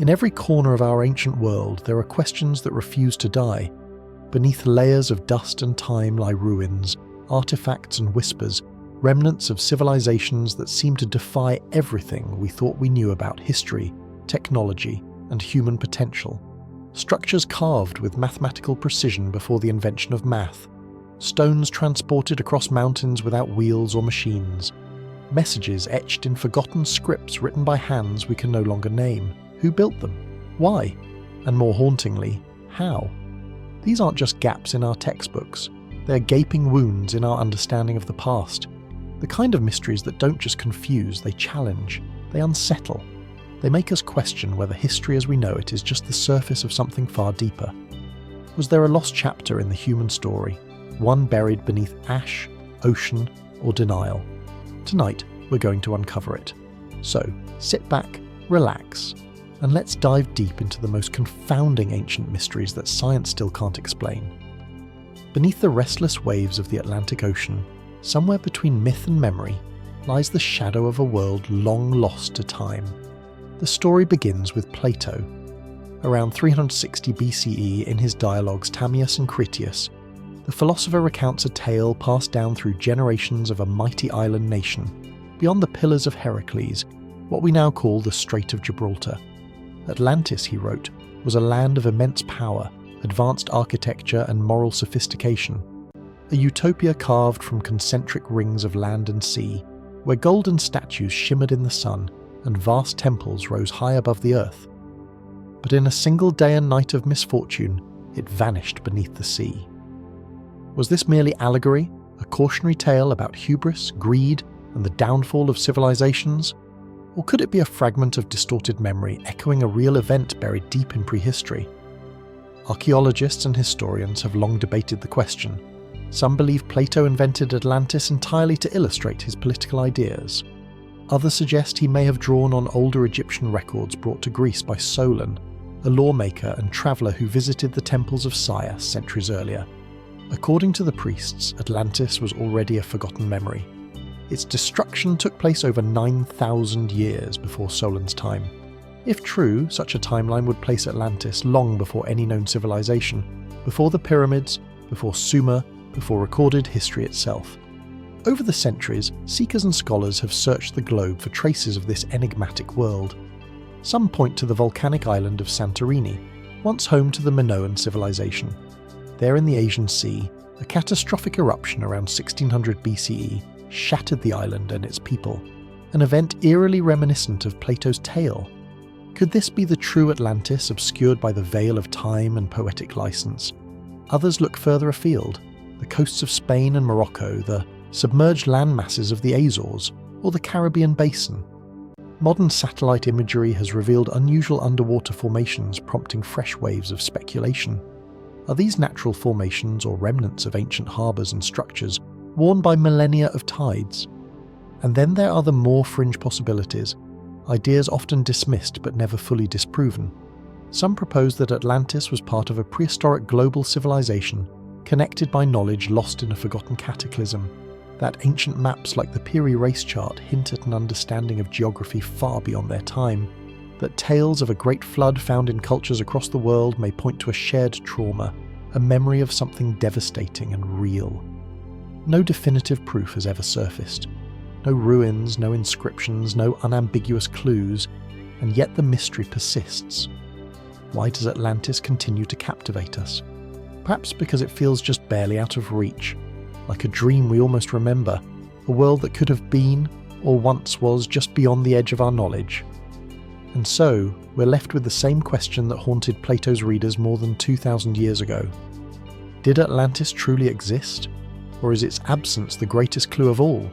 In every corner of our ancient world, there are questions that refuse to die. Beneath layers of dust and time lie ruins, artifacts and whispers, remnants of civilizations that seem to defy everything we thought we knew about history, technology, and human potential. Structures carved with mathematical precision before the invention of math. Stones transported across mountains without wheels or machines. Messages etched in forgotten scripts written by hands we can no longer name. Who built them? Why? And more hauntingly, how? These aren't just gaps in our textbooks. They're gaping wounds in our understanding of the past. The kind of mysteries that don't just confuse, they challenge, they unsettle. They make us question whether history as we know it is just the surface of something far deeper. Was there a lost chapter in the human story, one buried beneath ash, ocean, or denial? Tonight, we're going to uncover it. So, sit back, relax, and let's dive deep into the most confounding ancient mysteries that science still can't explain. Beneath the restless waves of the Atlantic Ocean, somewhere between myth and memory, lies the shadow of a world long lost to time. The story begins with Plato. Around 360 BCE, in his dialogues Timaeus and Critias, the philosopher recounts a tale passed down through generations of a mighty island nation, beyond the Pillars of Heracles, what we now call the Strait of Gibraltar. Atlantis, he wrote, was a land of immense power, advanced architecture and moral sophistication, a utopia carved from concentric rings of land and sea, where golden statues shimmered in the sun and vast temples rose high above the earth. But in a single day and night of misfortune, it vanished beneath the sea. Was this merely allegory, a cautionary tale about hubris, greed, and the downfall of civilizations? Or could it be a fragment of distorted memory echoing a real event buried deep in prehistory? Archaeologists and historians have long debated the question. Some believe Plato invented Atlantis entirely to illustrate his political ideas. Others suggest he may have drawn on older Egyptian records brought to Greece by Solon, a lawmaker and traveller who visited the temples of Saya centuries earlier. According to the priests, Atlantis was already a forgotten memory. Its destruction took place over 9,000 years before Solon's time. If true, such a timeline would place Atlantis long before any known civilization, before the pyramids, before Sumer, before recorded history itself. Over the centuries, seekers and scholars have searched the globe for traces of this enigmatic world. Some point to the volcanic island of Santorini, once home to the Minoan civilization. There in the Asian Sea, a catastrophic eruption around 1600 BCE shattered the island and its people, an event eerily reminiscent of Plato's tale. Could this be the true Atlantis obscured by the veil of time and poetic license? Others look further afield, the coasts of Spain and Morocco, the submerged land masses of the Azores, or the Caribbean basin. Modern satellite imagery has revealed unusual underwater formations prompting fresh waves of speculation. Are these natural formations or remnants of ancient harbours and structures worn by millennia of tides? And then there are the more fringe possibilities, ideas often dismissed but never fully disproven. Some propose that Atlantis was part of a prehistoric global civilization connected by knowledge lost in a forgotten cataclysm, that ancient maps like the Piri race chart hint at an understanding of geography far beyond their time, that tales of a great flood found in cultures across the world may point to a shared trauma, a memory of something devastating and real. No definitive proof has ever surfaced. No ruins, no inscriptions, no unambiguous clues, and yet the mystery persists. Why does Atlantis continue to captivate us? Perhaps because it feels just barely out of reach, like a dream we almost remember, a world that could have been, or once was, just beyond the edge of our knowledge. And so, we're left with the same question that haunted Plato's readers more than 2,000 years ago. Did Atlantis truly exist? Or is its absence the greatest clue of all?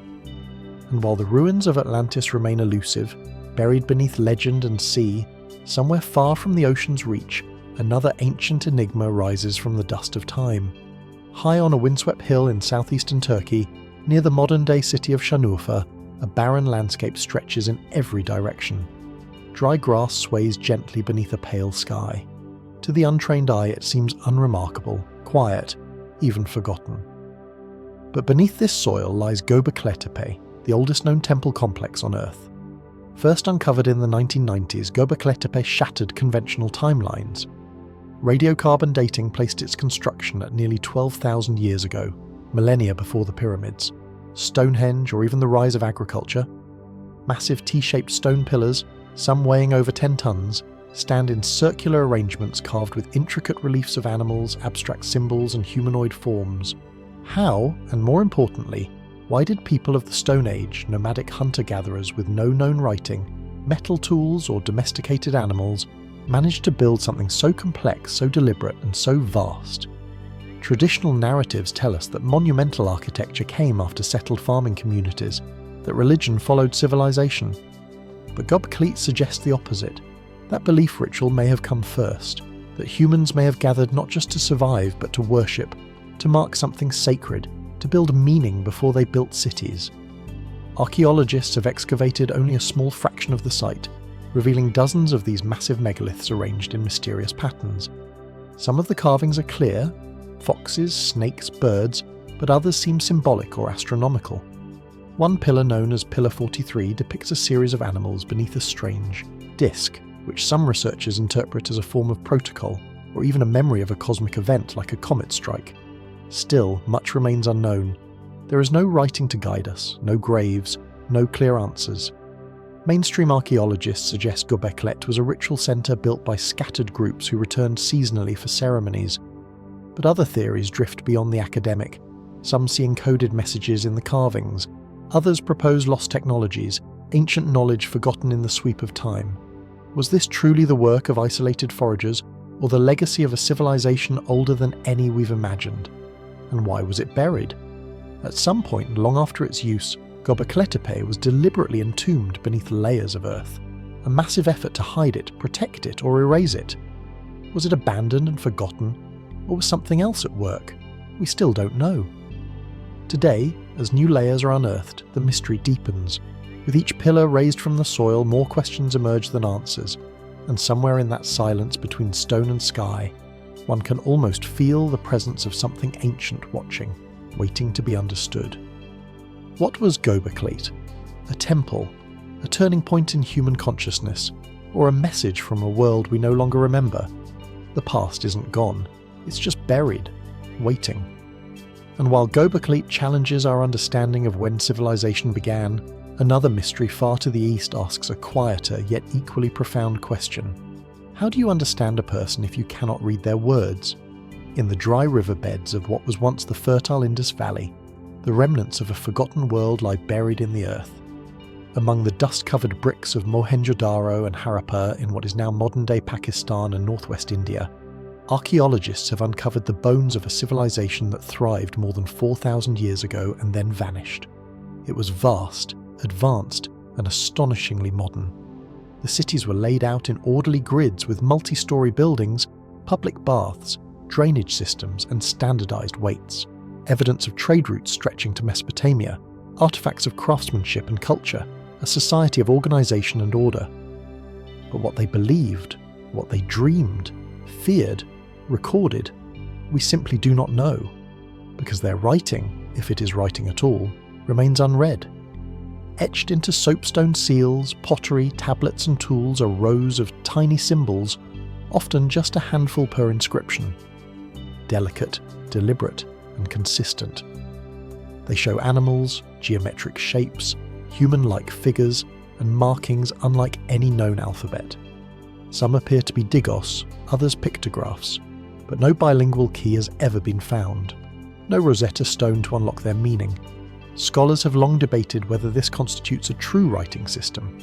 And while the ruins of Atlantis remain elusive, buried beneath legend and sea, somewhere far from the ocean's reach, another ancient enigma rises from the dust of time. High on a windswept hill in southeastern Turkey, near the modern-day city of Şanlıurfa, a barren landscape stretches in every direction. Dry grass sways gently beneath a pale sky. To the untrained eye it seems unremarkable, quiet, even forgotten. But beneath this soil lies Göbekli Tepe, the oldest known temple complex on Earth. First uncovered in the 1990s, Göbekli Tepe shattered conventional timelines. Radiocarbon dating placed its construction at nearly 12,000 years ago, millennia before the pyramids, Stonehenge, or even the rise of agriculture. Massive T-shaped stone pillars, some weighing over 10 tons, stand in circular arrangements carved with intricate reliefs of animals, abstract symbols, and humanoid forms. How, and more importantly, why did people of the Stone Age, nomadic hunter-gatherers with no known writing, metal tools, or domesticated animals, manage to build something so complex, so deliberate, and so vast? Traditional narratives tell us that monumental architecture came after settled farming communities, that religion followed civilization. But Göbekli suggests the opposite. That belief ritual may have come first, that humans may have gathered not just to survive but to worship, to mark something sacred, to build meaning before they built cities. Archaeologists have excavated only a small fraction of the site, revealing dozens of these massive megaliths arranged in mysterious patterns. Some of the carvings are clear, foxes, snakes, birds, but others seem symbolic or astronomical. One pillar, known as Pillar 43, depicts a series of animals beneath a strange disk, which some researchers interpret as a form of protocol, or even a memory of a cosmic event like a comet strike. Still, much remains unknown. There is no writing to guide us, no graves, no clear answers. Mainstream archaeologists suggest Göbekli was a ritual centre built by scattered groups who returned seasonally for ceremonies. But other theories drift beyond the academic. Some see encoded messages in the carvings. Others propose lost technologies, ancient knowledge forgotten in the sweep of time. Was this truly the work of isolated foragers, or the legacy of a civilization older than any we've imagined? And why was it buried? At some point long after its use, Göbekli Tepe was deliberately entombed beneath layers of earth, a massive effort to hide it, protect it, or erase it. Was it abandoned and forgotten, or was something else at work? We still don't know. Today, as new layers are unearthed, the mystery deepens. With each pillar raised from the soil, more questions emerge than answers, and somewhere in that silence between stone and sky, one can almost feel the presence of something ancient watching, waiting to be understood. What was Göbekli? A temple, a turning point in human consciousness, or a message from a world we no longer remember? The past isn't gone, it's just buried, waiting. And while Göbekli challenges our understanding of when civilization began, another mystery far to the east asks a quieter yet equally profound question. How do you understand a person if you cannot read their words? In the dry riverbeds of what was once the fertile Indus Valley, the remnants of a forgotten world lie buried in the earth. Among the dust-covered bricks of Mohenjo-Daro and Harappa in what is now modern-day Pakistan and northwest India, archaeologists have uncovered the bones of a civilization that thrived more than 4,000 years ago and then vanished. It was vast, advanced, and astonishingly modern. The cities were laid out in orderly grids with multi-story buildings, public baths, drainage systems, and standardized weights. Evidence of trade routes stretching to Mesopotamia, artifacts of craftsmanship and culture, a society of organization and order. But what they believed, what they dreamed, feared, recorded, we simply do not know, because their writing, if it is writing at all, remains unread. Etched into soapstone seals, pottery, tablets and tools are rows of tiny symbols, often just a handful per inscription. Delicate, deliberate, and consistent. They show animals, geometric shapes, human-like figures, and markings unlike any known alphabet. Some appear to be digos, others pictographs, but no bilingual key has ever been found. No Rosetta Stone to unlock their meaning. Scholars have long debated whether this constitutes a true writing system.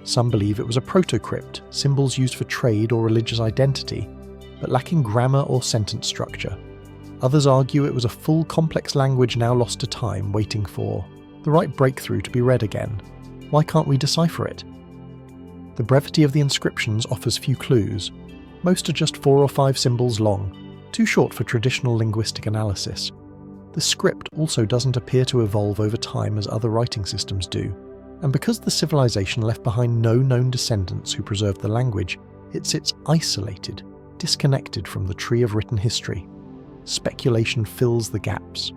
Some believe it was a proto-crypt, symbols used for trade or religious identity, but lacking grammar or sentence structure. Others argue it was a full complex language now lost to time, waiting for the right breakthrough to be read again. Why can't we decipher it? The brevity of the inscriptions offers few clues. Most are just 4 or 5 symbols long, too short for traditional linguistic analysis. The script also doesn't appear to evolve over time as other writing systems do, and because the civilization left behind no known descendants who preserved the language, it sits isolated, disconnected from the tree of written history. Speculation fills the gaps.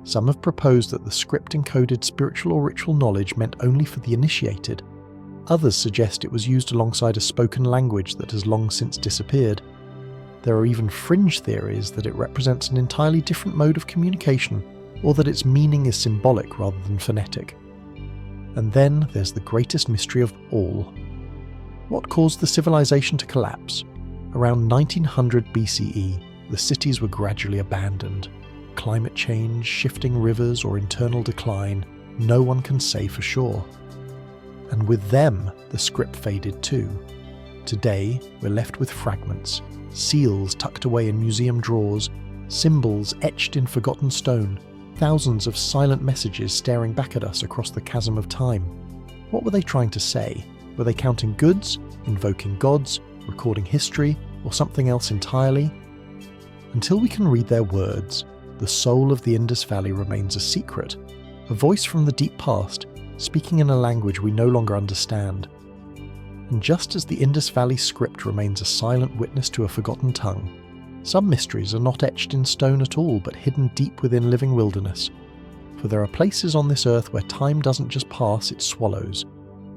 Some have proposed that the script encoded spiritual or ritual knowledge meant only for the initiated. Others suggest it was used alongside a spoken language that has long since disappeared. There are even fringe theories that it represents an entirely different mode of communication, or that its meaning is symbolic rather than phonetic. And then there's the greatest mystery of all. What caused the civilization to collapse? Around 1900 BCE, the cities were gradually abandoned. Climate change, shifting rivers, or internal decline, no one can say for sure. And with them, the script faded too. Today, we're left with fragments, seals tucked away in museum drawers, symbols etched in forgotten stone, thousands of silent messages staring back at us across the chasm of time. What were they trying to say? Were they counting goods, invoking gods, recording history, or something else entirely? Until we can read their words, the soul of the Indus Valley remains a secret, a voice from the deep past, speaking in a language we no longer understand. And just as the Indus Valley script remains a silent witness to a forgotten tongue, some mysteries are not etched in stone at all, but hidden deep within living wilderness. For there are places on this earth where time doesn't just pass, it swallows.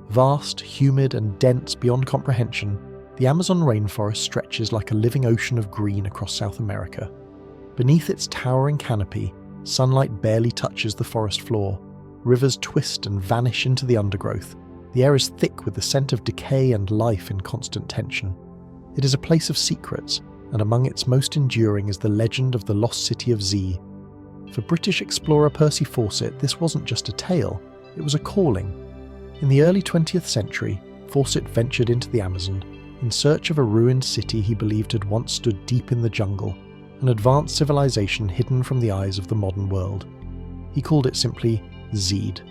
Vast, humid, and dense beyond comprehension, the Amazon rainforest stretches like a living ocean of green across South America. Beneath its towering canopy, sunlight barely touches the forest floor. Rivers twist and vanish into the undergrowth. The air is thick with the scent of decay and life in constant tension. It is a place of secrets, and among its most enduring is the legend of the lost city of Z. For British explorer Percy Fawcett, this wasn't just a tale, it was a calling. In the early 20th century, Fawcett ventured into the Amazon in search of a ruined city he believed had once stood deep in the jungle, an advanced civilization hidden from the eyes of the modern world. He called it simply Zed.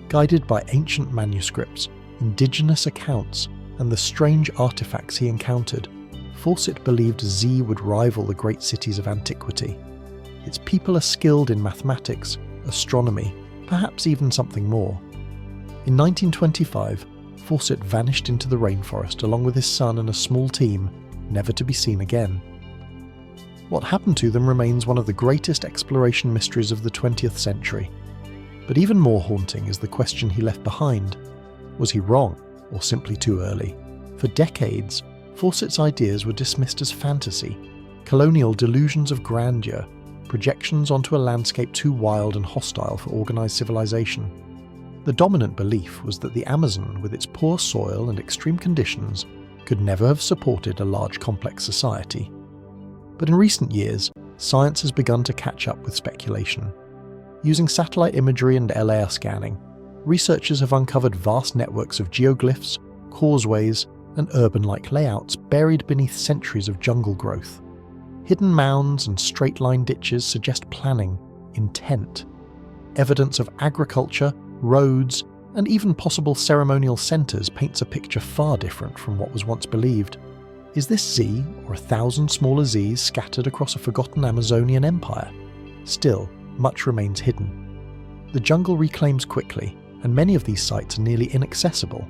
Guided by ancient manuscripts, indigenous accounts, and the strange artifacts he encountered, Fawcett believed Z would rival the great cities of antiquity. Its people are skilled in mathematics, astronomy, perhaps even something more. In 1925, Fawcett vanished into the rainforest along with his son and a small team, never to be seen again. What happened to them remains one of the greatest exploration mysteries of the 20th century. But even more haunting is the question he left behind. Was he wrong, or simply too early? For decades, Fawcett's ideas were dismissed as fantasy, colonial delusions of grandeur, projections onto a landscape too wild and hostile for organised civilization. The dominant belief was that the Amazon, with its poor soil and extreme conditions, could never have supported a large complex society. But in recent years, science has begun to catch up with speculation. Using satellite imagery and LAR scanning, researchers have uncovered vast networks of geoglyphs, causeways, and urban-like layouts buried beneath centuries of jungle growth. Hidden mounds and straight-line ditches suggest planning, intent. Evidence of agriculture, roads, and even possible ceremonial centres paints a picture far different from what was once believed. Is this Z, or 1,000 smaller Zs scattered across a forgotten Amazonian empire? Still, much remains hidden. The jungle reclaims quickly, and many of these sites are nearly inaccessible.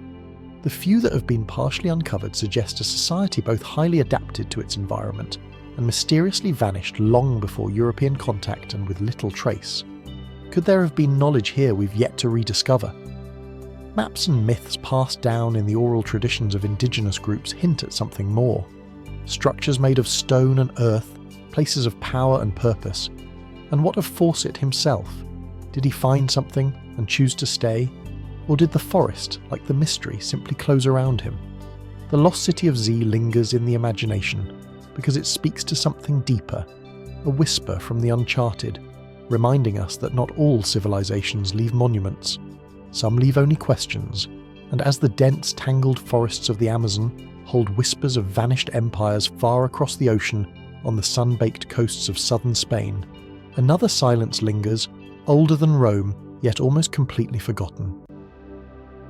The few that have been partially uncovered suggest a society both highly adapted to its environment and mysteriously vanished long before European contact and with little trace. Could there have been knowledge here we've yet to rediscover? Maps and myths passed down in the oral traditions of indigenous groups hint at something more. Structures made of stone and earth, places of power and purpose. And what of Fawcett himself? Did he find something and choose to stay? Or did the forest, like the mystery, simply close around him? The lost city of Z lingers in the imagination because it speaks to something deeper, a whisper from the uncharted, reminding us that not all civilizations leave monuments. Some leave only questions, and as the dense, tangled forests of the Amazon hold whispers of vanished empires far across the ocean on the sun-baked coasts of southern Spain, another silence lingers, older than Rome, yet almost completely forgotten.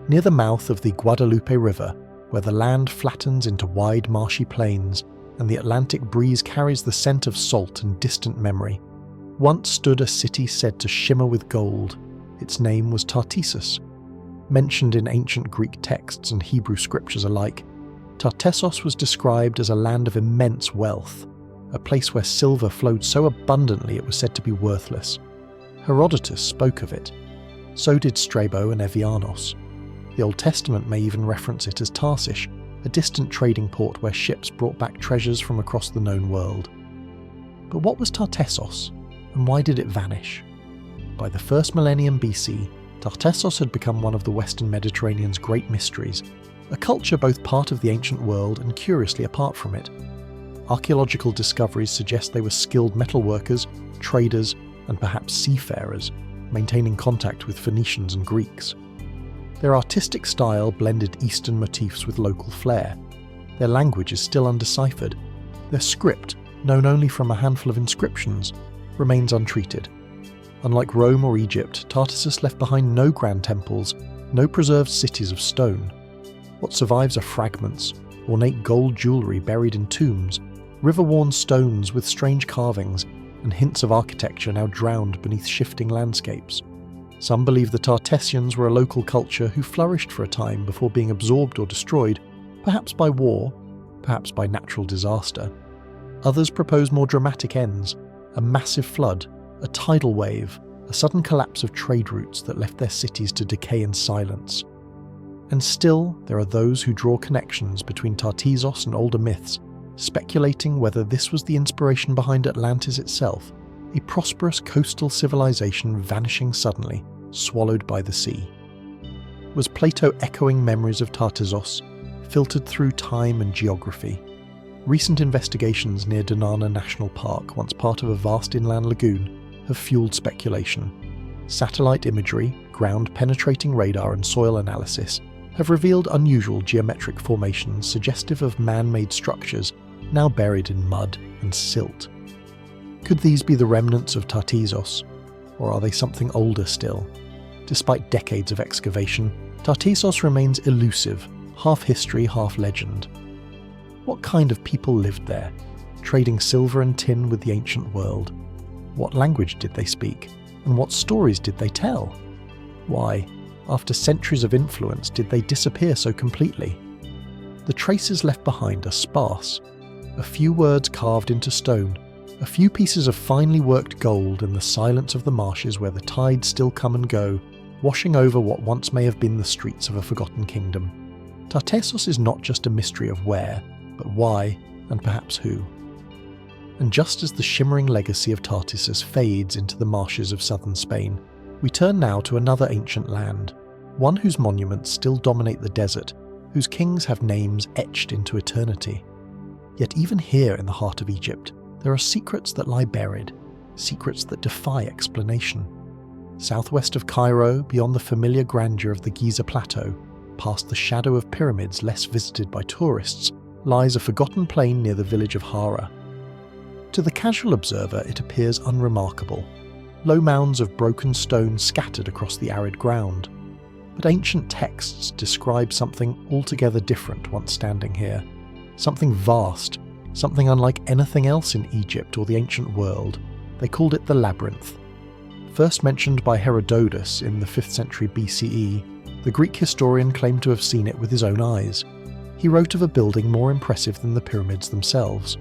Near the mouth of the Guadalupe River, where the land flattens into wide marshy plains and the Atlantic breeze carries the scent of salt and distant memory, once stood a city said to shimmer with gold. Its name was Tartessus. Mentioned in ancient Greek texts and Hebrew scriptures alike, Tartessos was described as a land of immense wealth, a place where silver flowed so abundantly it was said to be worthless. Herodotus spoke of it. So did Strabo and Evianos. The Old Testament may even reference it as Tarshish, a distant trading port where ships brought back treasures from across the known world. But what was Tartessos, and why did it vanish? By the first millennium BC, Tartessos had become one of the Western Mediterranean's great mysteries, a culture both part of the ancient world and curiously apart from it. Archaeological discoveries suggest they were skilled metalworkers, traders, and perhaps seafarers, maintaining contact with Phoenicians and Greeks. Their artistic style blended Eastern motifs with local flair. Their language is still undeciphered. Their script, known only from a handful of inscriptions, remains untreated. Unlike Rome or Egypt, Tartessos left behind no grand temples, no preserved cities of stone. What survives are fragments, ornate gold jewellery buried in tombs, river-worn stones with strange carvings, and hints of architecture now drowned beneath shifting landscapes. Some believe the Tartessians were a local culture who flourished for a time before being absorbed or destroyed, perhaps by war, perhaps by natural disaster. Others propose more dramatic ends, a massive flood, a tidal wave, a sudden collapse of trade routes that left their cities to decay in silence. And still, there are those who draw connections between Tartessos and older myths, speculating whether this was the inspiration behind Atlantis itself, a prosperous coastal civilization vanishing suddenly, swallowed by the sea. Was Plato echoing memories of Tartessos, filtered through time and geography? Recent investigations near Dinana National Park, once part of a vast inland lagoon, have fueled speculation. Satellite imagery, ground-penetrating radar and soil analysis have revealed unusual geometric formations suggestive of man-made structures now buried in mud and silt. Could these be the remnants of Tartessos, or are they something older still? Despite decades of excavation, Tartessos remains elusive, half history, half legend. What kind of people lived there, trading silver and tin with the ancient world? What language did they speak, and what stories did they tell? Why, after centuries of influence, did they disappear so completely? The traces left behind are sparse. A few words carved into stone, a few pieces of finely worked gold in the silence of the marshes where the tides still come and go, washing over what once may have been the streets of a forgotten kingdom. Tartessos is not just a mystery of where, but why, and perhaps who. And just as the shimmering legacy of Tartessos fades into the marshes of southern Spain, we turn now to another ancient land, one whose monuments still dominate the desert, whose kings have names etched into eternity. Yet even here in the heart of Egypt, there are secrets that lie buried, secrets that defy explanation. Southwest of Cairo, beyond the familiar grandeur of the Giza Plateau, past the shadow of pyramids less visited by tourists, lies a forgotten plain near the village of Hara. To the casual observer, it appears unremarkable. Low mounds of broken stone scattered across the arid ground. But ancient texts describe something altogether different once standing here. Something vast, something unlike anything else in Egypt or the ancient world. They called it the Labyrinth. First mentioned by Herodotus in the 5th century BCE, the Greek historian claimed to have seen it with his own eyes. He wrote of a building more impressive than the pyramids themselves.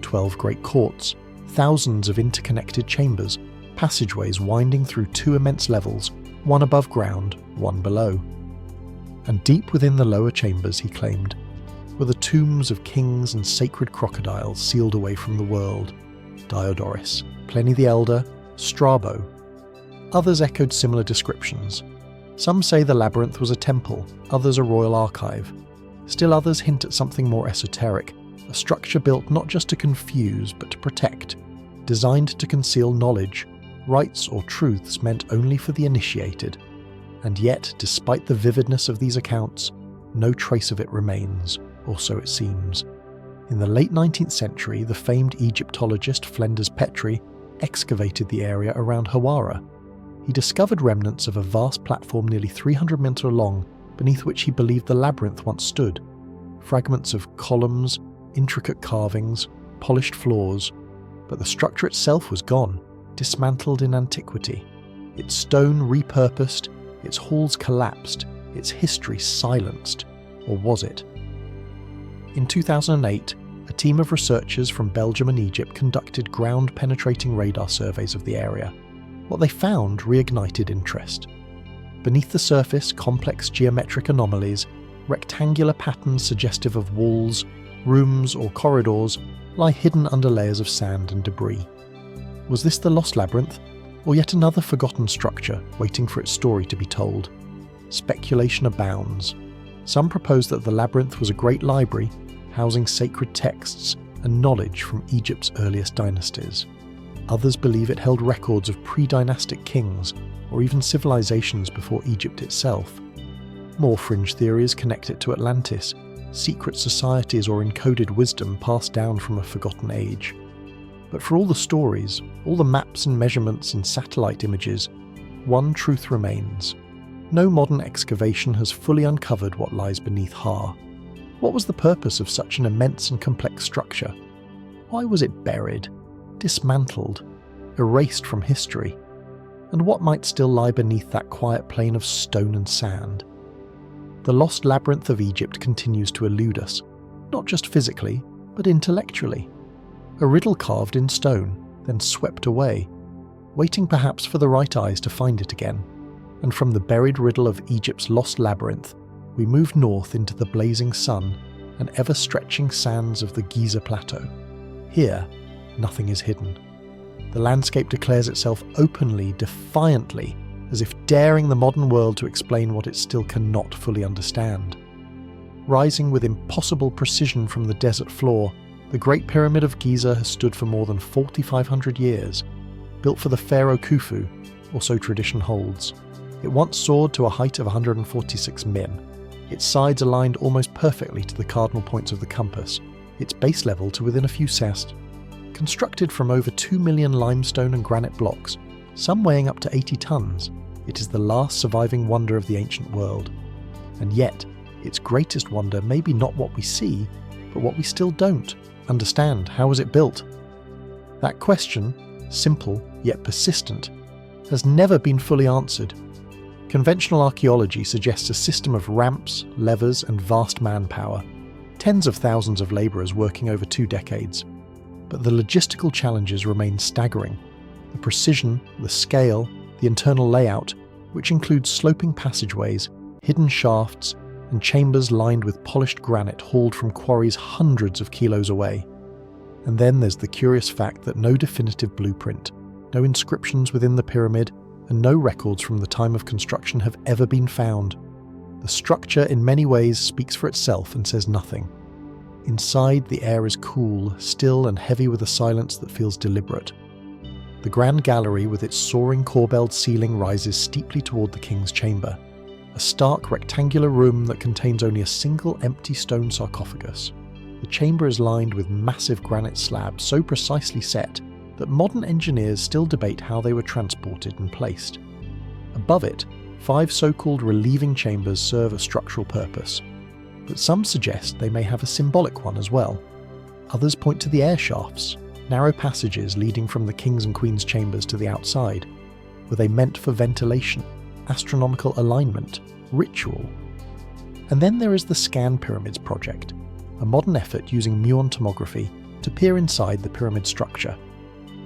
12 great courts, thousands of interconnected chambers, passageways winding through 2 immense levels, one above ground, one below. And deep within the lower chambers, he claimed, were the tombs of kings and sacred crocodiles sealed away from the world. Diodorus, Pliny the Elder, Strabo. Others echoed similar descriptions. Some say the labyrinth was a temple, others a royal archive. Still others hint at something more esoteric, a structure built not just to confuse but to protect, designed to conceal knowledge, rights or truths meant only for the initiated. And yet, despite the vividness of these accounts, no trace of it remains, or so it seems. In the late 19th century, the famed Egyptologist Flinders Petrie excavated the area around Hawara. He discovered remnants of a vast platform nearly 300 meters long, beneath which he believed the labyrinth once stood. Fragments of columns, intricate carvings, polished floors, but the structure itself was gone, dismantled in antiquity. Its stone repurposed, its halls collapsed, its history silenced. Or was it? In 2008, a team of researchers from Belgium and Egypt conducted ground-penetrating radar surveys of the area. What they found reignited interest. Beneath the surface, complex geometric anomalies, rectangular patterns suggestive of walls, rooms or corridors lie hidden under layers of sand and debris. Was this the Lost Labyrinth, or yet another forgotten structure waiting for its story to be told? Speculation abounds. Some propose that the labyrinth was a great library, housing sacred texts and knowledge from Egypt's earliest dynasties. Others believe it held records of pre-dynastic kings, or even civilizations before Egypt itself. More fringe theories connect it to Atlantis, secret societies or encoded wisdom passed down from a forgotten age. But for all the stories, all the maps and measurements and satellite images, one truth remains. No modern excavation has fully uncovered what lies beneath Har. What was the purpose of such an immense and complex structure? Why was it buried, dismantled, erased from history? And what might still lie beneath that quiet plain of stone and sand? The lost labyrinth of Egypt continues to elude us, not just physically, but intellectually. A riddle carved in stone, then swept away, waiting perhaps for the right eyes to find it again. And from the buried riddle of Egypt's lost labyrinth, we move north into the blazing sun and ever-stretching sands of the Giza Plateau. Here, nothing is hidden. The landscape declares itself openly, defiantly, as if daring the modern world to explain what it still cannot fully understand. Rising with impossible precision from the desert floor, the Great Pyramid of Giza has stood for more than 4,500 years, built for the pharaoh Khufu, or so tradition holds. It once soared to a height of 146 min, its sides aligned almost perfectly to the cardinal points of the compass, its base level to within a few sest. Constructed from over 2 million limestone and granite blocks, some weighing up to 80 tons, it is the last surviving wonder of the ancient world. And yet, its greatest wonder may be not what we see, but what we still don't understand. How was it built? That question, simple yet persistent, has never been fully answered. Conventional archaeology suggests a system of ramps, levers, and vast manpower, tens of thousands of labourers working over 2 decades. But the logistical challenges remain staggering. The precision, the scale, the internal layout, which includes sloping passageways, hidden shafts, and chambers lined with polished granite hauled from quarries hundreds of kilos away. And then there's the curious fact that no definitive blueprint, no inscriptions within the pyramid, and no records from the time of construction have ever been found. The structure in many ways speaks for itself and says nothing. Inside, the air is cool, still and heavy with a silence that feels deliberate. The grand gallery with its soaring corbelled ceiling rises steeply toward the king's chamber, a stark rectangular room that contains only a single empty stone sarcophagus. The chamber is lined with massive granite slabs so precisely set that modern engineers still debate how they were transported and placed. Above it, 5 so-called relieving chambers serve a structural purpose, but some suggest they may have a symbolic one as well. Others point to the air shafts, narrow passages leading from the king's and queen's chambers to the outside. Were they meant for ventilation, astronomical alignment, ritual? And then there is the Scan Pyramids project, a modern effort using muon tomography to peer inside the pyramid structure.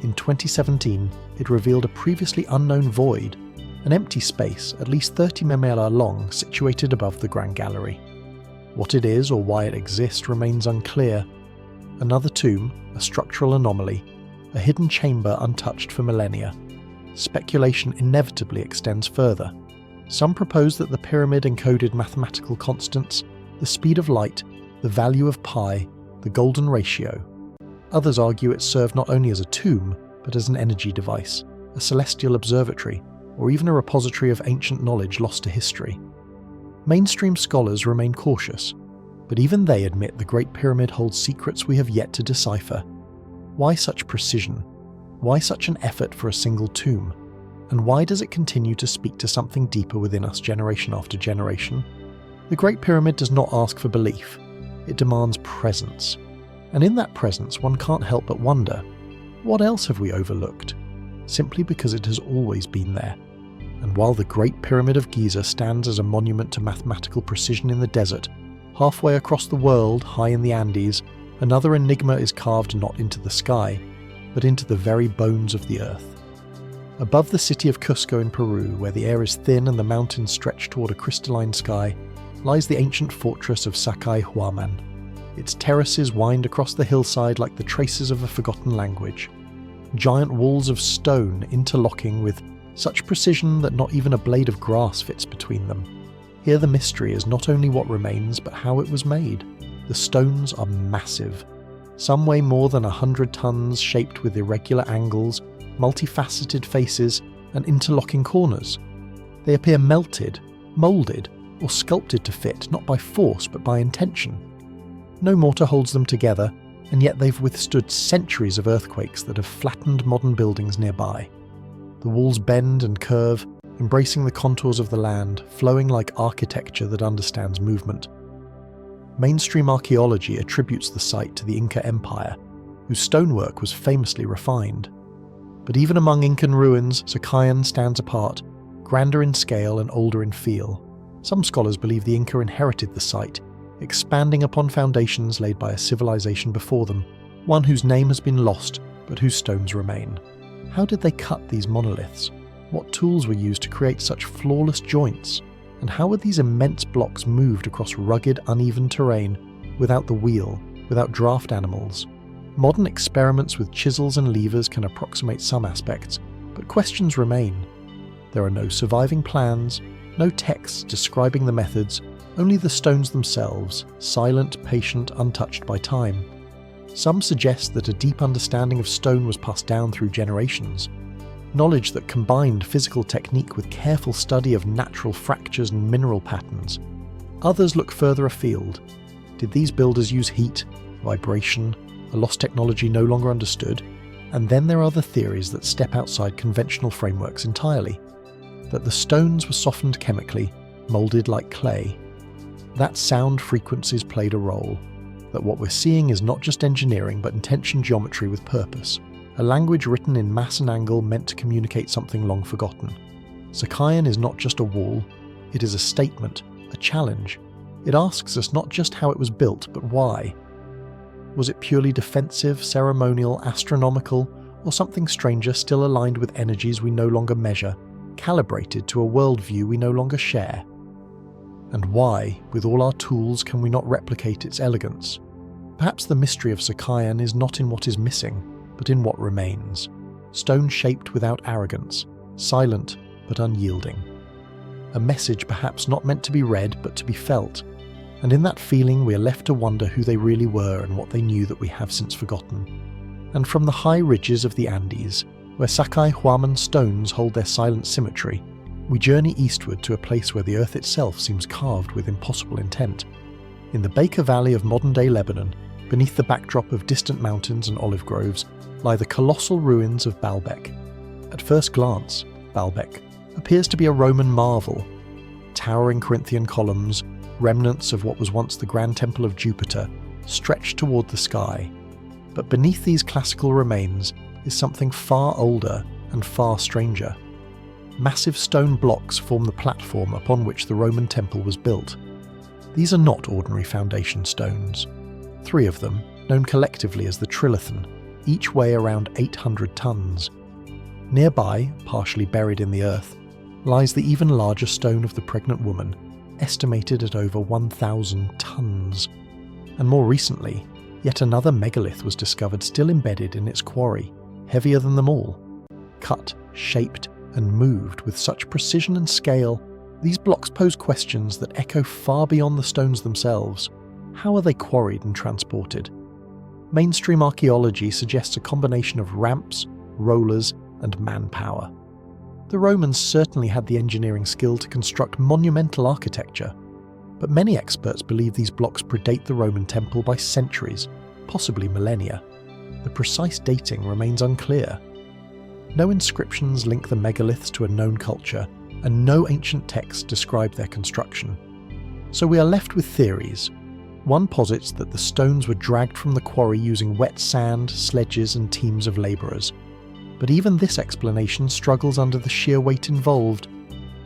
In 2017, it revealed a previously unknown void, an empty space at least 30 mm long situated above the Grand Gallery. What it is or why it exists remains unclear. Another tomb, a structural anomaly, a hidden chamber untouched for millennia. Speculation inevitably extends further. Some propose that the pyramid encoded mathematical constants, the speed of light, the value of pi, the golden ratio. Others argue it served not only as a tomb, but as an energy device, a celestial observatory, or even a repository of ancient knowledge lost to history. Mainstream scholars remain cautious, but even they admit the Great Pyramid holds secrets we have yet to decipher. Why such precision? Why such an effort for a single tomb? And why does it continue to speak to something deeper within us generation after generation? The Great Pyramid does not ask for belief, it demands presence. And in that presence, one can't help but wonder, what else have we overlooked? Simply because it has always been there. And while the Great Pyramid of Giza stands as a monument to mathematical precision in the desert, halfway across the world, high in the Andes, another enigma is carved not into the sky, but into the very bones of the earth. Above the city of Cusco in Peru, where the air is thin and the mountains stretch toward a crystalline sky, lies the ancient fortress of Sacsayhuaman. Its terraces wind across the hillside like the traces of a forgotten language. Giant walls of stone interlocking with such precision that not even a blade of grass fits between them. Here the mystery is not only what remains, but how it was made. The stones are massive. Some weigh more than 100 tons, shaped with irregular angles, multifaceted faces, and interlocking corners. They appear melted, moulded, or sculpted to fit, not by force but by intention. No mortar holds them together, and yet they've withstood centuries of earthquakes that have flattened modern buildings nearby. The walls bend and curve, embracing the contours of the land, flowing like architecture that understands movement. Mainstream archaeology attributes the site to the Inca Empire, whose stonework was famously refined. But even among Incan ruins, Sacaian stands apart, grander in scale and older in feel. Some scholars believe the Inca inherited the site, expanding upon foundations laid by a civilization before them, one whose name has been lost but whose stones remain. How did they cut these monoliths? What tools were used to create such flawless joints? And how were these immense blocks moved across rugged, uneven terrain without the wheel, without draft animals? Modern experiments with chisels and levers can approximate some aspects, but questions remain. There are no surviving plans, no texts describing the methods, only the stones themselves, silent, patient, untouched by time. Some suggest that a deep understanding of stone was passed down through generations, knowledge that combined physical technique with careful study of natural fractures and mineral patterns. Others look further afield. Did these builders use heat, vibration, a lost technology no longer understood? And then there are the theories that step outside conventional frameworks entirely. That the stones were softened chemically, moulded like clay. That sound frequencies played a role. That what we're seeing is not just engineering but intention geometry with purpose. A language written in mass and angle meant to communicate something long forgotten. Sacaian is not just a wall, it is a statement, a challenge. It asks us not just how it was built, but why. Was it purely defensive, ceremonial, astronomical, or something stranger still aligned with energies we no longer measure, calibrated to a worldview we no longer share? And why, with all our tools, can we not replicate its elegance? Perhaps the mystery of Sacaian is not in what is missing, but in what remains. Stone shaped without arrogance, silent but unyielding. A message perhaps not meant to be read but to be felt, and in that feeling we are left to wonder who they really were and what they knew that we have since forgotten. And from the high ridges of the Andes, where Sacsayhuaman stones hold their silent symmetry, we journey eastward to a place where the earth itself seems carved with impossible intent. In the Baker Valley of modern-day Lebanon, beneath the backdrop of distant mountains and olive groves, lie the colossal ruins of Baalbek. At first glance, Baalbek appears to be a Roman marvel. Towering Corinthian columns, remnants of what was once the Grand Temple of Jupiter, stretched toward the sky. But beneath these classical remains is something far older and far stranger. Massive stone blocks form the platform upon which the Roman temple was built. These are not ordinary foundation stones. 3 of them, known collectively as the trilithon, each weigh around 800 tons. Nearby, partially buried in the earth, lies the even larger stone of the pregnant woman, estimated at over 1,000 tons. And more recently, yet another megalith was discovered still embedded in its quarry, heavier than them all. Cut, shaped, and moved with such precision and scale, these blocks pose questions that echo far beyond the stones themselves. How are they quarried and transported? Mainstream archaeology suggests a combination of ramps, rollers, and manpower. The Romans certainly had the engineering skill to construct monumental architecture, but many experts believe these blocks predate the Roman temple by centuries, possibly millennia. The precise dating remains unclear. No inscriptions link the megaliths to a known culture, and no ancient texts describe their construction. So we are left with theories. One posits that the stones were dragged from the quarry using wet sand, sledges, and teams of labourers. But even this explanation struggles under the sheer weight involved.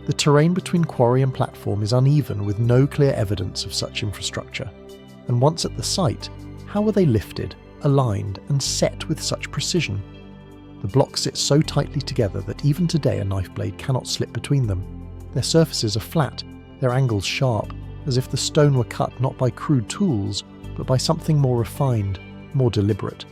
The terrain between quarry and platform is uneven with no clear evidence of such infrastructure. And once at the site, how were they lifted, aligned, and set with such precision? The blocks sit so tightly together that even today a knife blade cannot slip between them. Their surfaces are flat, their angles sharp, as if the stone were cut not by crude tools, but by something more refined, more deliberate.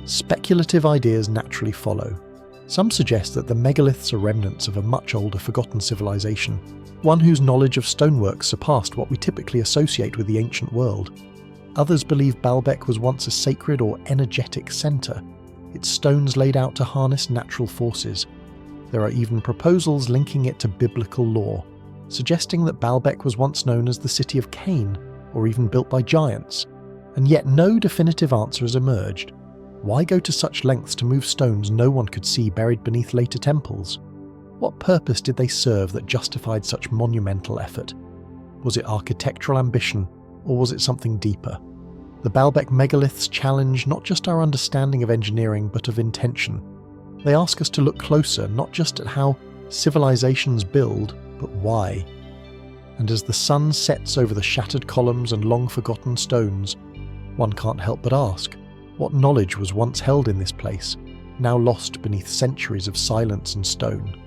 Speculative ideas naturally follow. Some suggest that the megaliths are remnants of a much older, forgotten civilization, one whose knowledge of stonework surpassed what we typically associate with the ancient world. Others believe Baalbek was once a sacred or energetic centre, its stones laid out to harness natural forces. There are even proposals linking it to biblical lore, suggesting that Baalbek was once known as the city of Cain, or even built by giants. And yet no definitive answer has emerged. Why go to such lengths to move stones no one could see buried beneath later temples? What purpose did they serve that justified such monumental effort? Was it architectural ambition, or was it something deeper? The Baalbek megaliths challenge not just our understanding of engineering, but of intention. They ask us to look closer, not just at how civilizations build, but why. And as the sun sets over the shattered columns and long-forgotten stones, one can't help but ask, what knowledge was once held in this place, now lost beneath centuries of silence and stone?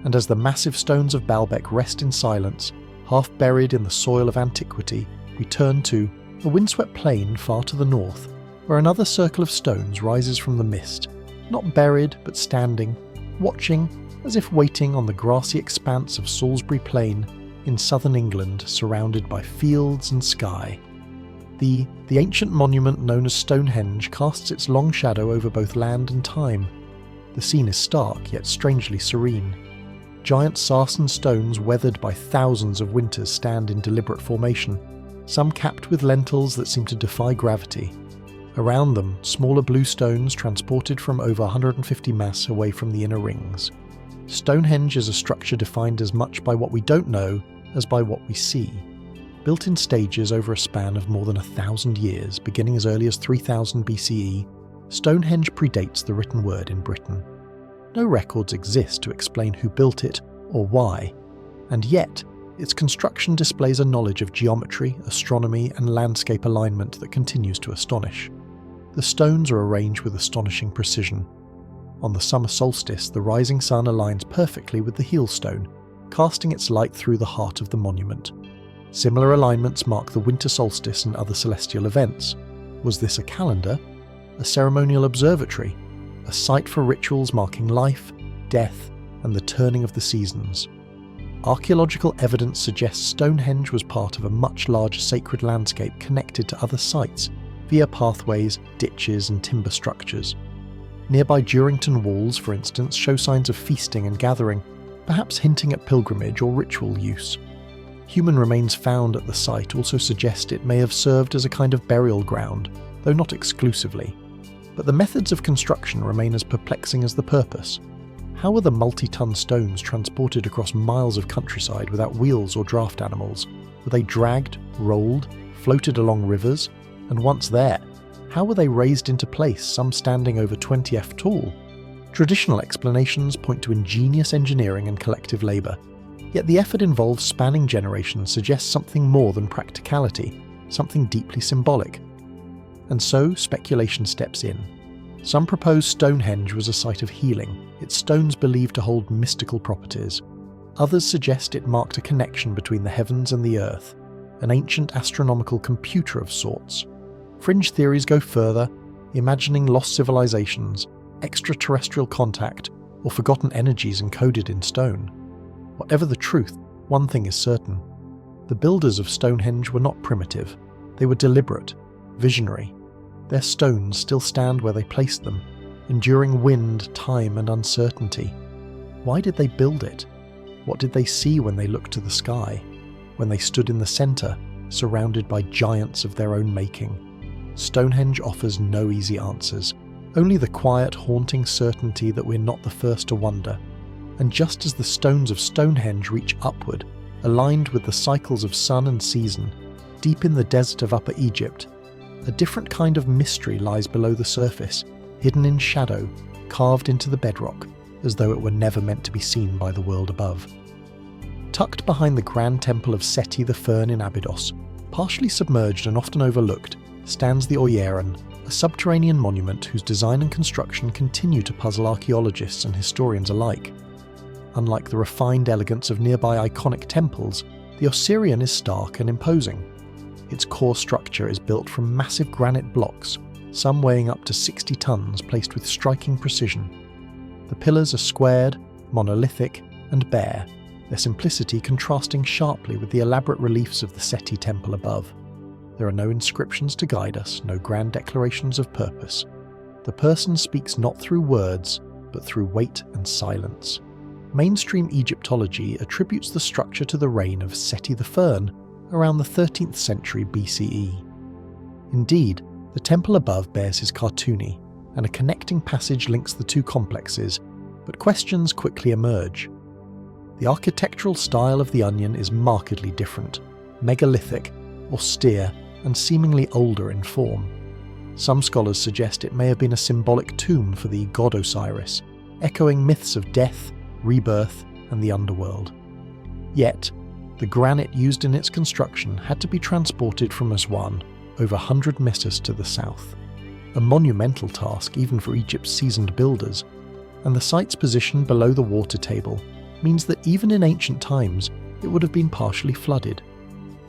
And as the massive stones of Baalbek rest in silence, half buried in the soil of antiquity, we turn to a windswept plain far to the north, where another circle of stones rises from the mist, not buried but standing, watching, as if waiting on the grassy expanse of Salisbury Plain in southern England, surrounded by fields and sky. The ancient monument known as Stonehenge casts its long shadow over both land and time. The scene is stark, yet strangely serene. Giant sarsen stones weathered by thousands of winters stand in deliberate formation, some capped with lentils that seem to defy gravity. Around them, smaller blue stones transported from over 150 mass away from the inner rings. Stonehenge is a structure defined as much by what we don't know as by what we see. Built in stages over a span of more than 1,000 years, beginning as early as 3000 BCE, Stonehenge predates the written word in Britain. No records exist to explain who built it or why, and yet its construction displays a knowledge of geometry, astronomy, and landscape alignment that continues to astonish. The stones are arranged with astonishing precision. On the summer solstice, the rising sun aligns perfectly with the heel stone, casting its light through the heart of the monument. Similar alignments mark the winter solstice and other celestial events. Was this a calendar? A ceremonial observatory? A site for rituals marking life, death, and the turning of the seasons? Archaeological evidence suggests Stonehenge was part of a much larger sacred landscape connected to other sites via pathways, ditches, and timber structures. Nearby Durrington walls, for instance, show signs of feasting and gathering, perhaps hinting at pilgrimage or ritual use. Human remains found at the site also suggest it may have served as a kind of burial ground, though not exclusively. But the methods of construction remain as perplexing as the purpose. How were the multi-ton stones transported across miles of countryside without wheels or draft animals? Were they dragged, rolled, floated along rivers? And once there, how were they raised into place, some standing over 20 feet tall? Traditional explanations point to ingenious engineering and collective labour. Yet the effort involved spanning generations suggests something more than practicality, something deeply symbolic. And so speculation steps in. Some propose Stonehenge was a site of healing, its stones believed to hold mystical properties. Others suggest it marked a connection between the heavens and the earth, an ancient astronomical computer of sorts. Fringe theories go further, imagining lost civilizations, extraterrestrial contact, or forgotten energies encoded in stone. Whatever the truth, one thing is certain. The builders of Stonehenge were not primitive. They were deliberate, visionary. Their stones still stand where they placed them, enduring wind, time, and uncertainty. Why did they build it? What did they see when they looked to the sky? When they stood in the centre, surrounded by giants of their own making? Stonehenge offers no easy answers, only the quiet, haunting certainty that we're not the first to wonder. And just as the stones of Stonehenge reach upward, aligned with the cycles of sun and season, deep in the desert of Upper Egypt, a different kind of mystery lies below the surface, hidden in shadow, carved into the bedrock, as though it were never meant to be seen by the world above. Tucked behind the grand temple of Seti the Fern in Abydos, partially submerged and often overlooked, stands the Oyeron, a subterranean monument whose design and construction continue to puzzle archaeologists and historians alike. Unlike the refined elegance of nearby iconic temples, the Osirian is stark and imposing. Its core structure is built from massive granite blocks, some weighing up to 60 tons, placed with striking precision. The pillars are squared, monolithic, and bare, their simplicity contrasting sharply with the elaborate reliefs of the Seti temple above. There are no inscriptions to guide us, no grand declarations of purpose. The person speaks not through words, but through weight and silence. Mainstream Egyptology attributes the structure to the reign of Seti the Fern around the 13th century BCE. Indeed, the temple above bears his cartoony, and a connecting passage links the two complexes, but questions quickly emerge. The architectural style of the Onion is markedly different, megalithic, austere, and seemingly older in form. Some scholars suggest it may have been a symbolic tomb for the god Osiris, echoing myths of death, rebirth, and the underworld. Yet, the granite used in its construction had to be transported from Aswan, over 100 meters to the south, a monumental task even for Egypt's seasoned builders, and the site's position below the water table means that even in ancient times it would have been partially flooded.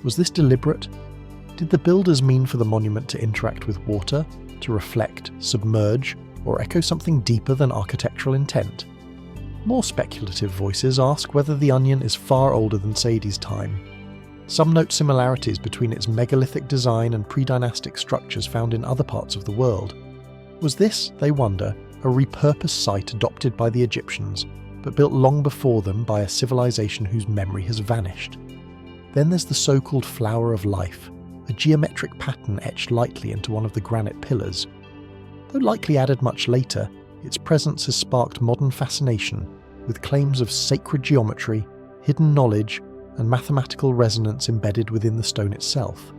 Was this deliberate? Did the builders mean for the monument to interact with water, to reflect, submerge, or echo something deeper than architectural intent? More speculative voices ask whether the Onion is far older than Saidi's time. Some note similarities between its megalithic design and pre-dynastic structures found in other parts of the world. Was this, they wonder, a repurposed site adopted by the Egyptians, but built long before them by a civilization whose memory has vanished? Then there's the so-called Flower of Life, a geometric pattern etched lightly into one of the granite pillars. Though likely added much later, its presence has sparked modern fascination, with claims of sacred geometry, hidden knowledge, and mathematical resonance embedded within the stone itself.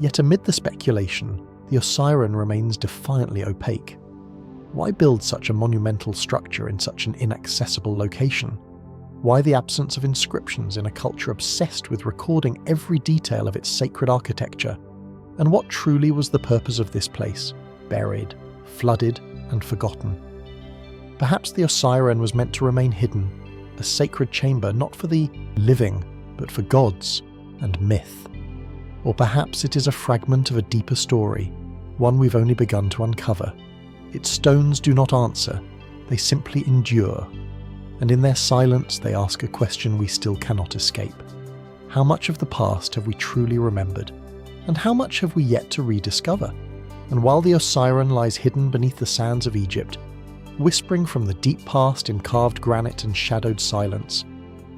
Yet amid the speculation, the Osirian remains defiantly opaque. Why build such a monumental structure in such an inaccessible location? Why the absence of inscriptions in a culture obsessed with recording every detail of its sacred architecture? And what truly was the purpose of this place, buried, flooded, and forgotten? Perhaps the Osirian was meant to remain hidden, a sacred chamber not for the living, but for gods and myth. Or perhaps it is a fragment of a deeper story, one we've only begun to uncover. Its stones do not answer, they simply endure. And in their silence they ask a question we still cannot escape. How much of the past have we truly remembered? And how much have we yet to rediscover? And while the Osirian lies hidden beneath the sands of Egypt, whispering from the deep past in carved granite and shadowed silence,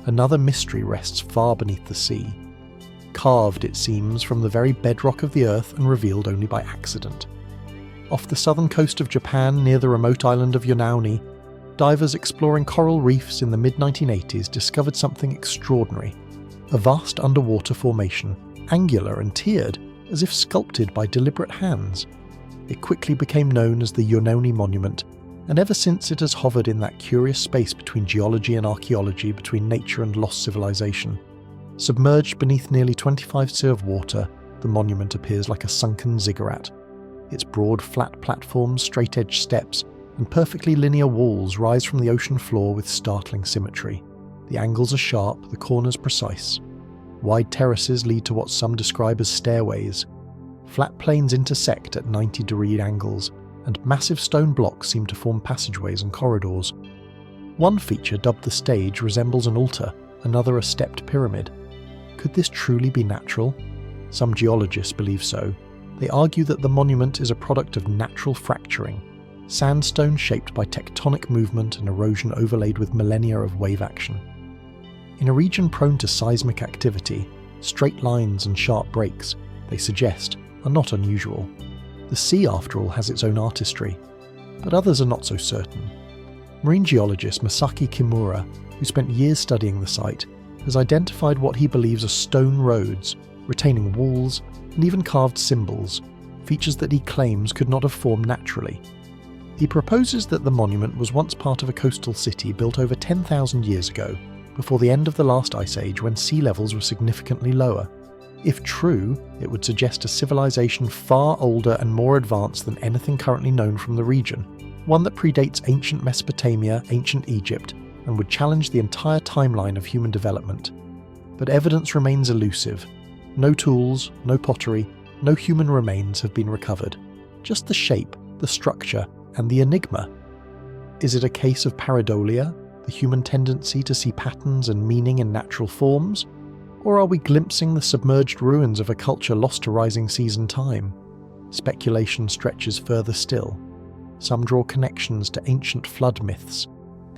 another mystery rests far beneath the sea. Carved, it seems, from the very bedrock of the earth and revealed only by accident. Off the southern coast of Japan, near the remote island of Yonauni, divers exploring coral reefs in the mid-1980s discovered something extraordinary. A vast underwater formation, angular and tiered, as if sculpted by deliberate hands. It quickly became known as the Yonauni Monument, and ever since it has hovered in that curious space between geology and archaeology, between nature and lost civilization. Submerged beneath nearly 25 seah of water, the monument appears like a sunken ziggurat. Its broad, flat platforms, straight-edged steps, and perfectly linear walls rise from the ocean floor with startling symmetry. The angles are sharp, the corners precise. Wide terraces lead to what some describe as stairways. Flat planes intersect at 90-degree angles, and massive stone blocks seem to form passageways and corridors. One feature, dubbed the stage, resembles an altar, another a stepped pyramid. Could this truly be natural? Some geologists believe so. They argue that the monument is a product of natural fracturing, sandstone shaped by tectonic movement and erosion overlaid with millennia of wave action. In a region prone to seismic activity, straight lines and sharp breaks, they suggest, are not unusual. The sea, after all, has its own artistry, but others are not so certain. Marine geologist Masaki Kimura, who spent years studying the site, has identified what he believes are stone roads, retaining walls and even carved symbols, features that he claims could not have formed naturally. He proposes that the monument was once part of a coastal city built over 10,000 years ago, before the end of the last ice age when sea levels were significantly lower. If true, it would suggest a civilization far older and more advanced than anything currently known from the region, one that predates ancient Mesopotamia, ancient Egypt, and would challenge the entire timeline of human development. But evidence remains elusive. No tools, no pottery, no human remains have been recovered. Just the shape, the structure, and the enigma. Is it a case of pareidolia, the human tendency to see patterns and meaning in natural forms? Or are we glimpsing the submerged ruins of a culture lost to rising seas and time? Speculation stretches further still. Some draw connections to ancient flood myths,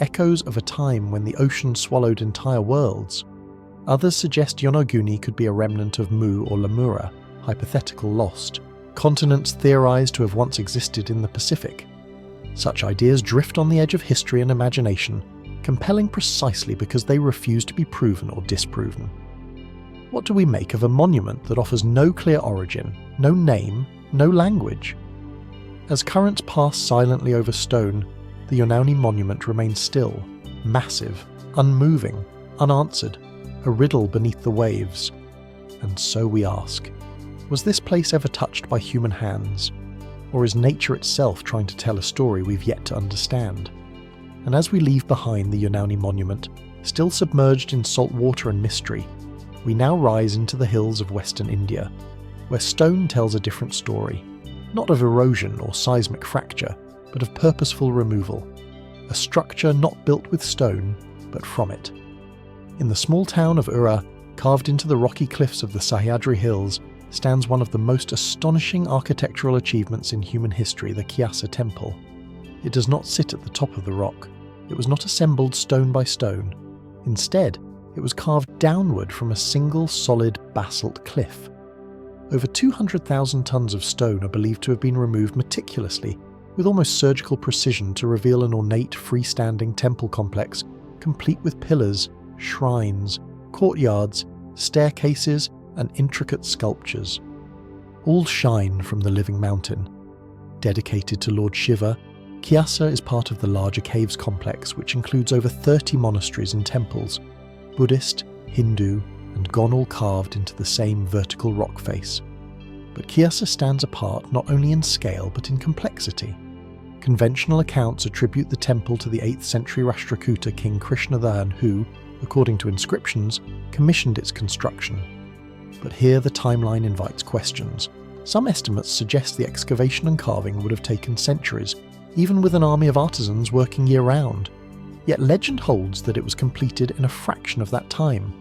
echoes of a time when the ocean swallowed entire worlds. Others suggest Yonaguni could be a remnant of Mu or Lemura, hypothetical lost, continents theorized to have once existed in the Pacific. Such ideas drift on the edge of history and imagination, compelling precisely because they refuse to be proven or disproven. What do we make of a monument that offers no clear origin, no name, no language? As currents pass silently over stone, the Yonauni monument remains still, massive, unmoving, unanswered, a riddle beneath the waves. And so we ask, was this place ever touched by human hands? Or is nature itself trying to tell a story we've yet to understand? And as we leave behind the Yonauni monument, still submerged in salt water and mystery, we now rise into the hills of western India, where stone tells a different story, not of erosion or seismic fracture, but of purposeful removal, a structure not built with stone, but from it. In the small town of Ura, carved into the rocky cliffs of the Sahyadri Hills, stands one of the most astonishing architectural achievements in human history, the Kyasa Temple. It does not sit at the top of the rock. It was not assembled stone by stone. Instead, it was carved downward from a single solid basalt cliff. Over 200,000 tons of stone are believed to have been removed meticulously, with almost surgical precision to reveal an ornate freestanding temple complex, complete with pillars, shrines, courtyards, staircases, and intricate sculptures. All shine from the living mountain. Dedicated to Lord Shiva, Kyasa is part of the larger caves complex, which includes over 30 monasteries and temples, Buddhist, Hindu, and Gon, all carved into the same vertical rock face. But Kyasa stands apart not only in scale but in complexity. Conventional accounts attribute the temple to the 8th century Rashtrakuta king Krishnadhan who, according to inscriptions, commissioned its construction. But here the timeline invites questions. Some estimates suggest the excavation and carving would have taken centuries, even with an army of artisans working year-round. Yet legend holds that it was completed in a fraction of that time.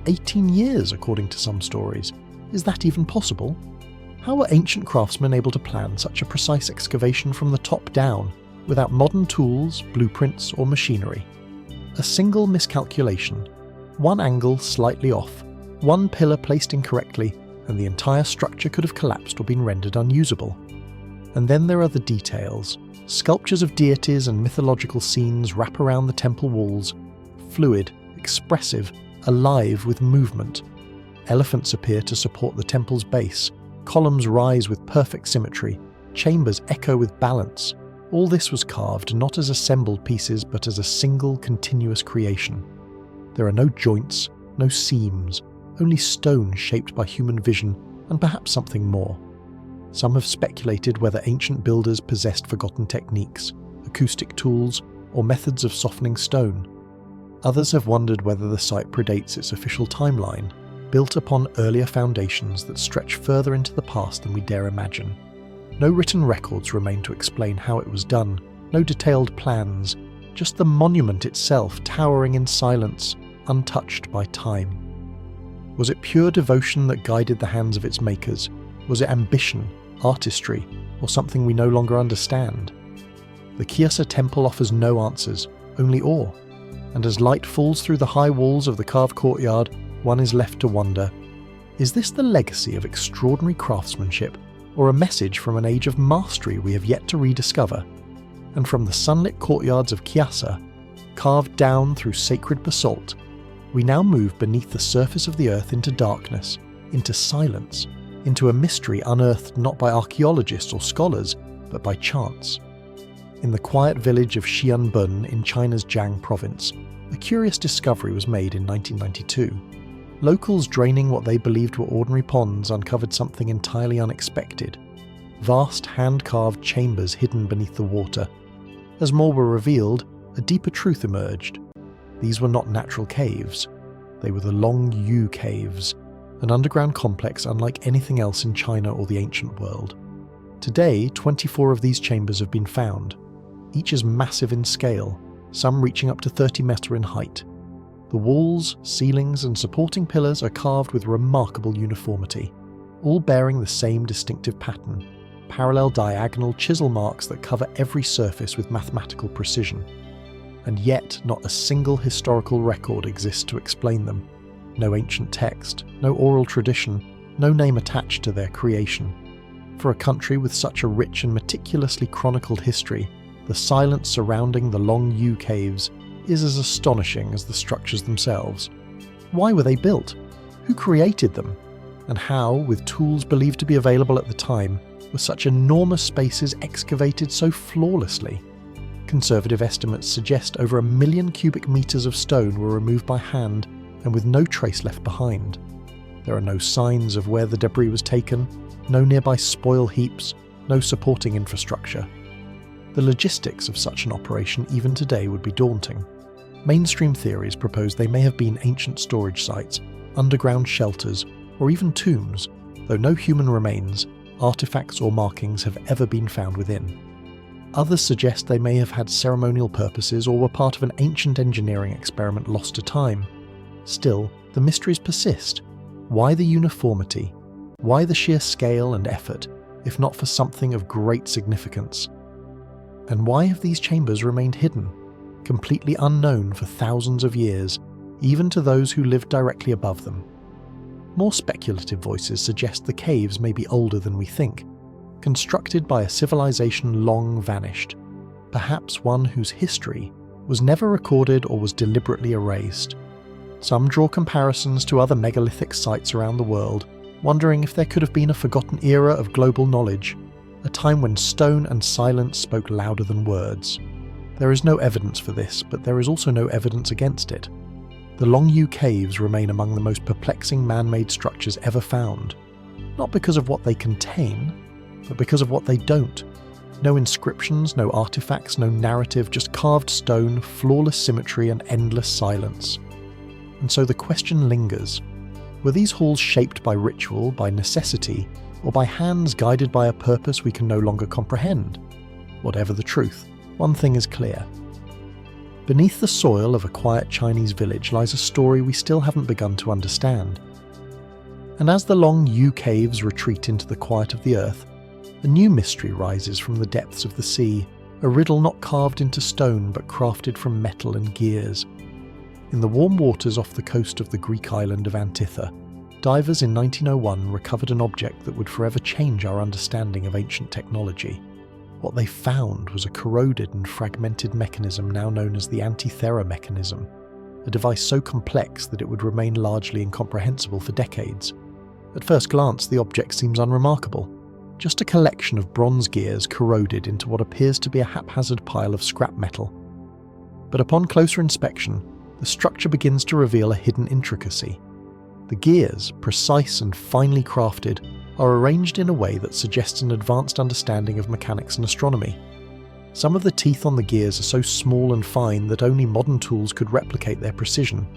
18 years, according to some stories. Is that even possible? How were ancient craftsmen able to plan such a precise excavation from the top down, without modern tools, blueprints, or machinery? A single miscalculation, one angle slightly off, one pillar placed incorrectly, and the entire structure could have collapsed or been rendered unusable. And then there are the details. Sculptures of deities and mythological scenes wrap around the temple walls, fluid, expressive, alive with movement. Elephants appear to support the temple's base, columns rise with perfect symmetry, chambers echo with balance. All this was carved not as assembled pieces but as a single continuous creation. There are no joints, no seams, only stone shaped by human vision and perhaps something more. Some have speculated whether ancient builders possessed forgotten techniques, acoustic tools, or methods of softening stone. Others have wondered whether the site predates its official timeline, built upon earlier foundations that stretch further into the past than we dare imagine. No written records remain to explain how it was done, no detailed plans, just the monument itself towering in silence, untouched by time. Was it pure devotion that guided the hands of its makers? Was it ambition, artistry, or something we no longer understand? The Kyasa temple offers no answers, only awe, and as light falls through the high walls of the carved courtyard, one is left to wonder, is this the legacy of extraordinary craftsmanship, or a message from an age of mastery we have yet to rediscover? And from the sunlit courtyards of Kyasa, carved down through sacred basalt, we now move beneath the surface of the earth into darkness, into silence, into a mystery unearthed not by archaeologists or scholars, but by chance. In the quiet village of Xianbun in China's Jiang province, a curious discovery was made in 1992. locals draining what they believed were ordinary ponds uncovered something entirely unexpected: vast hand-carved chambers hidden beneath the water. As more were revealed, a deeper truth emerged. These were not natural caves. They were the Long Yu Caves, an underground complex unlike anything else in China or the ancient world. Today, 24 of these chambers have been found. Each is massive in scale, some reaching up to 30 meters in height. The walls, ceilings, and supporting pillars are carved with remarkable uniformity, all bearing the same distinctive pattern: parallel diagonal chisel marks that cover every surface with mathematical precision. And yet, not a single historical record exists to explain them. No ancient text, no oral tradition, no name attached to their creation. For a country with such a rich and meticulously chronicled history, the silence surrounding the Long Yu Caves is as astonishing as the structures themselves. Why were they built? Who created them? And how, with tools believed to be available at the time, were such enormous spaces excavated so flawlessly? Conservative estimates suggest over 1 million cubic meters of stone were removed by hand and with no trace left behind. There are no signs of where the debris was taken, no nearby spoil heaps, no supporting infrastructure. The logistics of such an operation even today would be daunting. Mainstream theories propose they may have been ancient storage sites, underground shelters, or even tombs, though no human remains, artifacts or markings have ever been found within. Others suggest they may have had ceremonial purposes or were part of an ancient engineering experiment lost to time. Still, the mysteries persist. Why the uniformity? Why the sheer scale and effort, if not for something of great significance? And why have these chambers remained hidden, completely unknown for thousands of years, even to those who lived directly above them? More speculative voices suggest the caves may be older than we think, constructed by a civilization long vanished, perhaps one whose history was never recorded or was deliberately erased. Some draw comparisons to other megalithic sites around the world, wondering if there could have been a forgotten era of global knowledge, a time when stone and silence spoke louder than words. There is no evidence for this, but there is also no evidence against it. The Long Yu Caves remain among the most perplexing man-made structures ever found, not because of what they contain, but because of what they don't. No inscriptions, no artifacts, no narrative, just carved stone, flawless symmetry, and endless silence. And so the question lingers: were these halls shaped by ritual, by necessity, or by hands guided by a purpose we can no longer comprehend? Whatever the truth, one thing is clear. Beneath the soil of a quiet Chinese village lies a story we still haven't begun to understand. And as the Long Yu Caves retreat into the quiet of the earth, a new mystery rises from the depths of the sea, a riddle not carved into stone but crafted from metal and gears. In the warm waters off the coast of the Greek island of Antitha, divers in 1901 recovered an object that would forever change our understanding of ancient technology. What they found was a corroded and fragmented mechanism now known as the Antithera mechanism, a device so complex that it would remain largely incomprehensible for decades. At first glance, the object seems unremarkable, just a collection of bronze gears corroded into what appears to be a haphazard pile of scrap metal. But upon closer inspection, the structure begins to reveal a hidden intricacy. The gears, precise and finely crafted, are arranged in a way that suggests an advanced understanding of mechanics and astronomy. Some of the teeth on the gears are so small and fine that only modern tools could replicate their precision.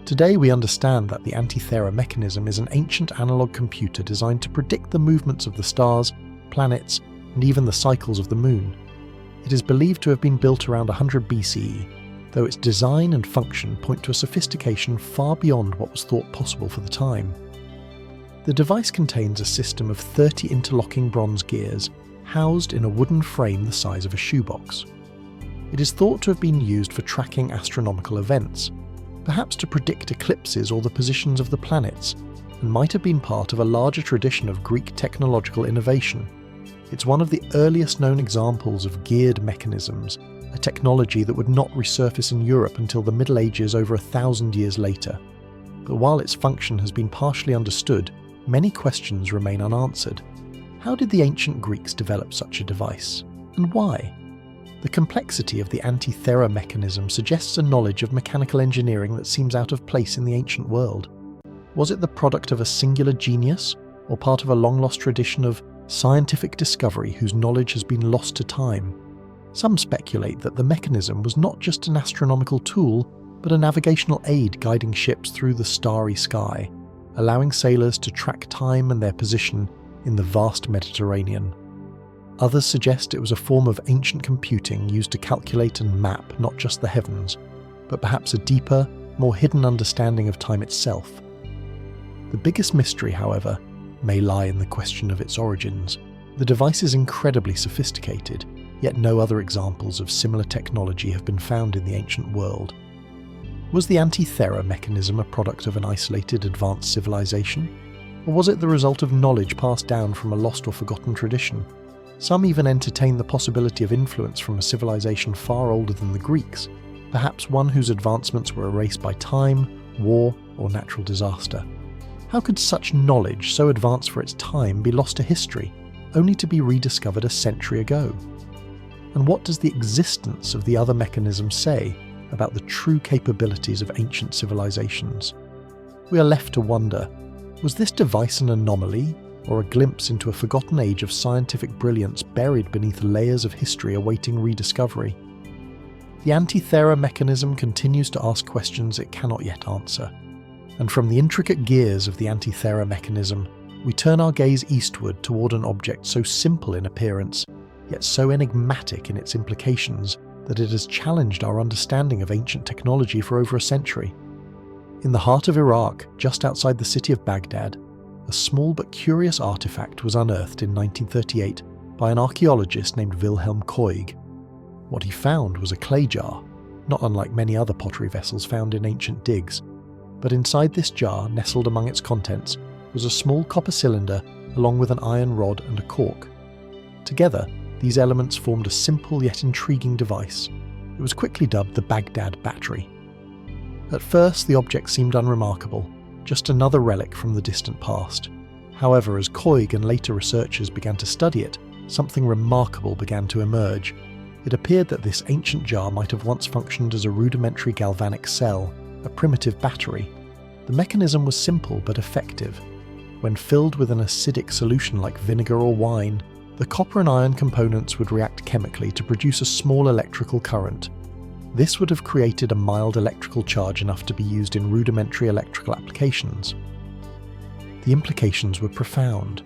Today we understand that the Antithera mechanism is an ancient analog computer designed to predict the movements of the stars, planets, and even the cycles of the moon. It is believed to have been built around 100 BCE, though its design and function point to a sophistication far beyond what was thought possible for the time. The device contains a system of 30 interlocking bronze gears, housed in a wooden frame the size of a shoebox. It is thought to have been used for tracking astronomical events, perhaps to predict eclipses or the positions of the planets, and might have been part of a larger tradition of Greek technological innovation. It's one of the earliest known examples of geared mechanisms, a technology that would not resurface in Europe until the Middle Ages over 1,000 years later. But while its function has been partially understood, many questions remain unanswered. How did the ancient Greeks develop such a device? And why? The complexity of the Antithera mechanism suggests a knowledge of mechanical engineering that seems out of place in the ancient world. Was it the product of a singular genius, or part of a long-lost tradition of scientific discovery whose knowledge has been lost to time? Some speculate that the mechanism was not just an astronomical tool, but a navigational aid guiding ships through the starry sky, allowing sailors to track time and their position in the vast Mediterranean. Others suggest it was a form of ancient computing used to calculate and map not just the heavens, but perhaps a deeper, more hidden understanding of time itself. The biggest mystery, however, may lie in the question of its origins. The device is incredibly sophisticated, yet no other examples of similar technology have been found in the ancient world. Was the Anti-Thera mechanism a product of an isolated advanced civilization? Or was it the result of knowledge passed down from a lost or forgotten tradition? Some even entertain the possibility of influence from a civilization far older than the Greeks, perhaps one whose advancements were erased by time, war, or natural disaster. How could such knowledge, so advanced for its time, be lost to history, only to be rediscovered a century ago? And what does the existence of the other mechanisms say about the true capabilities of ancient civilizations? We are left to wonder, was this device an anomaly, or a glimpse into a forgotten age of scientific brilliance buried beneath layers of history awaiting rediscovery? The Anti-Thera mechanism continues to ask questions it cannot yet answer. And from the intricate gears of the Anti-Thera mechanism, we turn our gaze eastward toward an object so simple in appearance, yet so enigmatic in its implications that it has challenged our understanding of ancient technology for over a century. In the heart of Iraq, just outside the city of Baghdad, a small but curious artifact was unearthed in 1938 by an archaeologist named Wilhelm Koig. What he found was a clay jar, not unlike many other pottery vessels found in ancient digs. But inside this jar, nestled among its contents, was a small copper cylinder along with an iron rod and a cork. Together, these elements formed a simple yet intriguing device. It was quickly dubbed the Baghdad Battery. At first, the object seemed unremarkable, just another relic from the distant past. However, as Koig and later researchers began to study it, something remarkable began to emerge. It appeared that this ancient jar might have once functioned as a rudimentary galvanic cell, a primitive battery. The mechanism was simple but effective. When filled with an acidic solution like vinegar or wine, the copper and iron components would react chemically to produce a small electrical current. This would have created a mild electrical charge enough to be used in rudimentary electrical applications. The implications were profound.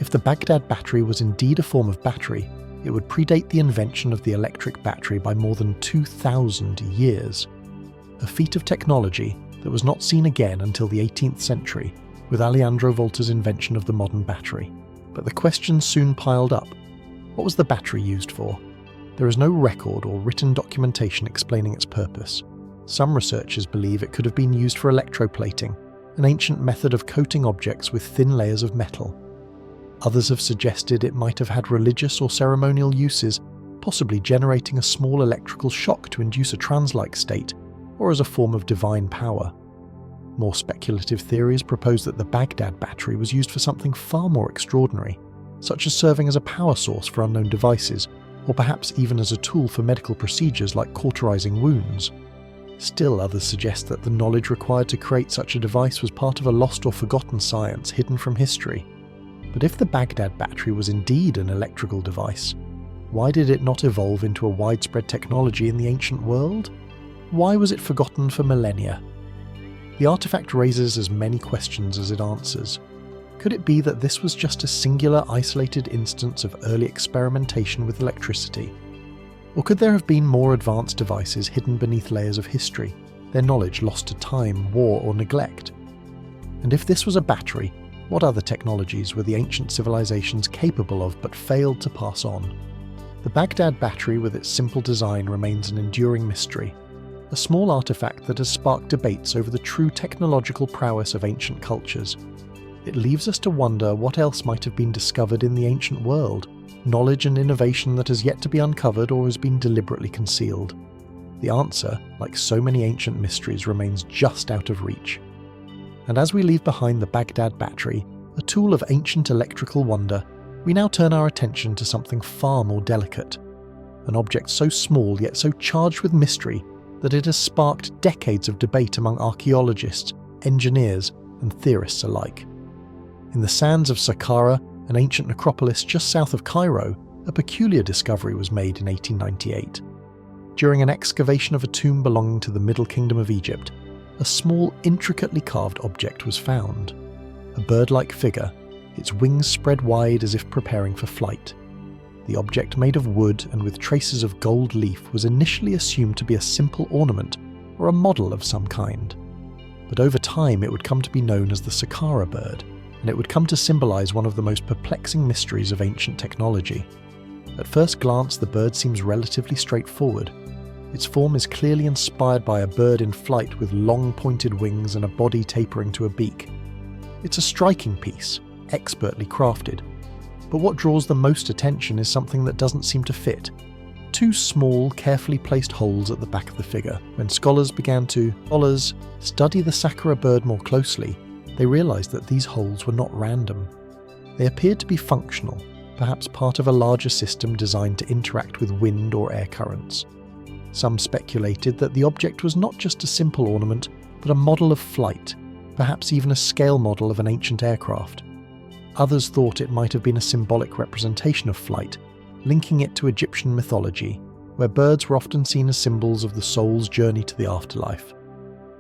If the Baghdad battery was indeed a form of battery, it would predate the invention of the electric battery by more than 2,000 years. A feat of technology that was not seen again until the 18th century, with Alejandro Volta's invention of the modern battery. But the questions soon piled up. What was the battery used for? There is no record or written documentation explaining its purpose. Some researchers believe it could have been used for electroplating, an ancient method of coating objects with thin layers of metal. Others have suggested it might have had religious or ceremonial uses, possibly generating a small electrical shock to induce a trance-like state, or as a form of divine power. More speculative theories propose that the Baghdad battery was used for something far more extraordinary, such as serving as a power source for unknown devices, or perhaps even as a tool for medical procedures like cauterizing wounds. Still, others suggest that the knowledge required to create such a device was part of a lost or forgotten science hidden from history. But if the Baghdad battery was indeed an electrical device, why did it not evolve into a widespread technology in the ancient world? Why was it forgotten for millennia? The artifact raises as many questions as it answers. Could it be that this was just a singular, isolated instance of early experimentation with electricity? Or could there have been more advanced devices hidden beneath layers of history, their knowledge lost to time, war, or neglect? And if this was a battery, what other technologies were the ancient civilizations capable of but failed to pass on? The Baghdad battery with its simple design remains an enduring mystery, a small artifact that has sparked debates over the true technological prowess of ancient cultures. It leaves us to wonder what else might have been discovered in the ancient world, knowledge and innovation that has yet to be uncovered or has been deliberately concealed. The answer, like so many ancient mysteries, remains just out of reach. And as we leave behind the Baghdad battery, a tool of ancient electrical wonder, we now turn our attention to something far more delicate. An object so small yet so charged with mystery that it has sparked decades of debate among archaeologists, engineers, and theorists alike. In the sands of Saqqara, an ancient necropolis just south of Cairo, a peculiar discovery was made in 1898. During an excavation of a tomb belonging to the Middle Kingdom of Egypt, a small, intricately carved object was found. A bird-like figure, its wings spread wide as if preparing for flight. The object, made of wood and with traces of gold leaf, was initially assumed to be a simple ornament or a model of some kind. But over time it would come to be known as the Saqqara bird, and it would come to symbolize one of the most perplexing mysteries of ancient technology. At first glance, the bird seems relatively straightforward. Its form is clearly inspired by a bird in flight with long pointed wings and a body tapering to a beak. It's a striking piece, expertly crafted. But what draws the most attention is something that doesn't seem to fit. Two small, carefully placed holes at the back of the figure. When scholars began to study the Saqqara bird more closely, they realized that these holes were not random. They appeared to be functional, perhaps part of a larger system designed to interact with wind or air currents. Some speculated that the object was not just a simple ornament, but a model of flight, perhaps even a scale model of an ancient aircraft. Others thought it might have been a symbolic representation of flight, linking it to Egyptian mythology, where birds were often seen as symbols of the soul's journey to the afterlife.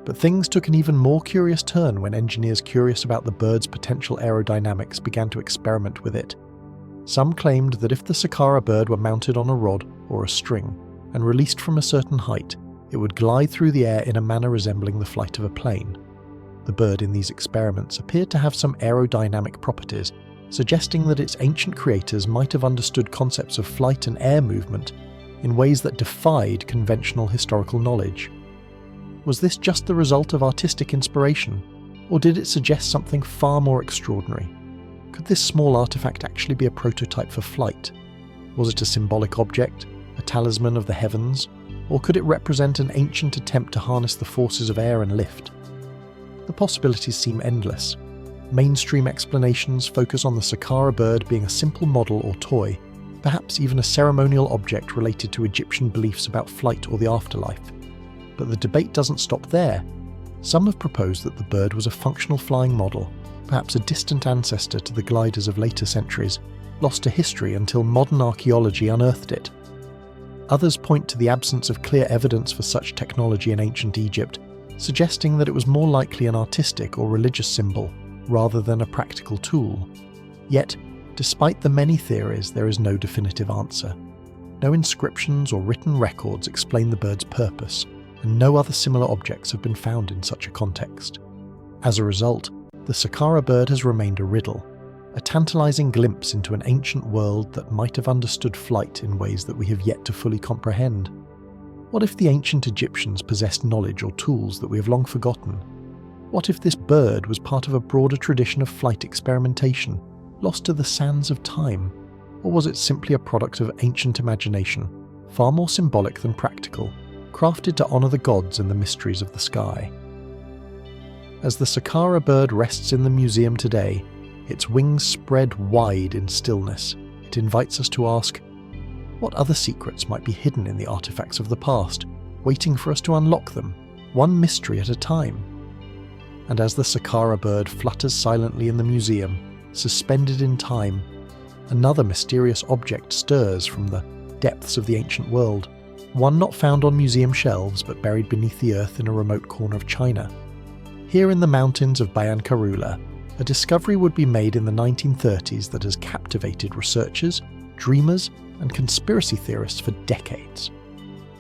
But things took an even more curious turn when engineers curious about the bird's potential aerodynamics began to experiment with it. Some claimed that if the Saqqara bird were mounted on a rod or a string and released from a certain height, it would glide through the air in a manner resembling the flight of a plane. The bird in these experiments appeared to have some aerodynamic properties, suggesting that its ancient creators might have understood concepts of flight and air movement in ways that defied conventional historical knowledge. Was this just the result of artistic inspiration, or did it suggest something far more extraordinary? Could this small artifact actually be a prototype for flight? Was it a symbolic object, a talisman of the heavens, or could it represent an ancient attempt to harness the forces of air and lift? The possibilities seem endless. Mainstream explanations focus on the Saqqara bird being a simple model or toy, perhaps even a ceremonial object related to Egyptian beliefs about flight or the afterlife. But the debate doesn't stop there. Some have proposed that the bird was a functional flying model, perhaps a distant ancestor to the gliders of later centuries, lost to history until modern archaeology unearthed it. Others point to the absence of clear evidence for such technology in ancient Egypt, suggesting that it was more likely an artistic or religious symbol, rather than a practical tool. Yet, despite the many theories, there is no definitive answer. No inscriptions or written records explain the bird's purpose, and no other similar objects have been found in such a context. As a result, the Saqqara bird has remained a riddle, a tantalizing glimpse into an ancient world that might have understood flight in ways that we have yet to fully comprehend. What if the ancient Egyptians possessed knowledge or tools that we have long forgotten? What if this bird was part of a broader tradition of flight experimentation, lost to the sands of time? Or was it simply a product of ancient imagination, far more symbolic than practical, crafted to honor the gods and the mysteries of the sky? As the Saqqara bird rests in the museum today, its wings spread wide in stillness, it invites us to ask, what other secrets might be hidden in the artifacts of the past, waiting for us to unlock them, one mystery at a time? And as the Saqqara bird flutters silently in the museum, suspended in time, another mysterious object stirs from the depths of the ancient world, one not found on museum shelves but buried beneath the earth in a remote corner of China. Here in the mountains of Bayan Karula, a discovery would be made in the 1930s that has captivated researchers, dreamers, and conspiracy theorists for decades.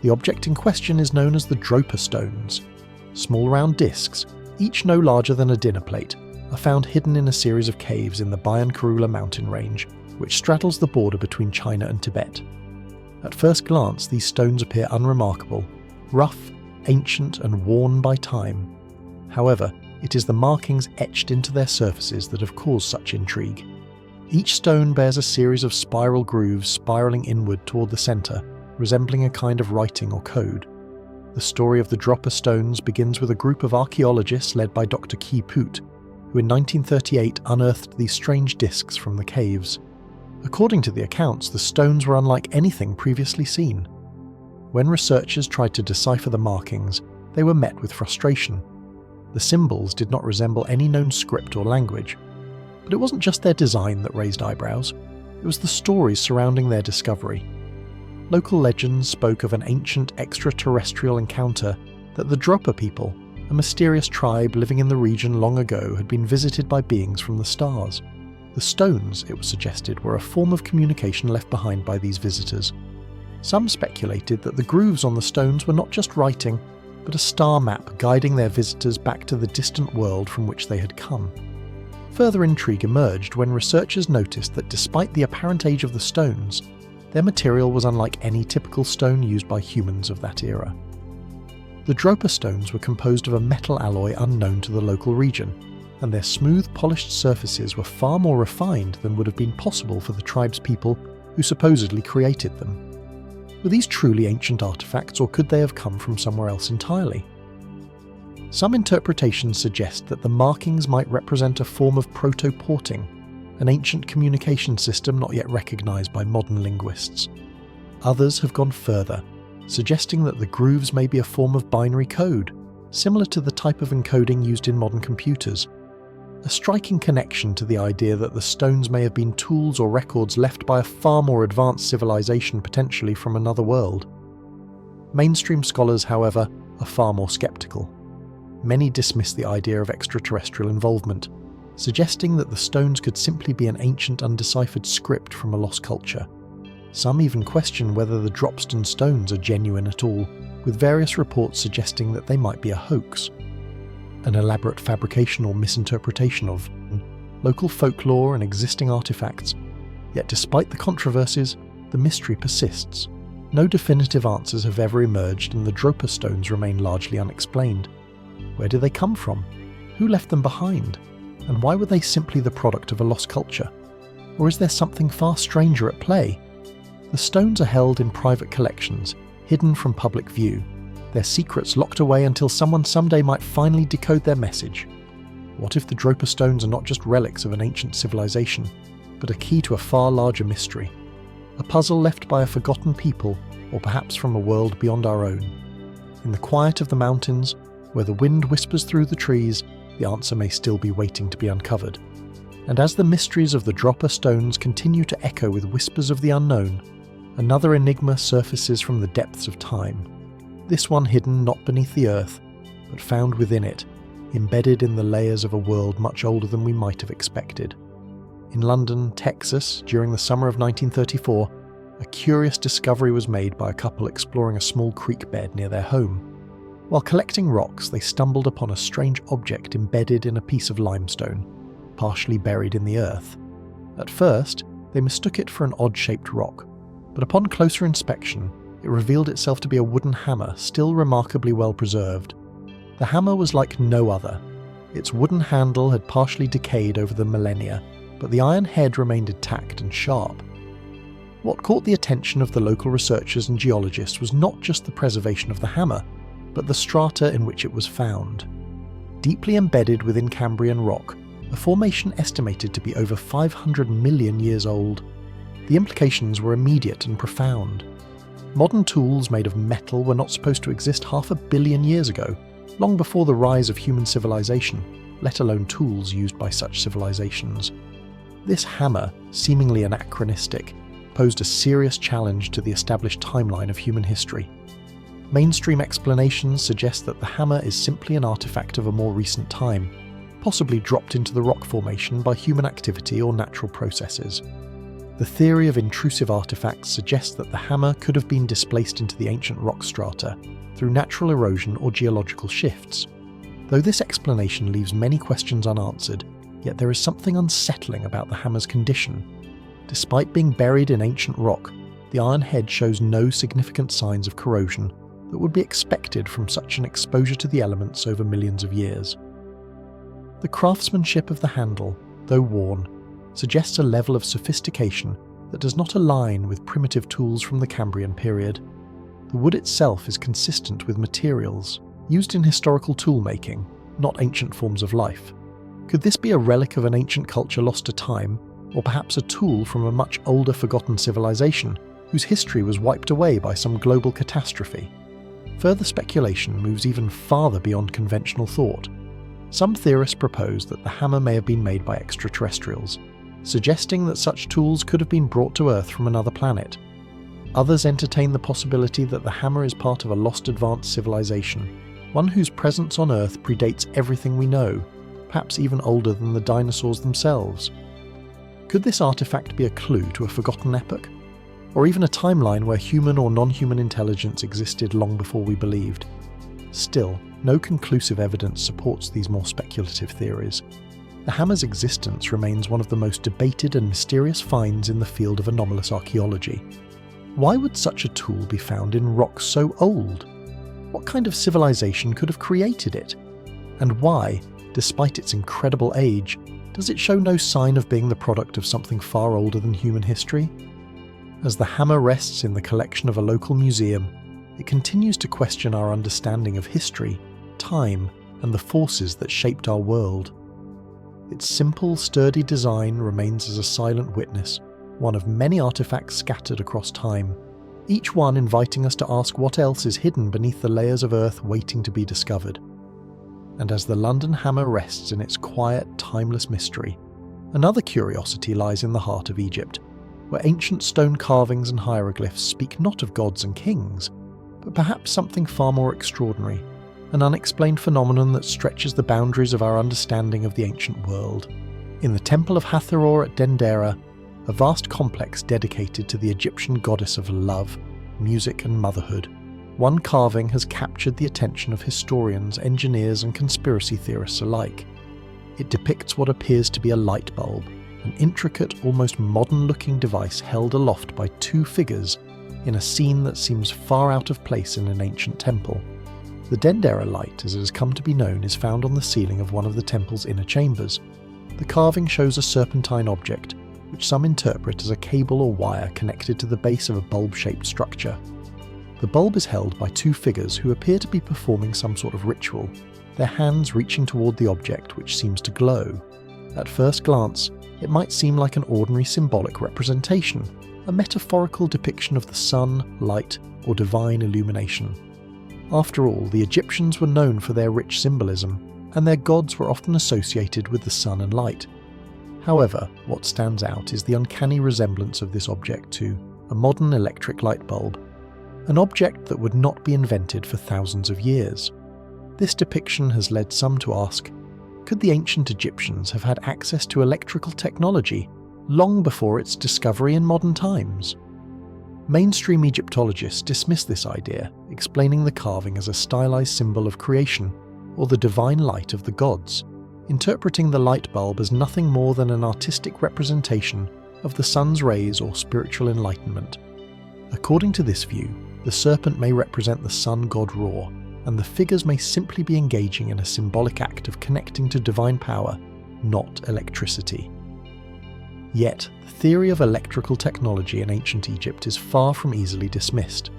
The object in question is known as the Dropa stones. Small round discs, each no larger than a dinner plate, are found hidden in a series of caves in the Bayan Karula mountain range, which straddles the border between China and Tibet. At first glance, these stones appear unremarkable, rough, ancient, and worn by time. However, it is the markings etched into their surfaces that have caused such intrigue. Each stone bears a series of spiral grooves spiraling inward toward the centre, resembling a kind of writing or code. The story of the Dropa stones begins with a group of archaeologists led by Dr. Ki Put, who in 1938 unearthed these strange discs from the caves. According to the accounts, the stones were unlike anything previously seen. When researchers tried to decipher the markings, they were met with frustration. The symbols did not resemble any known script or language. But it wasn't just their design that raised eyebrows, it was the stories surrounding their discovery. Local legends spoke of an ancient extraterrestrial encounter that the Dropa people, a mysterious tribe living in the region long ago, had been visited by beings from the stars. The stones, it was suggested, were a form of communication left behind by these visitors. Some speculated that the grooves on the stones were not just writing, but a star map guiding their visitors back to the distant world from which they had come. Further intrigue emerged when researchers noticed that despite the apparent age of the stones, their material was unlike any typical stone used by humans of that era. The Dropa stones were composed of a metal alloy unknown to the local region, and their smooth, polished surfaces were far more refined than would have been possible for the tribe's people who supposedly created them. Were these truly ancient artifacts, or could they have come from somewhere else entirely? Some interpretations suggest that the markings might represent a form of proto-porting, an ancient communication system not yet recognised by modern linguists. Others have gone further, suggesting that the grooves may be a form of binary code, similar to the type of encoding used in modern computers. A striking connection to the idea that the stones may have been tools or records left by a far more advanced civilization, potentially from another world. Mainstream scholars, however, are far more sceptical. Many dismiss the idea of extraterrestrial involvement, suggesting that the stones could simply be an ancient undeciphered script from a lost culture. Some even question whether the Dropstone stones are genuine at all, with various reports suggesting that they might be a hoax, an elaborate fabrication or misinterpretation of local folklore and existing artifacts. Yet despite the controversies, the mystery persists. No definitive answers have ever emerged, and the Dropa stones remain largely unexplained. Where did they come from? Who left them behind? And why were they simply the product of a lost culture? Or is there something far stranger at play? The stones are held in private collections, hidden from public view, their secrets locked away until someone someday might finally decode their message. What if the Dropa stones are not just relics of an ancient civilization, but a key to a far larger mystery? A puzzle left by a forgotten people, or perhaps from a world beyond our own. In the quiet of the mountains, where the wind whispers through the trees, the answer may still be waiting to be uncovered. And as the mysteries of the Dropa stones continue to echo with whispers of the unknown, another enigma surfaces from the depths of time. This one hidden not beneath the earth, but found within it, embedded in the layers of a world much older than we might have expected. In London, Texas, during the summer of 1934, a curious discovery was made by a couple exploring a small creek bed near their home. While collecting rocks, they stumbled upon a strange object embedded in a piece of limestone, partially buried in the earth. At first, they mistook it for an odd-shaped rock, but upon closer inspection, it revealed itself to be a wooden hammer, still remarkably well preserved. The hammer was like no other. Its wooden handle had partially decayed over the millennia, but the iron head remained intact and sharp. What caught the attention of the local researchers and geologists was not just the preservation of the hammer, but the strata in which it was found. Deeply embedded within Cambrian rock, a formation estimated to be over 500 million years old. The implications were immediate and profound. Modern tools made of metal were not supposed to exist 500 million years ago, long before the rise of human civilization, let alone tools used by such civilizations. This hammer, seemingly anachronistic, posed a serious challenge to the established timeline of human history. Mainstream explanations suggest that the hammer is simply an artifact of a more recent time, possibly dropped into the rock formation by human activity or natural processes. The theory of intrusive artifacts suggests that the hammer could have been displaced into the ancient rock strata through natural erosion or geological shifts. Though this explanation leaves many questions unanswered, yet there is something unsettling about the hammer's condition. Despite being buried in ancient rock, the iron head shows no significant signs of corrosion that would be expected from such an exposure to the elements over millions of years. The craftsmanship of the handle, though worn, suggests a level of sophistication that does not align with primitive tools from the Cambrian period. The wood itself is consistent with materials used in historical toolmaking, not ancient forms of life. Could this be a relic of an ancient culture lost to time, or perhaps a tool from a much older forgotten civilization whose history was wiped away by some global catastrophe? Further speculation moves even farther beyond conventional thought. Some theorists propose that the hammer may have been made by extraterrestrials, suggesting that such tools could have been brought to Earth from another planet. Others entertain the possibility that the hammer is part of a lost advanced civilization, one whose presence on Earth predates everything we know, perhaps even older than the dinosaurs themselves. Could this artifact be a clue to a forgotten epoch? Or even a timeline where human or non-human intelligence existed long before we believed? Still, no conclusive evidence supports these more speculative theories. The hammer's existence remains one of the most debated and mysterious finds in the field of anomalous archaeology. Why would such a tool be found in rock so old? What kind of civilization could have created it? And why, despite its incredible age, does it show no sign of being the product of something far older than human history? As the hammer rests in the collection of a local museum, it continues to question our understanding of history, time, and the forces that shaped our world. Its simple, sturdy design remains as a silent witness, one of many artifacts scattered across time, each one inviting us to ask what else is hidden beneath the layers of earth waiting to be discovered. And as the London hammer rests in its quiet, timeless mystery, another curiosity lies in the heart of Egypt, where ancient stone carvings and hieroglyphs speak not of gods and kings, but perhaps something far more extraordinary, an unexplained phenomenon that stretches the boundaries of our understanding of the ancient world. In the Temple of Hathor at Dendera, a vast complex dedicated to the Egyptian goddess of love, music and motherhood, one carving has captured the attention of historians, engineers and conspiracy theorists alike. It depicts what appears to be a light bulb, an intricate, almost modern-looking device held aloft by two figures in a scene that seems far out of place in an ancient temple. The Dendera light, as it has come to be known, is found on the ceiling of one of the temple's inner chambers. The carving shows a serpentine object, which some interpret as a cable or wire connected to the base of a bulb-shaped structure. The bulb is held by two figures who appear to be performing some sort of ritual, their hands reaching toward the object which seems to glow. At first glance, it might seem like an ordinary symbolic representation, a metaphorical depiction of the sun, light, or divine illumination. After all, the Egyptians were known for their rich symbolism, and their gods were often associated with the sun and light. However, what stands out is the uncanny resemblance of this object to a modern electric light bulb, an object that would not be invented for thousands of years. This depiction has led some to ask, could the ancient Egyptians have had access to electrical technology long before its discovery in modern times? Mainstream Egyptologists dismiss this idea, explaining the carving as a stylized symbol of creation, or the divine light of the gods, interpreting the light bulb as nothing more than an artistic representation of the sun's rays or spiritual enlightenment. According to this view, the serpent may represent the sun god Ra, and the figures may simply be engaging in a symbolic act of connecting to divine power, not electricity. Yet, the theory of electrical technology in ancient Egypt is far from easily dismissed.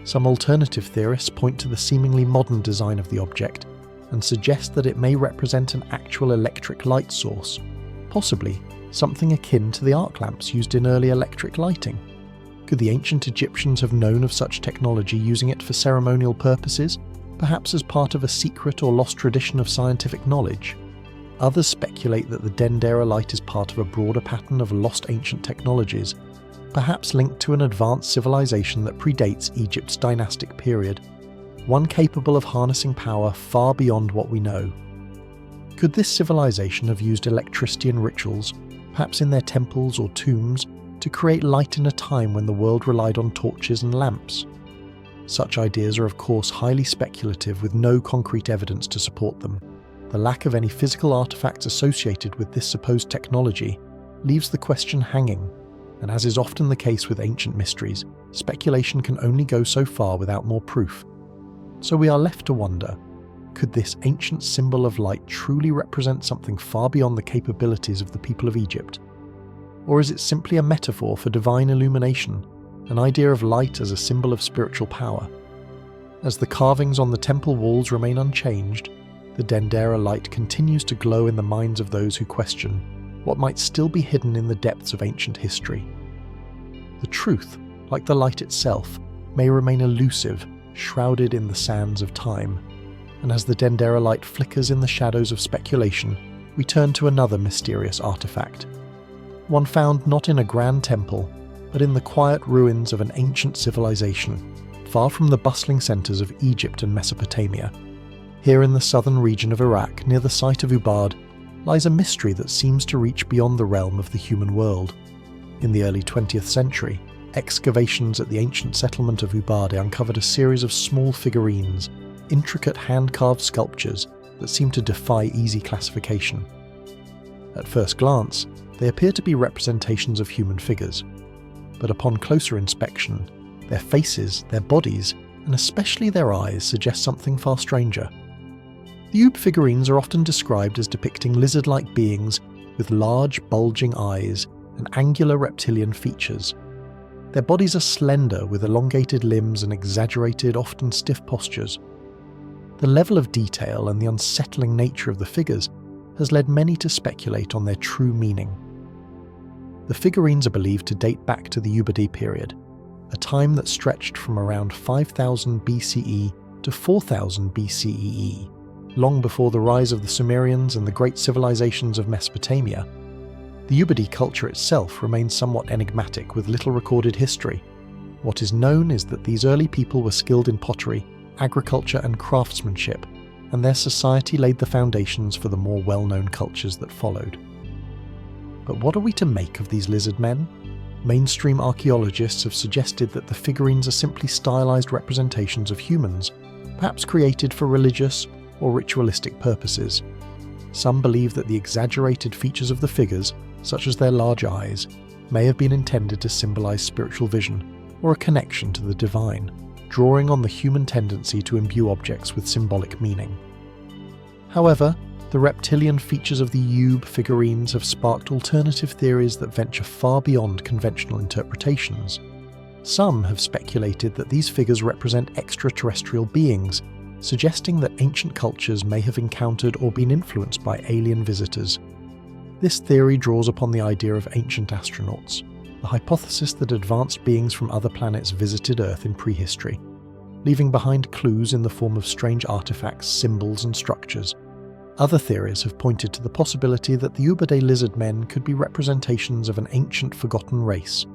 Some alternative theorists point to the seemingly modern design of the object and suggest that it may represent an actual electric light source, possibly something akin to the arc lamps used in early electric lighting. Could the ancient Egyptians have known of such technology, using it for ceremonial purposes, perhaps as part of a secret or lost tradition of scientific knowledge? Others speculate that the Dendera light is part of a broader pattern of lost ancient technologies, perhaps linked to an advanced civilization that predates Egypt's dynastic period, one capable of harnessing power far beyond what we know. Could this civilization have used electricity in rituals, perhaps in their temples or tombs, to create light in a time when the world relied on torches and lamps? Such ideas are of course highly speculative, with no concrete evidence to support them. The lack of any physical artifacts associated with this supposed technology leaves the question hanging, and as is often the case with ancient mysteries, speculation can only go so far without more proof. So we are left to wonder, could this ancient symbol of light truly represent something far beyond the capabilities of the people of Egypt? Or is it simply a metaphor for divine illumination, an idea of light as a symbol of spiritual power? As the carvings on the temple walls remain unchanged, the Dendera light continues to glow in the minds of those who question what might still be hidden in the depths of ancient history. The truth, like the light itself, may remain elusive, shrouded in the sands of time. and as the Dendera light flickers in the shadows of speculation, we turn to another mysterious artifact. One found not in a grand temple, but in the quiet ruins of an ancient civilization, far from the bustling centres of Egypt and Mesopotamia. Here in the southern region of Iraq, near the site of Ubad, lies a mystery that seems to reach beyond the realm of the human world. In the early 20th century, excavations at the ancient settlement of Ubad uncovered a series of small figurines, intricate hand-carved sculptures that seem to defy easy classification. At first glance, they appear to be representations of human figures, but upon closer inspection, their faces, their bodies, and especially their eyes suggest something far stranger. The Ub figurines are often described as depicting lizard-like beings with large, bulging eyes and angular reptilian features. Their bodies are slender with elongated limbs and exaggerated, often stiff postures. The level of detail and the unsettling nature of the figures has led many to speculate on their true meaning. The figurines are believed to date back to the Ubadi period, a time that stretched from around 5000 BCE to 4000 BCE, long before the rise of the Sumerians and the great civilizations of Mesopotamia. The Ubadi culture itself remains somewhat enigmatic with little recorded history. What is known is that these early people were skilled in pottery, agriculture and craftsmanship, and their society laid the foundations for the more well-known cultures that followed. But what are we to make of these lizard men? Mainstream archaeologists have suggested that the figurines are simply stylized representations of humans, perhaps created for religious or ritualistic purposes. Some believe that the exaggerated features of the figures, such as their large eyes, may have been intended to symbolize spiritual vision or a connection to the divine, drawing on the human tendency to imbue objects with symbolic meaning. However, the reptilian features of the Ub figurines have sparked alternative theories that venture far beyond conventional interpretations. Some have speculated that these figures represent extraterrestrial beings, suggesting that ancient cultures may have encountered or been influenced by alien visitors. This theory draws upon the idea of ancient astronauts, the hypothesis that advanced beings from other planets visited Earth in prehistory, leaving behind clues in the form of strange artifacts, symbols and structures. Other theories have pointed to the possibility that the Ubade lizard men could be representations of an ancient forgotten race,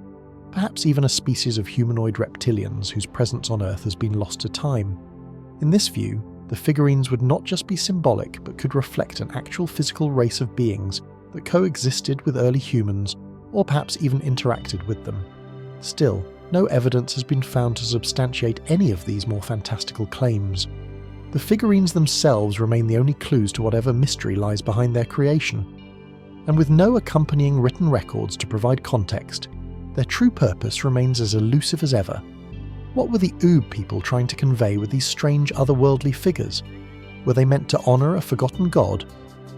perhaps even a species of humanoid reptilians whose presence on Earth has been lost to time. In this view, the figurines would not just be symbolic but could reflect an actual physical race of beings that coexisted with early humans or perhaps even interacted with them. Still, no evidence has been found to substantiate any of these more fantastical claims. The figurines themselves remain the only clues to whatever mystery lies behind their creation. And with no accompanying written records to provide context, their true purpose remains as elusive as ever. What were the Ub people trying to convey with these strange otherworldly figures? Were they meant to honour a forgotten god?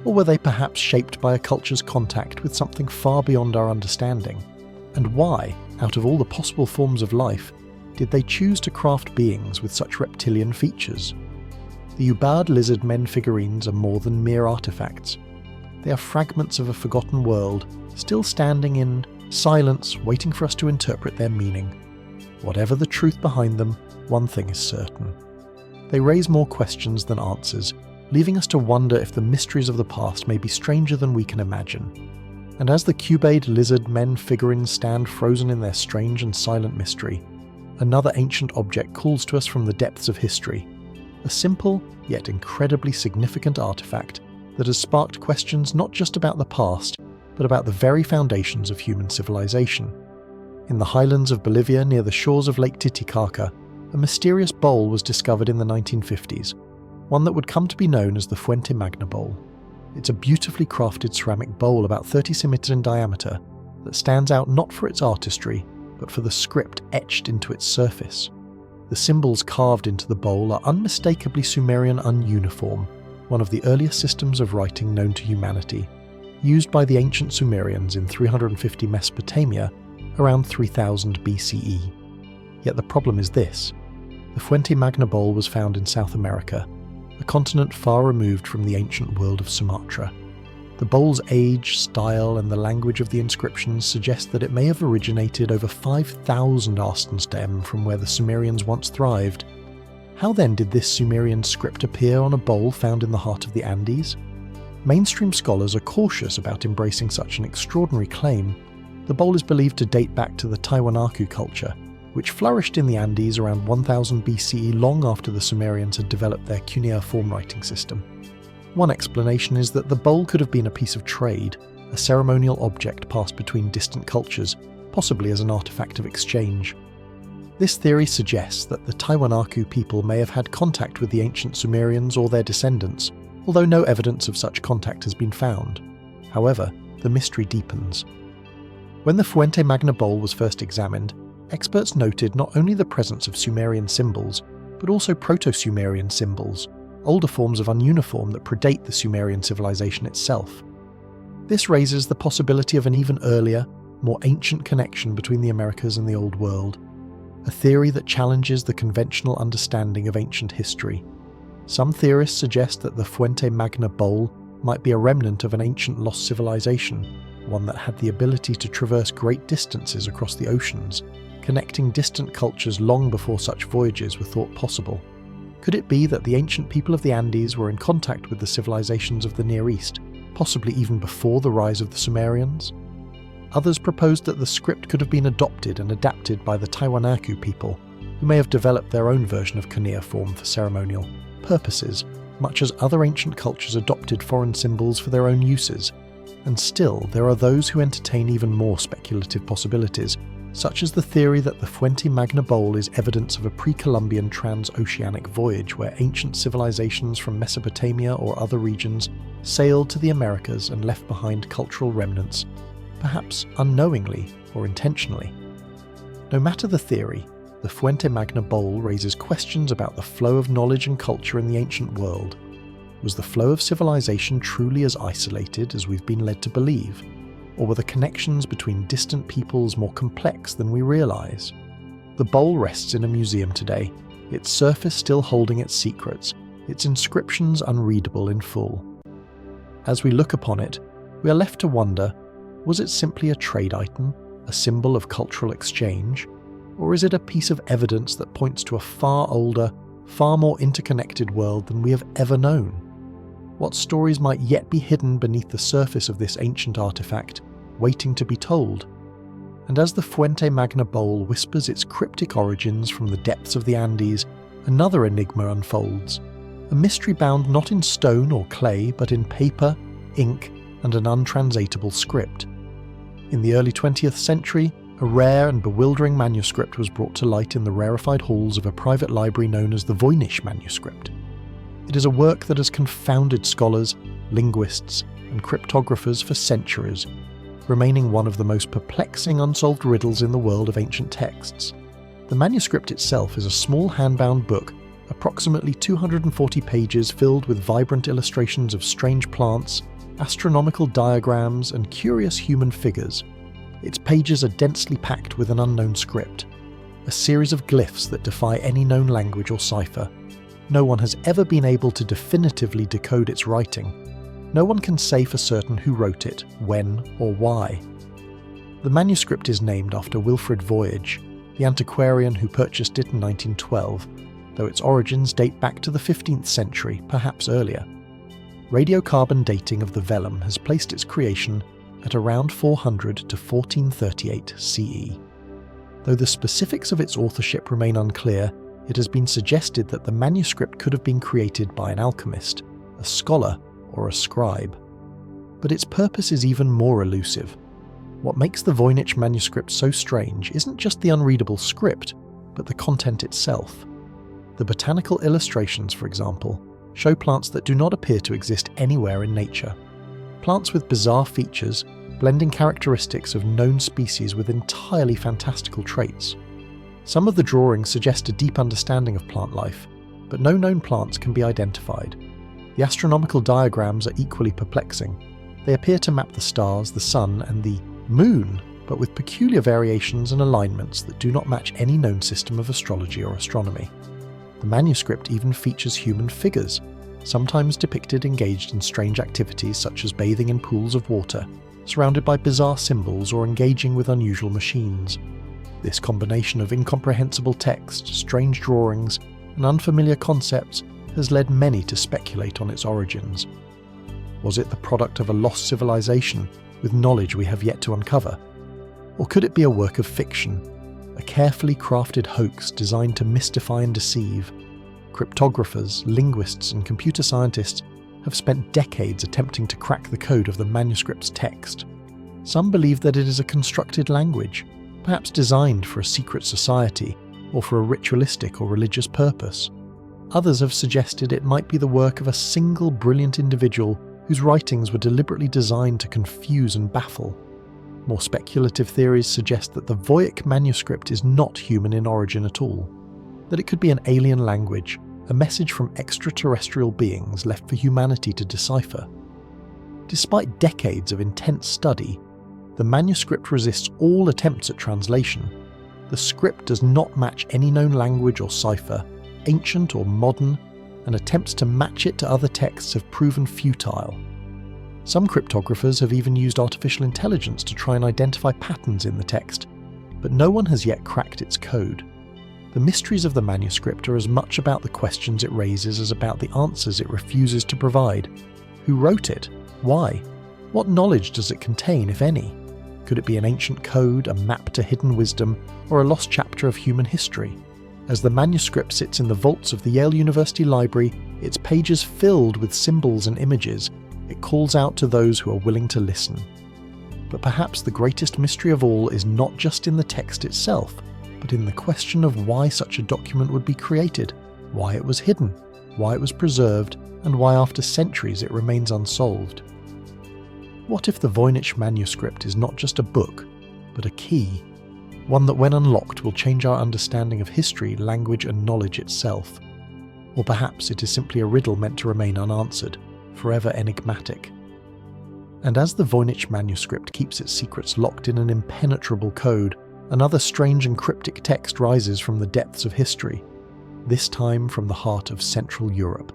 Or were they perhaps shaped by a culture's contact with something far beyond our understanding? And why, out of all the possible forms of life, did they choose to craft beings with such reptilian features? The Ubad lizard men figurines are more than mere artifacts. They are fragments of a forgotten world, still standing in silence, waiting for us to interpret their meaning. Whatever the truth behind them, one thing is certain. They raise more questions than answers, leaving us to wonder if the mysteries of the past may be stranger than we can imagine. And as the cubade lizard men figurines stand frozen in their strange and silent mystery, another ancient object calls to us from the depths of history, a simple yet incredibly significant artifact that has sparked questions not just about the past, but about the very foundations of human civilization. In the highlands of Bolivia near the shores of Lake Titicaca, a mysterious bowl was discovered in the 1950s, one that would come to be known as the Fuente Magna Bowl. It's a beautifully crafted ceramic bowl about 30 centimeters in diameter that stands out not for its artistry, but for the script etched into its surface. The symbols carved into the bowl are unmistakably Sumerian ununiform, one of the earliest systems of writing known to humanity, used by the ancient Sumerians in 350 Mesopotamia around 3000 BCE. Yet the problem is this: the Fuente Magna Bowl was found in South America, a continent far removed from the ancient world of Sumatra. The bowl's age, style, and the language of the inscriptions suggest that it may have originated over 5,000 Arstenstem from where the Sumerians once thrived. How then did this Sumerian script appear on a bowl found in the heart of the Andes? Mainstream scholars are cautious about embracing such an extraordinary claim. The bowl is believed to date back to the Tiwanaku culture, which flourished in the Andes around 1000 BCE, long after the Sumerians had developed their cuneiform writing system. One explanation is that the bowl could have been a piece of trade, a ceremonial object passed between distant cultures, possibly as an artifact of exchange. This theory suggests that the Tiwanaku people may have had contact with the ancient Sumerians or their descendants, although no evidence of such contact has been found. However, the mystery deepens. When the Fuente Magna bowl was first examined, experts noted not only the presence of Sumerian symbols, but also Proto-Sumerian symbols, older forms of ununiform that predate the Sumerian civilization itself. This raises the possibility of an even earlier, more ancient connection between the Americas and the Old World, a theory that challenges the conventional understanding of ancient history. Some theorists suggest that the Fuente Magna bowl might be a remnant of an ancient lost civilization, one that had the ability to traverse great distances across the oceans, connecting distant cultures long before such voyages were thought possible. Could it be that the ancient people of the Andes were in contact with the civilizations of the Near East, possibly even before the rise of the Sumerians? Others proposed that the script could have been adopted and adapted by the Tiwanaku people, who may have developed their own version of cuneiform for ceremonial purposes, much as other ancient cultures adopted foreign symbols for their own uses. And still, there are those who entertain even more speculative possibilities, such as the theory that the Fuente Magna bowl is evidence of a pre-Columbian transoceanic voyage where ancient civilizations from Mesopotamia or other regions sailed to the Americas and left behind cultural remnants, perhaps unknowingly or intentionally. No matter the theory, the Fuente Magna bowl raises questions about the flow of knowledge and culture in the ancient world. Was the flow of civilization truly as isolated as we've been led to believe? Or were the connections between distant peoples more complex than we realise? The bowl rests in a museum today, its surface still holding its secrets, its inscriptions unreadable in full. As we look upon it, we are left to wonder, was it simply a trade item, a symbol of cultural exchange? Or is it a piece of evidence that points to a far older, far more interconnected world than we have ever known? What stories might yet be hidden beneath the surface of this ancient artifact, waiting to be told? And as the Fuente Magna bowl whispers its cryptic origins from the depths of the Andes, another enigma unfolds, a mystery bound not in stone or clay, but in paper, ink, and an untranslatable script. In the early 20th century, a rare and bewildering manuscript was brought to light in the rarefied halls of a private library known as the Voynich manuscript. It is a work that has confounded scholars, linguists, and cryptographers for centuries, remaining one of the most perplexing unsolved riddles in the world of ancient texts. The manuscript itself is a small hand-bound book, approximately 240 pages, filled with vibrant illustrations of strange plants, astronomical diagrams, and curious human figures. Its pages are densely packed with an unknown script, a series of glyphs that defy any known language or cipher. No one has ever been able to definitively decode its writing. No one can say for certain who wrote it, when, or why. The manuscript is named after Wilfrid Voynich, the antiquarian who purchased it in 1912, though its origins date back to the 15th century, perhaps earlier. Radiocarbon dating of the vellum has placed its creation at around 400 to 1438 CE. Though the specifics of its authorship remain unclear, it has been suggested that the manuscript could have been created by an alchemist, a scholar, or a scribe. But its purpose is even more elusive. What makes the Voynich manuscript so strange isn't just the unreadable script, but the content itself. The botanical illustrations, for example, show plants that do not appear to exist anywhere in nature. Plants with bizarre features, blending characteristics of known species with entirely fantastical traits. Some of the drawings suggest a deep understanding of plant life, but no known plants can be identified. The astronomical diagrams are equally perplexing. They appear to map the stars, the sun, and the moon, but with peculiar variations and alignments that do not match any known system of astrology or astronomy. The manuscript even features human figures, sometimes depicted engaged in strange activities such as bathing in pools of water, surrounded by bizarre symbols or engaging with unusual machines. This combination of incomprehensible text, strange drawings, an unfamiliar concept has led many to speculate on its origins. Was it the product of a lost civilization with knowledge we have yet to uncover? Or could it be a work of fiction, a carefully crafted hoax designed to mystify and deceive? Cryptographers, linguists, and computer scientists have spent decades attempting to crack the code of the manuscript's text. Some believe that it is a constructed language, perhaps designed for a secret society or for a ritualistic or religious purpose. Others have suggested it might be the work of a single brilliant individual whose writings were deliberately designed to confuse and baffle. More speculative theories suggest that the Voyic manuscript is not human in origin at all, that it could be an alien language, a message from extraterrestrial beings left for humanity to decipher. Despite decades of intense study, the manuscript resists all attempts at translation. The script does not match any known language or cipher, ancient or modern, and attempts to match it to other texts have proven futile. Some cryptographers have even used artificial intelligence to try and identify patterns in the text, but no one has yet cracked its code. The mysteries of the manuscript are as much about the questions it raises as about the answers it refuses to provide. Who wrote it? Why? What knowledge does it contain, if any? Could it be an ancient code, a map to hidden wisdom, or a lost chapter of human history? As the manuscript sits in the vaults of the Yale University Library, its pages filled with symbols and images, it calls out to those who are willing to listen. But perhaps the greatest mystery of all is not just in the text itself, but in the question of why such a document would be created, why it was hidden, why it was preserved, and why after centuries it remains unsolved. What if the Voynich manuscript is not just a book, but a key? One that when unlocked will change our understanding of history, language and knowledge itself. Or perhaps it is simply a riddle meant to remain unanswered, forever enigmatic. And as the Voynich manuscript keeps its secrets locked in an impenetrable code, another strange and cryptic text rises from the depths of history, this time from the heart of Central Europe.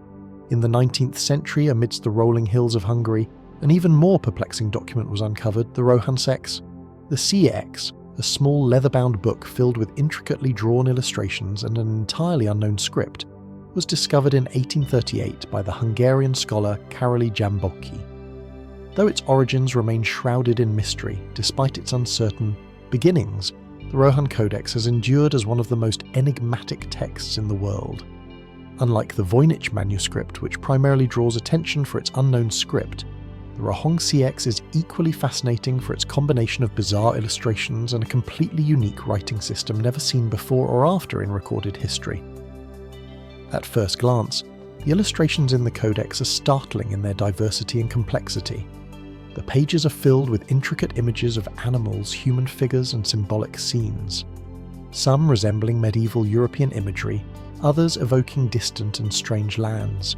In the 19th century, amidst the rolling hills of Hungary, an even more perplexing document was uncovered, the Rohansex. The CX, a small leather-bound book filled with intricately drawn illustrations and an entirely unknown script, was discovered in 1838 by the Hungarian scholar Károly Jamboki. Though its origins remain shrouded in mystery despite its uncertain beginnings, the Rohan Codex has endured as one of the most enigmatic texts in the world. Unlike the Voynich manuscript, which primarily draws attention for its unknown script, the Rohan CX is equally fascinating for its combination of bizarre illustrations and a completely unique writing system never seen before or after in recorded history. At first glance, the illustrations in the Codex are startling in their diversity and complexity. The pages are filled with intricate images of animals, human figures, and symbolic scenes. Some resembling medieval European imagery, others evoking distant and strange lands.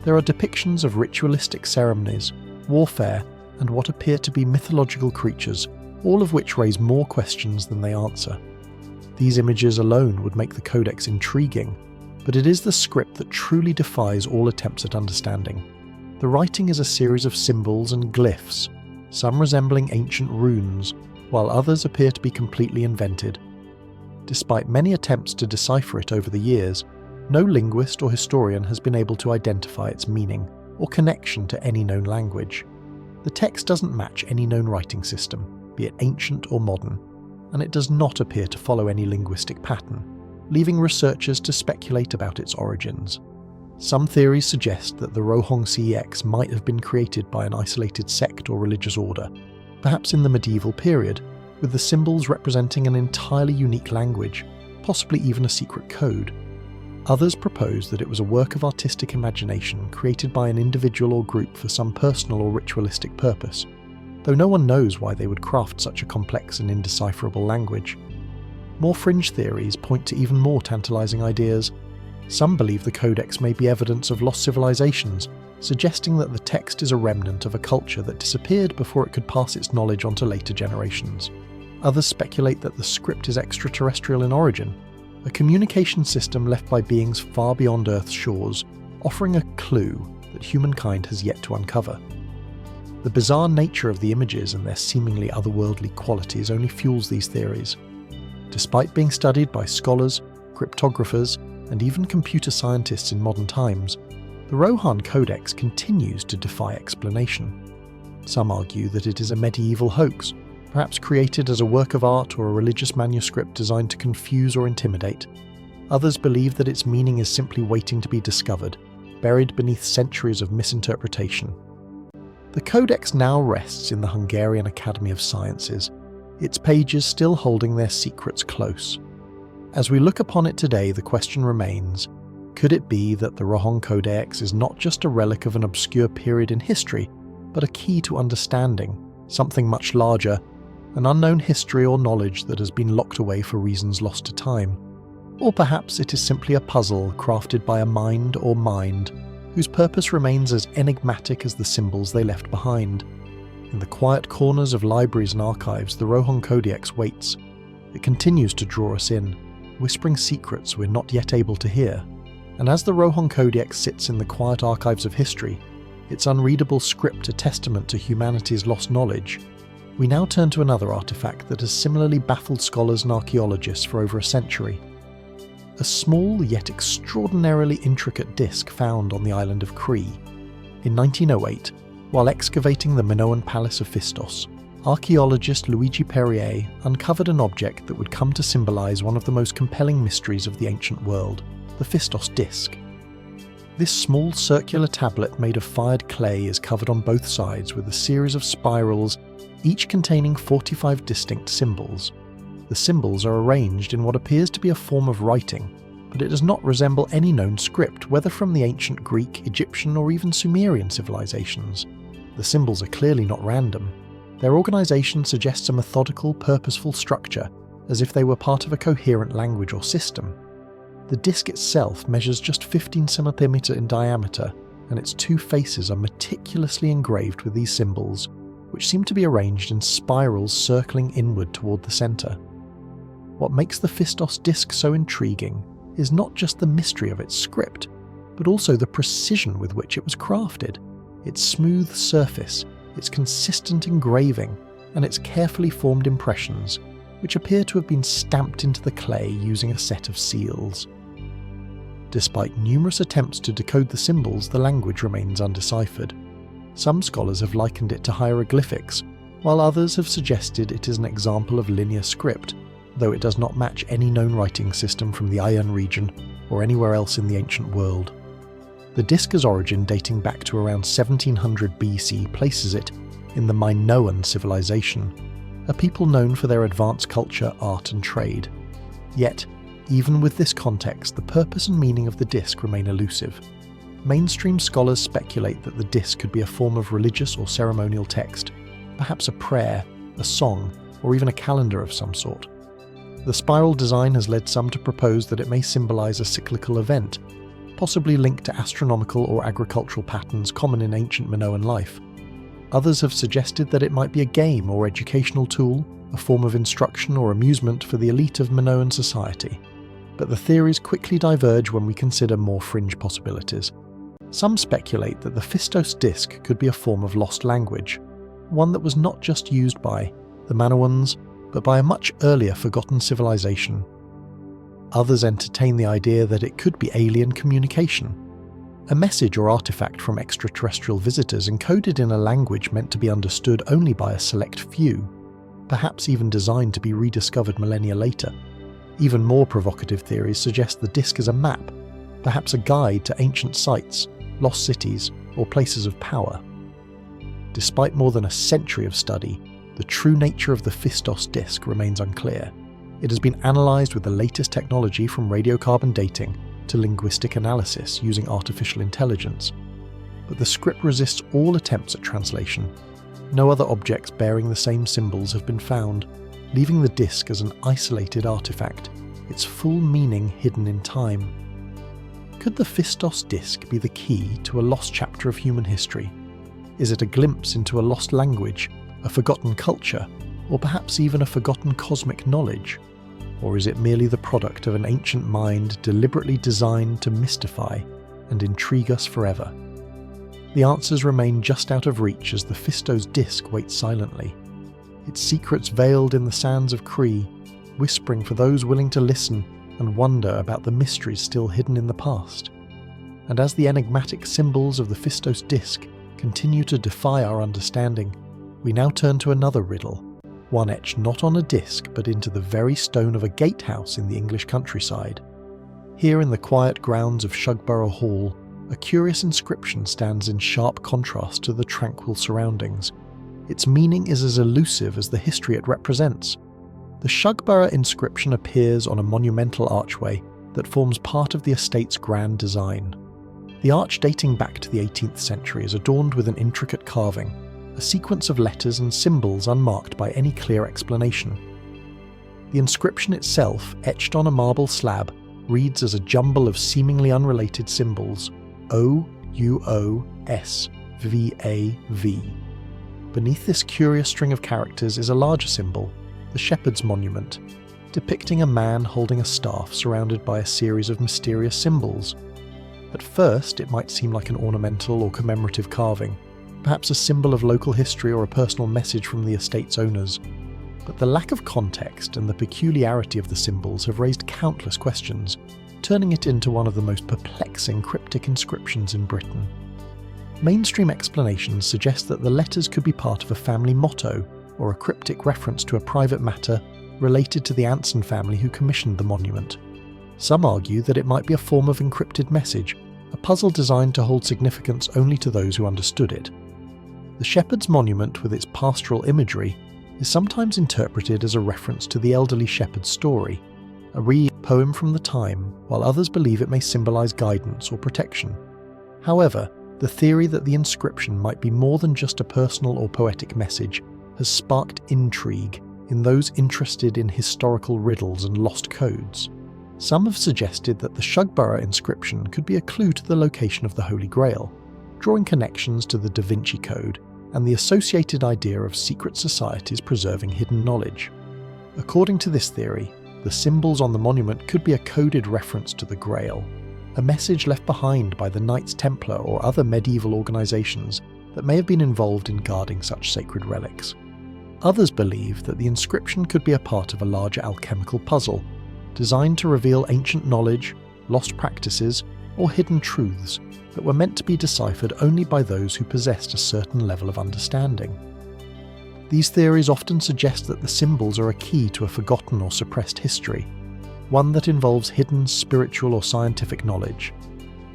There are depictions of ritualistic ceremonies, warfare, and what appear to be mythological creatures, all of which raise more questions than they answer. These images alone would make the Codex intriguing, but it is the script that truly defies all attempts at understanding. The writing is a series of symbols and glyphs, some resembling ancient runes, while others appear to be completely invented. Despite many attempts to decipher it over the years, no linguist or historian has been able to identify its meaning or connection to any known language. The text doesn't match any known writing system, be it ancient or modern, and it does not appear to follow any linguistic pattern, leaving researchers to speculate about its origins. Some theories suggest that the Rohan CX might have been created by an isolated sect or religious order, perhaps in the medieval period, with the symbols representing an entirely unique language, possibly even a secret code. Others propose that it was a work of artistic imagination created by an individual or group for some personal or ritualistic purpose, though no one knows why they would craft such a complex and indecipherable language. More fringe theories point to even more tantalizing ideas. Some believe the Codex may be evidence of lost civilizations, suggesting that the text is a remnant of a culture that disappeared before it could pass its knowledge on to later generations. Others speculate that the script is extraterrestrial in origin, a communication system left by beings far beyond Earth's shores, offering a clue that humankind has yet to uncover. The bizarre nature of the images and their seemingly otherworldly qualities only fuels these theories. Despite being studied by scholars, cryptographers, and even computer scientists in modern times, the Rohan Codex continues to defy explanation. Some argue that it is a medieval hoax, perhaps created as a work of art or a religious manuscript designed to confuse or intimidate. Others believe that its meaning is simply waiting to be discovered, buried beneath centuries of misinterpretation. The Codex now rests in the Hungarian Academy of Sciences, its pages still holding their secrets close. As we look upon it today, the question remains, could it be that the Rohan Codex is not just a relic of an obscure period in history, but a key to understanding something much larger, an unknown history or knowledge that has been locked away for reasons lost to time? Or perhaps it is simply a puzzle crafted by a mind or mind whose purpose remains as enigmatic as the symbols they left behind. In the quiet corners of libraries and archives, the Rohan Codex waits. It continues to draw us in, whispering secrets we're not yet able to hear. And as the Rohan Codex sits in the quiet archives of history, its unreadable script a testament to humanity's lost knowledge, we now turn to another artifact that has similarly baffled scholars and archaeologists for over a century. A small yet extraordinarily intricate disc found on the island of Crete. In 1908, while excavating the Minoan palace of Phistos, archaeologist Luigi Perrier uncovered an object that would come to symbolize one of the most compelling mysteries of the ancient world, the Phistos disc. This small circular tablet made of fired clay is covered on both sides with a series of spirals, each containing 45 distinct symbols. The symbols are arranged in what appears to be a form of writing, but it does not resemble any known script, whether from the ancient Greek, Egyptian, or even Sumerian civilizations. The symbols are clearly not random. Their organization suggests a methodical, purposeful structure, as if they were part of a coherent language or system. The disc itself measures just 15 centimeters in diameter, and its two faces are meticulously engraved with these symbols, which seem to be arranged in spirals circling inward toward the center. What makes the Phistos disc so intriguing is not just the mystery of its script, but also the precision with which it was crafted, its smooth surface, its consistent engraving, and its carefully formed impressions, which appear to have been stamped into the clay using a set of seals. Despite numerous attempts to decode the symbols, the language remains undeciphered. Some scholars have likened it to hieroglyphics, while others have suggested it is an example of linear script, though it does not match any known writing system from the Iron region or anywhere else in the ancient world. The disc's origin, dating back to around 1700 BC, places it in the Minoan civilization, a people known for their advanced culture, art and trade. Yet, even with this context, the purpose and meaning of the disc remain elusive. Mainstream scholars speculate that the disc could be a form of religious or ceremonial text, perhaps a prayer, a song, or even a calendar of some sort. The spiral design has led some to propose that it may symbolize a cyclical event, possibly linked to astronomical or agricultural patterns common in ancient Minoan life. Others have suggested that it might be a game or educational tool, a form of instruction or amusement for the elite of Minoan society. But the theories quickly diverge when we consider more fringe possibilities. Some speculate that the Phistos disc could be a form of lost language, one that was not just used by the Minoans, but by a much earlier forgotten civilization. Others entertain the idea that it could be alien communication, a message or artifact from extraterrestrial visitors encoded in a language meant to be understood only by a select few, perhaps even designed to be rediscovered millennia later. Even more provocative theories suggest the disc as a map, perhaps a guide to ancient sites, lost cities, or places of power. Despite more than a century of study, the true nature of the Phistos disc remains unclear. It has been analysed with the latest technology from radiocarbon dating to linguistic analysis using artificial intelligence. But the script resists all attempts at translation. No other objects bearing the same symbols have been found, leaving the disc as an isolated artifact, its full meaning hidden in time. Could the Phistos disc be the key to a lost chapter of human history? Is it a glimpse into a lost language, a forgotten culture, or perhaps even a forgotten cosmic knowledge? Or is it merely the product of an ancient mind deliberately designed to mystify and intrigue us forever? The answers remain just out of reach as the Phistos disc waits silently, its secrets veiled in the sands of Crete, whispering for those willing to listen and wonder about the mysteries still hidden in the past. And as the enigmatic symbols of the Phistos disc continue to defy our understanding, we now turn to another riddle, one etched not on a disc but into the very stone of a gatehouse in the English countryside. Here in the quiet grounds of Shugborough Hall, a curious inscription stands in sharp contrast to the tranquil surroundings. Its meaning is as elusive as the history it represents. The Shugborough inscription appears on a monumental archway that forms part of the estate's grand design. The arch, dating back to the 18th century, is adorned with an intricate carving, a sequence of letters and symbols unmarked by any clear explanation. The inscription itself, etched on a marble slab, reads as a jumble of seemingly unrelated symbols: O-U-O-S-V-A-V. Beneath this curious string of characters is a larger symbol, the Shepherd's Monument, depicting a man holding a staff surrounded by a series of mysterious symbols. At first, it might seem like an ornamental or commemorative carving, perhaps a symbol of local history or a personal message from the estate's owners. But the lack of context and the peculiarity of the symbols have raised countless questions, turning it into one of the most perplexing cryptic inscriptions in Britain. Mainstream explanations suggest that the letters could be part of a family motto or a cryptic reference to a private matter related to the Anson family who commissioned the monument. Some argue that it might be a form of encrypted message, a puzzle designed to hold significance only to those who understood it. The Shepherd's Monument, with its pastoral imagery, is sometimes interpreted as a reference to the elderly shepherd's story, a poem from the time, while others believe it may symbolise guidance or protection. However, the theory that the inscription might be more than just a personal or poetic message has sparked intrigue in those interested in historical riddles and lost codes. Some have suggested that the Shugborough inscription could be a clue to the location of the Holy Grail, drawing connections to the Da Vinci Code and the associated idea of secret societies preserving hidden knowledge. According to this theory, the symbols on the monument could be a coded reference to the Grail, a message left behind by the Knights Templar or other medieval organisations that may have been involved in guarding such sacred relics. Others believe that the inscription could be a part of a larger alchemical puzzle, designed to reveal ancient knowledge, lost practices, or hidden truths that were meant to be deciphered only by those who possessed a certain level of understanding. These theories often suggest that the symbols are a key to a forgotten or suppressed history, one that involves hidden spiritual or scientific knowledge.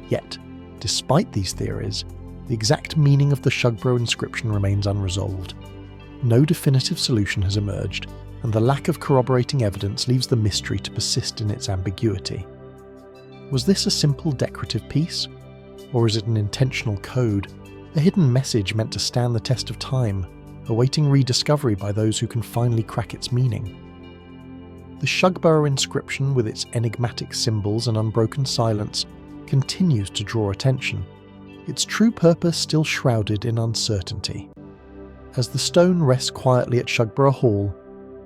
Yet, despite these theories, the exact meaning of the Shugborough inscription remains unresolved. No definitive solution has emerged, and the lack of corroborating evidence leaves the mystery to persist in its ambiguity. Was this a simple decorative piece? Or is it an intentional code, a hidden message meant to stand the test of time, awaiting rediscovery by those who can finally crack its meaning? The Shugborough inscription, with its enigmatic symbols and unbroken silence, continues to draw attention, its true purpose still shrouded in uncertainty. As the stone rests quietly at Shugborough Hall,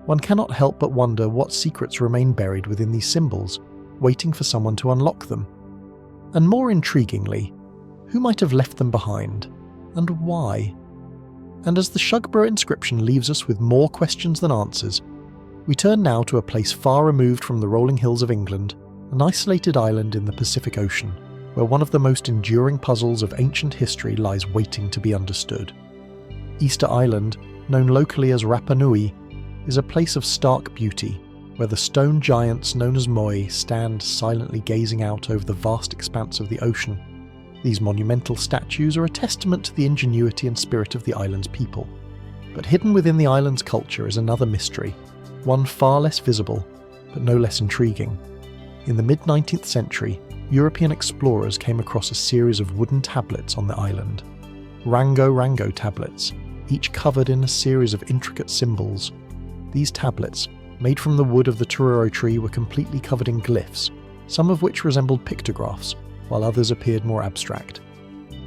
one cannot help but wonder what secrets remain buried within these symbols, waiting for someone to unlock them. And more intriguingly, who might have left them behind, and why? And as the Shugborough inscription leaves us with more questions than answers, we turn now to a place far removed from the rolling hills of England, an isolated island in the Pacific Ocean, where one of the most enduring puzzles of ancient history lies waiting to be understood. Easter Island, known locally as Rapa Nui, is a place of stark beauty, where the stone giants known as Moi stand silently gazing out over the vast expanse of the ocean. These monumental statues are a testament to the ingenuity and spirit of the island's people. But hidden within the island's culture is another mystery, one far less visible, but no less intriguing. In the mid-19th century, European explorers came across a series of wooden tablets on the island. Rango tablets, each covered in a series of intricate symbols. These tablets, made from the wood of the Tururo tree, were completely covered in glyphs, some of which resembled pictographs, while others appeared more abstract.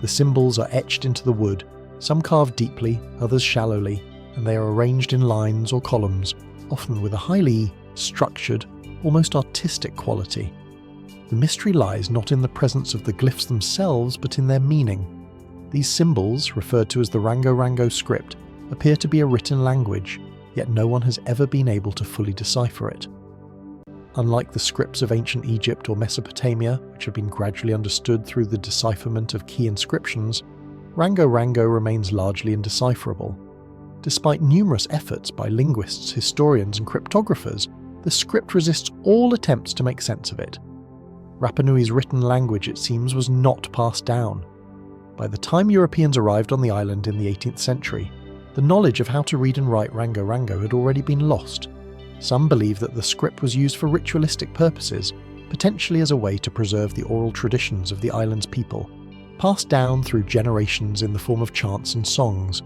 The symbols are etched into the wood, some carved deeply, others shallowly, and they are arranged in lines or columns, often with a highly structured, almost artistic quality. The mystery lies not in the presence of the glyphs themselves, but in their meaning. These symbols, referred to as the Rango script, appear to be a written language, yet no one has ever been able to fully decipher it. Unlike the scripts of ancient Egypt or Mesopotamia, which have been gradually understood through the decipherment of key inscriptions, Rango Rango remains largely indecipherable. Despite numerous efforts by linguists, historians and cryptographers, the script resists all attempts to make sense of it. Rapa Nui's written language, it seems, was not passed down. By the time Europeans arrived on the island in the 18th century, the knowledge of how to read and write Rango Rango had already been lost. Some believe that the script was used for ritualistic purposes, potentially as a way to preserve the oral traditions of the island's people, passed down through generations in the form of chants and songs.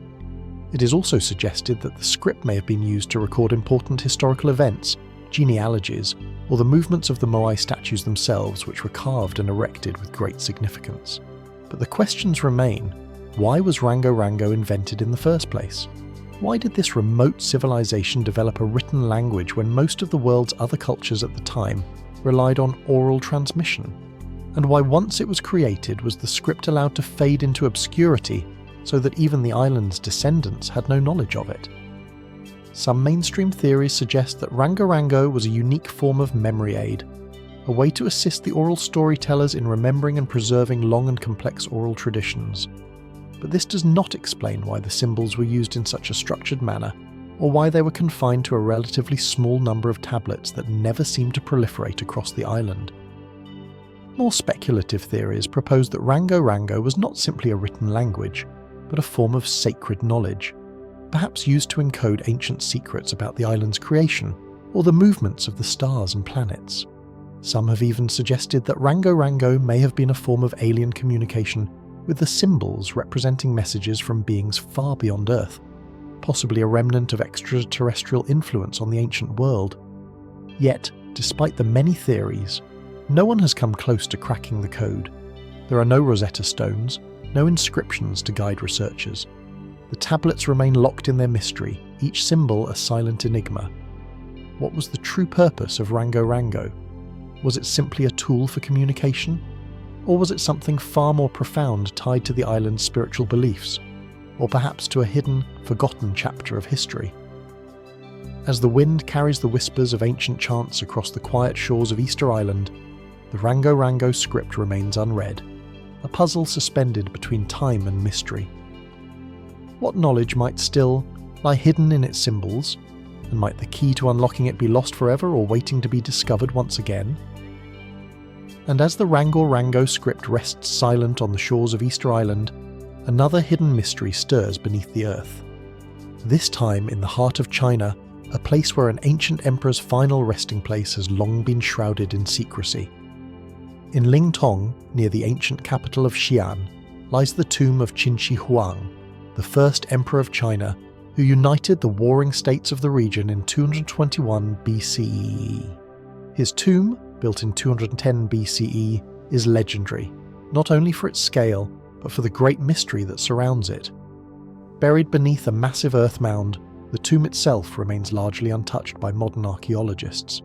It is also suggested that the script may have been used to record important historical events, genealogies, or the movements of the Moai statues themselves, which were carved and erected with great significance. But the questions remain: why was Rango Rango invented in the first place? Why did this remote civilization develop a written language when most of the world's other cultures at the time relied on oral transmission? And why, once it was created, was the script allowed to fade into obscurity so that even the island's descendants had no knowledge of it? Some mainstream theories suggest that Rango Rango was a unique form of memory aid, a way to assist the oral storytellers in remembering and preserving long and complex oral traditions. But this does not explain why the symbols were used in such a structured manner, or why they were confined to a relatively small number of tablets that never seemed to proliferate across the island. More speculative theories propose that Rango Rango was not simply a written language, but a form of sacred knowledge, perhaps used to encode ancient secrets about the island's creation, or the movements of the stars and planets. Some have even suggested that Rango Rango may have been a form of alien communication, with the symbols representing messages from beings far beyond Earth, possibly a remnant of extraterrestrial influence on the ancient world. Yet, despite the many theories, no one has come close to cracking the code. There are no Rosetta Stones, no inscriptions to guide researchers. The tablets remain locked in their mystery, each symbol a silent enigma. What was the true purpose of Rango Rango? Was it simply a tool for communication? Or was it something far more profound tied to the island's spiritual beliefs? Or perhaps to a hidden, forgotten chapter of history? As the wind carries the whispers of ancient chants across the quiet shores of Easter Island, the Rango Rango script remains unread, a puzzle suspended between time and mystery. What knowledge might still lie hidden in its symbols, and might the key to unlocking it be lost forever or waiting to be discovered once again? And as the Rango Rango script rests silent on the shores of Easter Island, another hidden mystery stirs beneath the earth. This time in the heart of China, a place where an ancient emperor's final resting place has long been shrouded in secrecy. In Lingtong, near the ancient capital of Xi'an, lies the tomb of Qin Shi Huang, the first emperor of China, who united the warring states of the region in 221 BCE. His tomb, built in 210 BCE, is legendary, not only for its scale, but for the great mystery that surrounds it. Buried beneath a massive earth mound, the tomb itself remains largely untouched by modern archaeologists.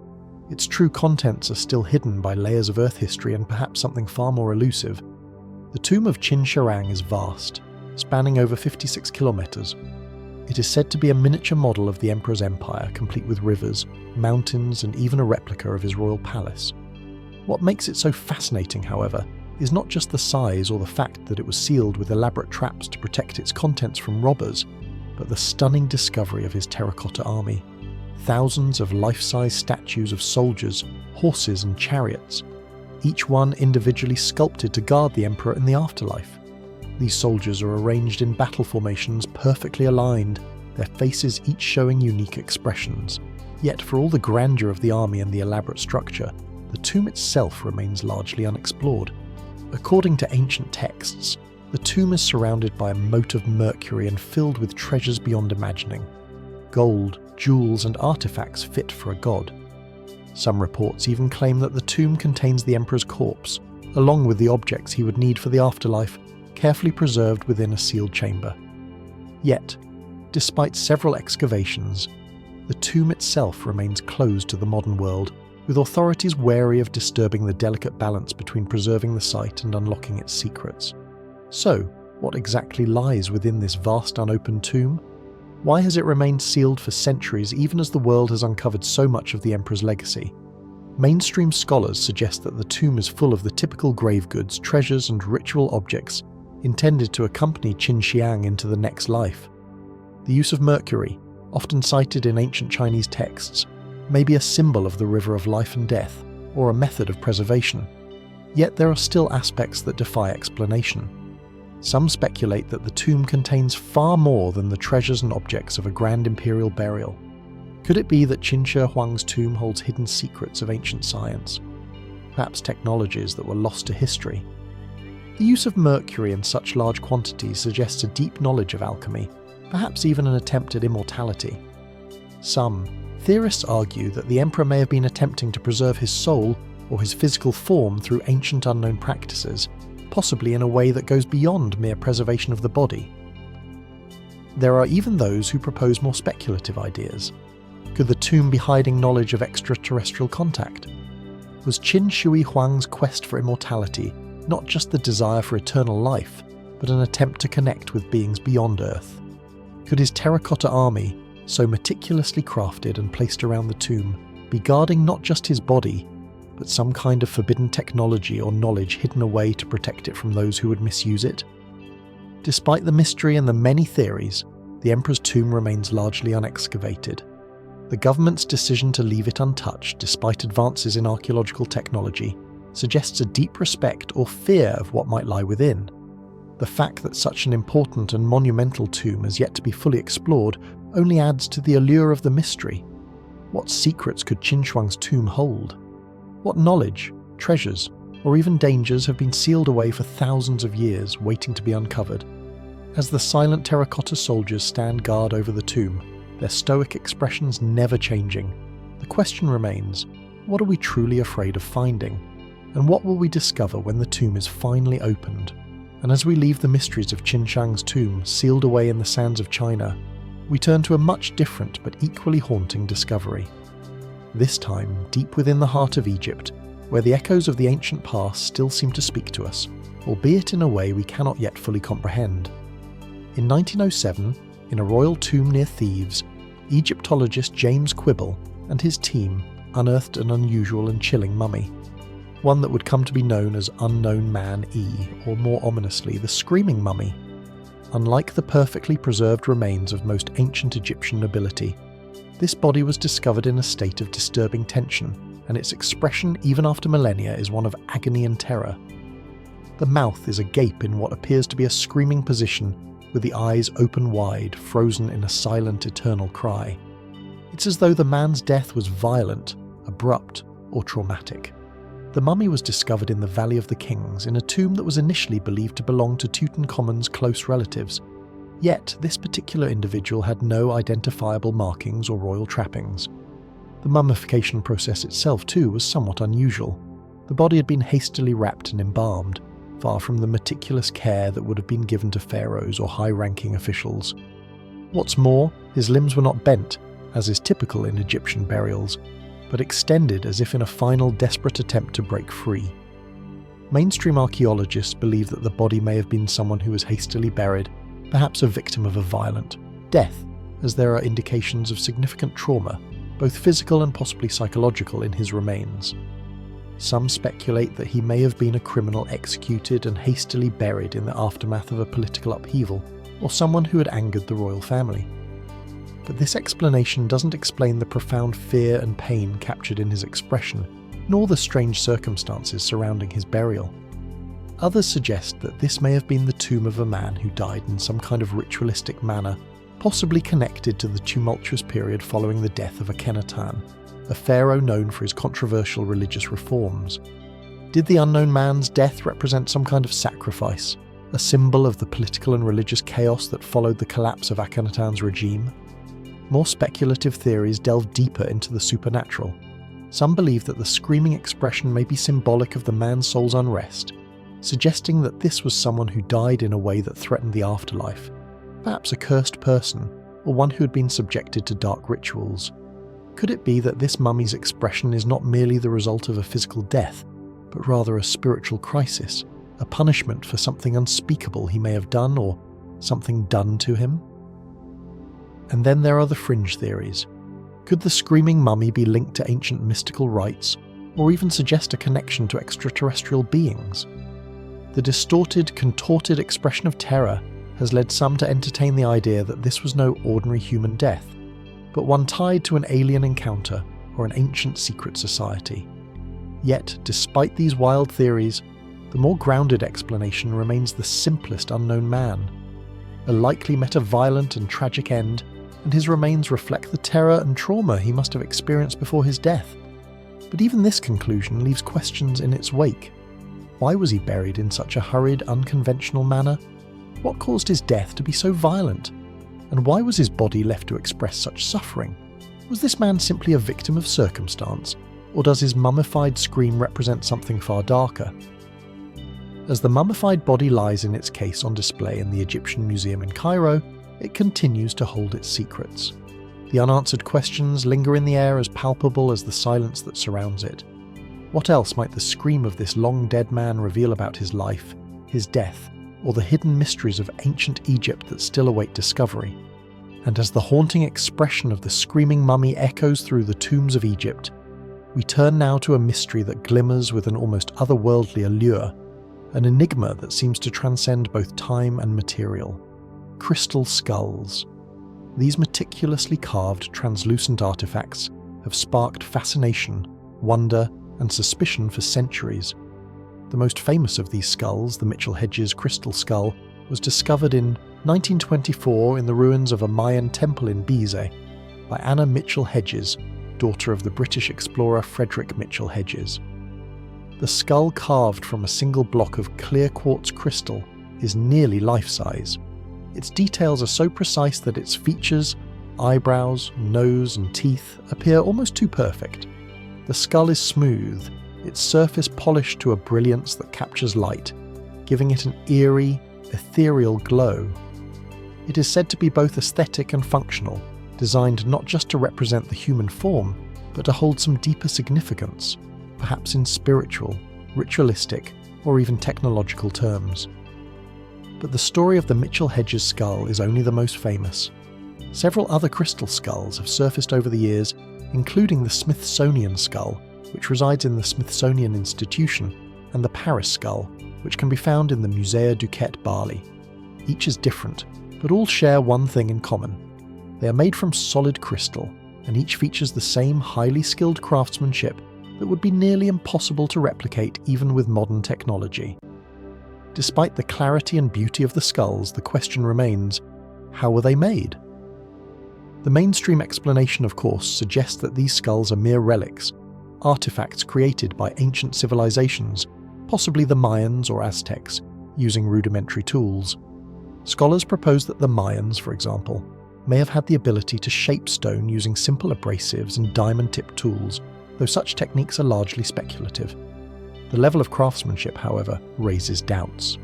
Its true contents are still hidden by layers of earth history and perhaps something far more elusive. The tomb of Qin Shi Huang is vast, spanning over 56 kilometers. It is said to be a miniature model of the emperor's empire, complete with rivers, mountains, and even a replica of his royal palace. What makes it so fascinating, however, is not just the size or the fact that it was sealed with elaborate traps to protect its contents from robbers, but the stunning discovery of his terracotta army. Thousands of life-size statues of soldiers, horses, and chariots, each one individually sculpted to guard the emperor in the afterlife. These soldiers are arranged in battle formations perfectly aligned, their faces each showing unique expressions. Yet for all the grandeur of the army and the elaborate structure, the tomb itself remains largely unexplored. According to ancient texts, the tomb is surrounded by a moat of mercury and filled with treasures beyond imagining. Gold, jewels, and artifacts fit for a god. Some reports even claim that the tomb contains the emperor's corpse, along with the objects he would need for the afterlife, carefully preserved within a sealed chamber. Yet, despite several excavations, the tomb itself remains closed to the modern world, with authorities wary of disturbing the delicate balance between preserving the site and unlocking its secrets. So, what exactly lies within this vast unopened tomb? Why has it remained sealed for centuries even as the world has uncovered so much of the emperor's legacy? Mainstream scholars suggest that the tomb is full of the typical grave goods, treasures, and ritual objects intended to accompany Qin Xiang into the next life. The use of mercury, often cited in ancient Chinese texts, may be a symbol of the river of life and death, or a method of preservation. Yet there are still aspects that defy explanation. Some speculate that the tomb contains far more than the treasures and objects of a grand imperial burial. Could it be that Qin Shi Huang's tomb holds hidden secrets of ancient science? Perhaps technologies that were lost to history? The use of mercury in such large quantities suggests a deep knowledge of alchemy, perhaps even an attempt at immortality. Some theorists argue that the emperor may have been attempting to preserve his soul or his physical form through ancient unknown practices, possibly in a way that goes beyond mere preservation of the body. There are even those who propose more speculative ideas. Could the tomb be hiding knowledge of extraterrestrial contact? Was Qin Shi Huang's quest for immortality not just the desire for eternal life, but an attempt to connect with beings beyond Earth? Could his terracotta army, so meticulously crafted and placed around the tomb, be guarding not just his body, but some kind of forbidden technology or knowledge hidden away to protect it from those who would misuse it? Despite the mystery and the many theories, the Emperor's tomb remains largely unexcavated. The government's decision to leave it untouched, despite advances in archaeological technology, suggests a deep respect or fear of what might lie within. The fact that such an important and monumental tomb has yet to be fully explored only adds to the allure of the mystery. What secrets could Qin Shi Huang's tomb hold? What knowledge, treasures, or even dangers have been sealed away for thousands of years, waiting to be uncovered? As the silent terracotta soldiers stand guard over the tomb, their stoic expressions never changing, the question remains, what are we truly afraid of finding? And what will we discover when the tomb is finally opened? And as we leave the mysteries of Qin Shi Huang's tomb sealed away in the sands of China, we turn to a much different but equally haunting discovery. This time, deep within the heart of Egypt, where the echoes of the ancient past still seem to speak to us, albeit in a way we cannot yet fully comprehend. In 1907, in a royal tomb near Thebes, Egyptologist James Quibble and his team unearthed an unusual and chilling mummy. One that would come to be known as Unknown Man E, or more ominously, the Screaming Mummy. Unlike the perfectly preserved remains of most ancient Egyptian nobility, this body was discovered in a state of disturbing tension, and its expression even after millennia is one of agony and terror. The mouth is agape in what appears to be a screaming position, with the eyes open wide, frozen in a silent, eternal cry. It's as though the man's death was violent, abrupt, or traumatic. The mummy was discovered in the Valley of the Kings, in a tomb that was initially believed to belong to Tutankhamun's close relatives. Yet, this particular individual had no identifiable markings or royal trappings. The mummification process itself, too, was somewhat unusual. The body had been hastily wrapped and embalmed, far from the meticulous care that would have been given to pharaohs or high-ranking officials. What's more, his limbs were not bent, as is typical in Egyptian burials, but extended as if in a final desperate attempt to break free. Mainstream archaeologists believe that the body may have been someone who was hastily buried, perhaps a victim of a violent death, as there are indications of significant trauma, both physical and possibly psychological, in his remains. Some speculate that he may have been a criminal executed and hastily buried in the aftermath of a political upheaval, or someone who had angered the royal family. But this explanation doesn't explain the profound fear and pain captured in his expression, nor the strange circumstances surrounding his burial. Others suggest that this may have been the tomb of a man who died in some kind of ritualistic manner, possibly connected to the tumultuous period following the death of Akhenaten, a pharaoh known for his controversial religious reforms. Did the unknown man's death represent some kind of sacrifice, a symbol of the political and religious chaos that followed the collapse of Akhenaten's regime? More speculative theories delve deeper into the supernatural. Some believe that the screaming expression may be symbolic of the man's soul's unrest, suggesting that this was someone who died in a way that threatened the afterlife, perhaps a cursed person, or one who had been subjected to dark rituals. Could it be that this mummy's expression is not merely the result of a physical death, but rather a spiritual crisis, a punishment for something unspeakable he may have done or something done to him? And then there are the fringe theories. Could the screaming mummy be linked to ancient mystical rites, or even suggest a connection to extraterrestrial beings. The distorted, contorted expression of terror has led some to entertain the idea that this was no ordinary human death, but one tied to an alien encounter or an ancient secret society. Yet, despite these wild theories, the more grounded explanation remains the simplest unknown man. A likely met a violent and tragic end, and his remains reflect the terror and trauma he must have experienced before his death. But even this conclusion leaves questions in its wake. Why was he buried in such a hurried, unconventional manner? What caused his death to be so violent? And why was his body left to express such suffering? Was this man simply a victim of circumstance, or does his mummified scream represent something far darker? As the mummified body lies in its case on display in the Egyptian Museum in Cairo, it continues to hold its secrets. The unanswered questions linger in the air as palpable as the silence that surrounds it. What else might the scream of this long-dead man reveal about his life, his death, or the hidden mysteries of ancient Egypt that still await discovery? And as the haunting expression of the screaming mummy echoes through the tombs of Egypt, we turn now to a mystery that glimmers with an almost otherworldly allure, an enigma that seems to transcend both time and material. Crystal skulls. These meticulously carved, translucent artifacts have sparked fascination, wonder, and suspicion for centuries. The most famous of these skulls, the Mitchell-Hedges crystal skull, was discovered in 1924 in the ruins of a Mayan temple in Belize by Anna Mitchell-Hedges, daughter of the British explorer Frederick Mitchell-Hedges. The skull, carved from a single block of clear quartz crystal, is nearly life-size. Its details are so precise that its features, eyebrows, nose, and teeth appear almost too perfect. The skull is smooth, its surface polished to a brilliance that captures light, giving it an eerie, ethereal glow. It is said to be both aesthetic and functional, designed not just to represent the human form, but to hold some deeper significance, perhaps in spiritual, ritualistic, or even technological terms. But the story of the Mitchell-Hedges skull is only the most famous. Several other crystal skulls have surfaced over the years, including the Smithsonian skull, which resides in the Smithsonian Institution, and the Paris skull, which can be found in the Musée Duquette, Bali. Each is different, but all share one thing in common. They are made from solid crystal, and each features the same highly skilled craftsmanship that would be nearly impossible to replicate even with modern technology. Despite the clarity and beauty of the skulls, the question remains, how were they made? The mainstream explanation, of course, suggests that these skulls are mere relics, artifacts created by ancient civilizations, possibly the Mayans or Aztecs, using rudimentary tools. Scholars propose that the Mayans, for example, may have had the ability to shape stone using simple abrasives and diamond-tipped tools, though such techniques are largely speculative. The level of craftsmanship, however, raises doubts.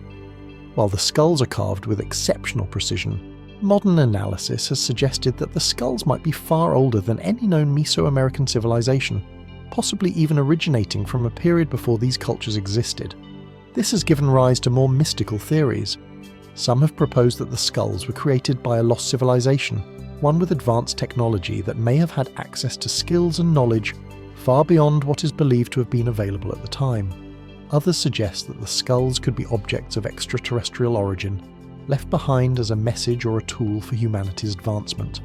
While the skulls are carved with exceptional precision, modern analysis has suggested that the skulls might be far older than any known Mesoamerican civilization, possibly even originating from a period before these cultures existed. This has given rise to more mystical theories. Some have proposed that the skulls were created by a lost civilization, one with advanced technology that may have had access to skills and knowledge far beyond what is believed to have been available at the time. Others suggest that the skulls could be objects of extraterrestrial origin, left behind as a message or a tool for humanity's advancement.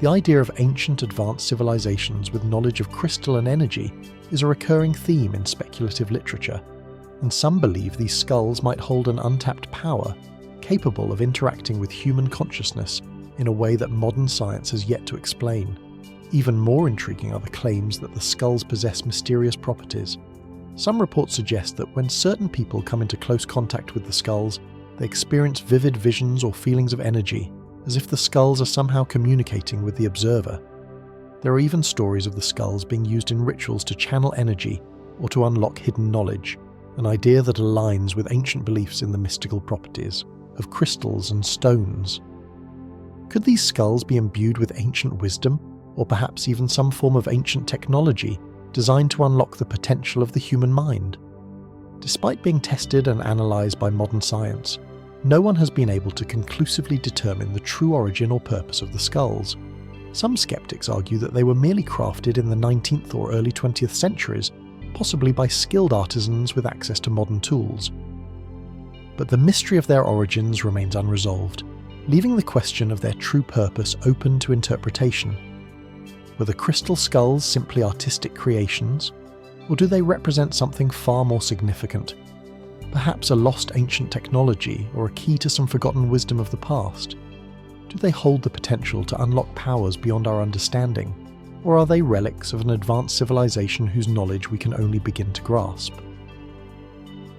The idea of ancient advanced civilizations with knowledge of crystal and energy is a recurring theme in speculative literature, and some believe these skulls might hold an untapped power, capable of interacting with human consciousness in a way that modern science has yet to explain. Even more intriguing are the claims that the skulls possess mysterious properties. Some reports suggest that when certain people come into close contact with the skulls, they experience vivid visions or feelings of energy, as if the skulls are somehow communicating with the observer. There are even stories of the skulls being used in rituals to channel energy or to unlock hidden knowledge, an idea that aligns with ancient beliefs in the mystical properties of crystals and stones. Could these skulls be imbued with ancient wisdom, or perhaps even some form of ancient technology designed to unlock the potential of the human mind? Despite being tested and analysed by modern science, no one has been able to conclusively determine the true origin or purpose of the skulls. Some skeptics argue that they were merely crafted in the 19th or early 20th centuries, possibly by skilled artisans with access to modern tools. But the mystery of their origins remains unresolved, leaving the question of their true purpose open to interpretation. Were the crystal skulls simply artistic creations, or do they represent something far more significant? Perhaps a lost ancient technology or a key to some forgotten wisdom of the past? Do they hold the potential to unlock powers beyond our understanding, or are they relics of an advanced civilization whose knowledge we can only begin to grasp?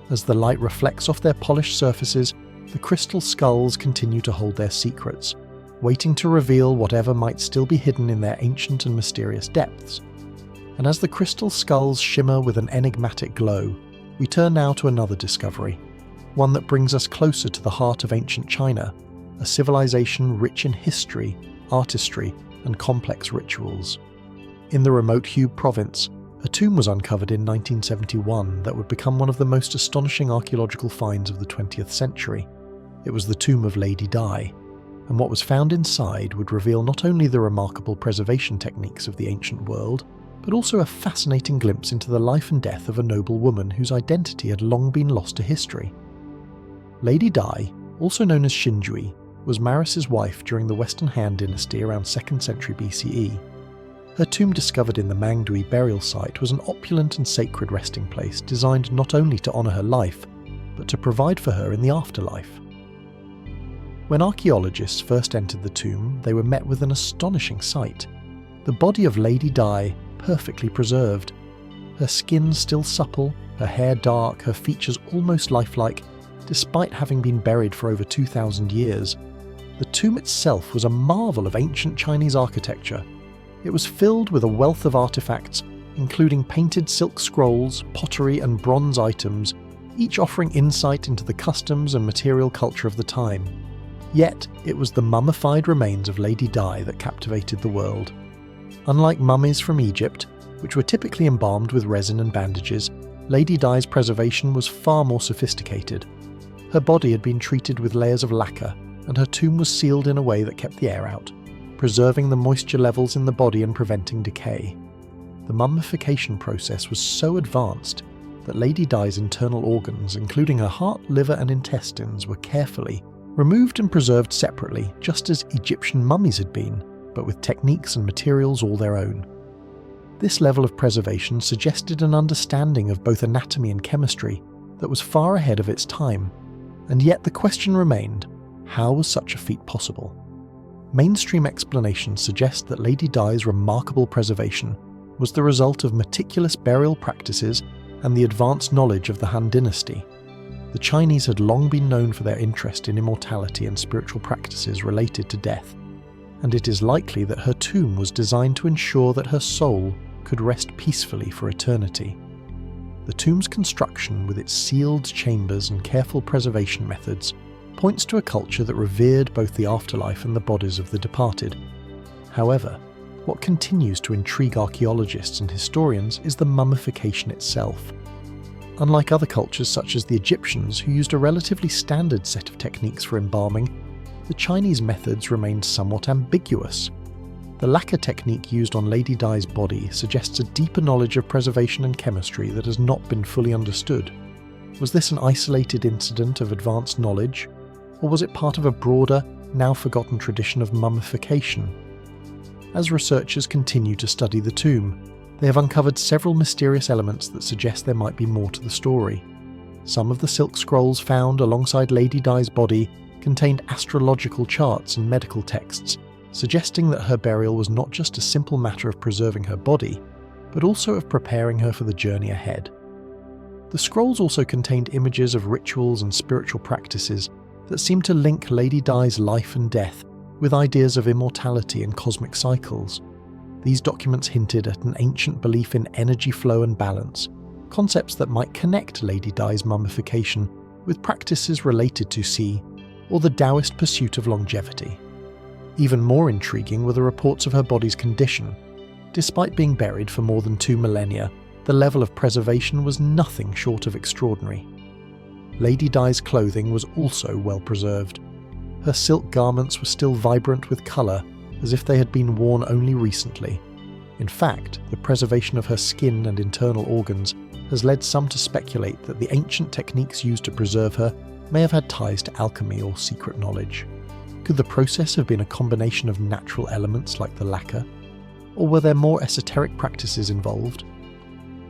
As the light reflects off their polished surfaces, the crystal skulls continue to hold their secrets, waiting to reveal whatever might still be hidden in their ancient and mysterious depths. And as the crystal skulls shimmer with an enigmatic glow, we turn now to another discovery, one that brings us closer to the heart of ancient China, a civilization rich in history, artistry, and complex rituals. In the remote Hubei province, a tomb was uncovered in 1971 that would become one of the most astonishing archaeological finds of the 20th century. It was the tomb of Lady Di, and what was found inside would reveal not only the remarkable preservation techniques of the ancient world, but also a fascinating glimpse into the life and death of a noble woman whose identity had long been lost to history. Lady Di, also known as Xinjui, was Maris's wife during the Western Han dynasty around 2nd century BCE. Her tomb, discovered in the Mangdui burial site, was an opulent and sacred resting place designed not only to honour her life, but to provide for her in the afterlife. When archaeologists first entered the tomb, they were met with an astonishing sight. The body of Lady Di, perfectly preserved. Her skin still supple, her hair dark, her features almost lifelike, despite having been buried for over 2,000 years. The tomb itself was a marvel of ancient Chinese architecture. It was filled with a wealth of artifacts, including painted silk scrolls, pottery and bronze items, each offering insight into the customs and material culture of the time. Yet, it was the mummified remains of Lady Di that captivated the world. Unlike mummies from Egypt, which were typically embalmed with resin and bandages, Lady Di's preservation was far more sophisticated. Her body had been treated with layers of lacquer, and her tomb was sealed in a way that kept the air out, preserving the moisture levels in the body and preventing decay. The mummification process was so advanced that Lady Di's internal organs, including her heart, liver and intestines, were carefully removed and preserved separately, just as Egyptian mummies had been, but with techniques and materials all their own. This level of preservation suggested an understanding of both anatomy and chemistry that was far ahead of its time, and yet the question remained, how was such a feat possible? Mainstream explanations suggest that Lady Di's remarkable preservation was the result of meticulous burial practices and the advanced knowledge of the Han dynasty. The Chinese had long been known for their interest in immortality and spiritual practices related to death, and it is likely that her tomb was designed to ensure that her soul could rest peacefully for eternity. The tomb's construction, with its sealed chambers and careful preservation methods, points to a culture that revered both the afterlife and the bodies of the departed. However, what continues to intrigue archaeologists and historians is the mummification itself. Unlike other cultures such as the Egyptians, who used a relatively standard set of techniques for embalming, the Chinese methods remained somewhat ambiguous. The lacquer technique used on Lady Di's body suggests a deeper knowledge of preservation and chemistry that has not been fully understood. Was this an isolated incident of advanced knowledge, or was it part of a broader, now forgotten tradition of mummification? As researchers continue to study the tomb, they have uncovered several mysterious elements that suggest there might be more to the story. Some of the silk scrolls found alongside Lady Di's body contained astrological charts and medical texts, suggesting that her burial was not just a simple matter of preserving her body, but also of preparing her for the journey ahead. The scrolls also contained images of rituals and spiritual practices that seemed to link Lady Di's life and death with ideas of immortality and cosmic cycles. These documents hinted at an ancient belief in energy flow and balance, concepts that might connect Lady Di's mummification with practices related to Qi, or the Taoist pursuit of longevity. Even more intriguing were the reports of her body's condition. Despite being buried for more than 2 millennia, the level of preservation was nothing short of extraordinary. Lady Di's clothing was also well preserved. Her silk garments were still vibrant with colour, as if they had been worn only recently. In fact, the preservation of her skin and internal organs has led some to speculate that the ancient techniques used to preserve her may have had ties to alchemy or secret knowledge. Could the process have been a combination of natural elements like the lacquer? Or were there more esoteric practices involved?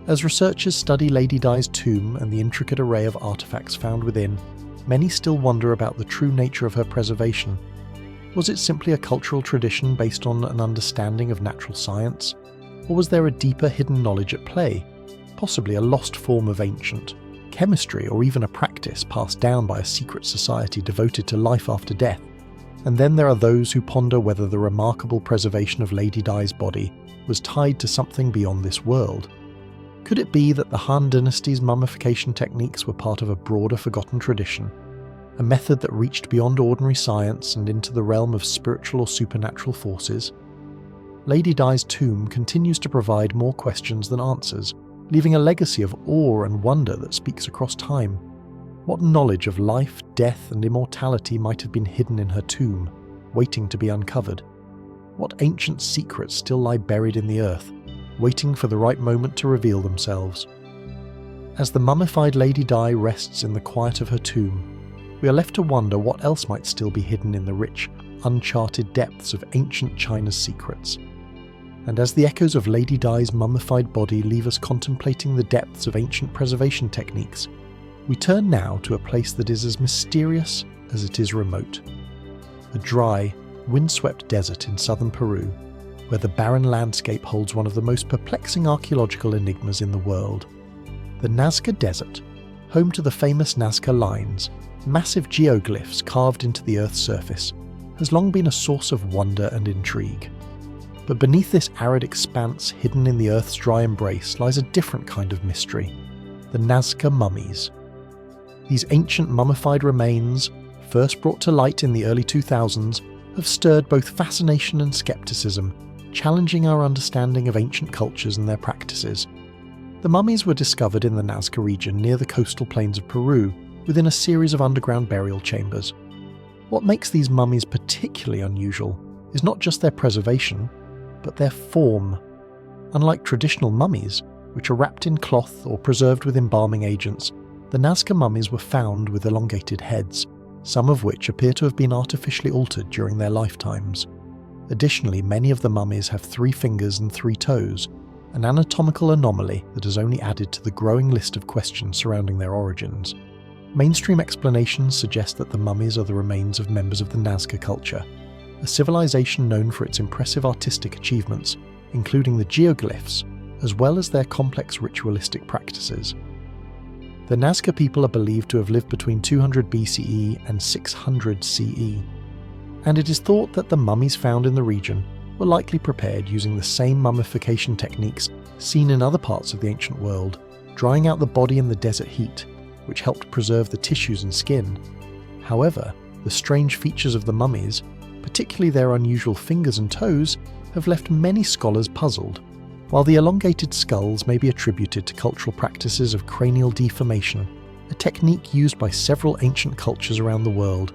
As researchers study Lady Di's tomb and the intricate array of artifacts found within, many still wonder about the true nature of her preservation. Was it simply a cultural tradition based on an understanding of natural science? Or was there a deeper hidden knowledge at play, possibly a lost form of ancient chemistry, or even a practice passed down by a secret society devoted to life after death? And then there are those who ponder whether the remarkable preservation of Lady Di's body was tied to something beyond this world. Could it be that the Han Dynasty's mummification techniques were part of a broader forgotten tradition, a method that reached beyond ordinary science and into the realm of spiritual or supernatural forces? Lady Di's tomb continues to provide more questions than answers, leaving a legacy of awe and wonder that speaks across time. What knowledge of life, death, and immortality might have been hidden in her tomb, waiting to be uncovered? What ancient secrets still lie buried in the earth, waiting for the right moment to reveal themselves? As the mummified Lady Di rests in the quiet of her tomb, we are left to wonder what else might still be hidden in the rich, uncharted depths of ancient China's secrets. And as the echoes of Lady Di's mummified body leave us contemplating the depths of ancient preservation techniques, we turn now to a place that is as mysterious as it is remote. A dry, windswept desert in southern Peru, where the barren landscape holds one of the most perplexing archaeological enigmas in the world. The Nazca Desert, home to the famous Nazca Lines, massive geoglyphs carved into the Earth's surface, has long been a source of wonder and intrigue. But beneath this arid expanse hidden in the Earth's dry embrace lies a different kind of mystery: the Nazca mummies. These ancient mummified remains, first brought to light in the early 2000s, have stirred both fascination and skepticism, challenging our understanding of ancient cultures and their practices. The mummies were discovered in the Nazca region near the coastal plains of Peru, within a series of underground burial chambers. What makes these mummies particularly unusual is not just their preservation, but their form. Unlike traditional mummies, which are wrapped in cloth or preserved with embalming agents, the Nazca mummies were found with elongated heads, some of which appear to have been artificially altered during their lifetimes. Additionally, many of the mummies have 3 fingers and 3 toes, an anatomical anomaly that has only added to the growing list of questions surrounding their origins. Mainstream explanations suggest that the mummies are the remains of members of the Nazca culture, a civilization known for its impressive artistic achievements, including the geoglyphs, as well as their complex ritualistic practices. The Nazca people are believed to have lived between 200 BCE and 600 CE, and it is thought that the mummies found in the region were likely prepared using the same mummification techniques seen in other parts of the ancient world, drying out the body in the desert heat, which helped preserve the tissues and skin. However, the strange features of the mummies, particularly their unusual fingers and toes, have left many scholars puzzled. While the elongated skulls may be attributed to cultural practices of cranial deformation, a technique used by several ancient cultures around the world,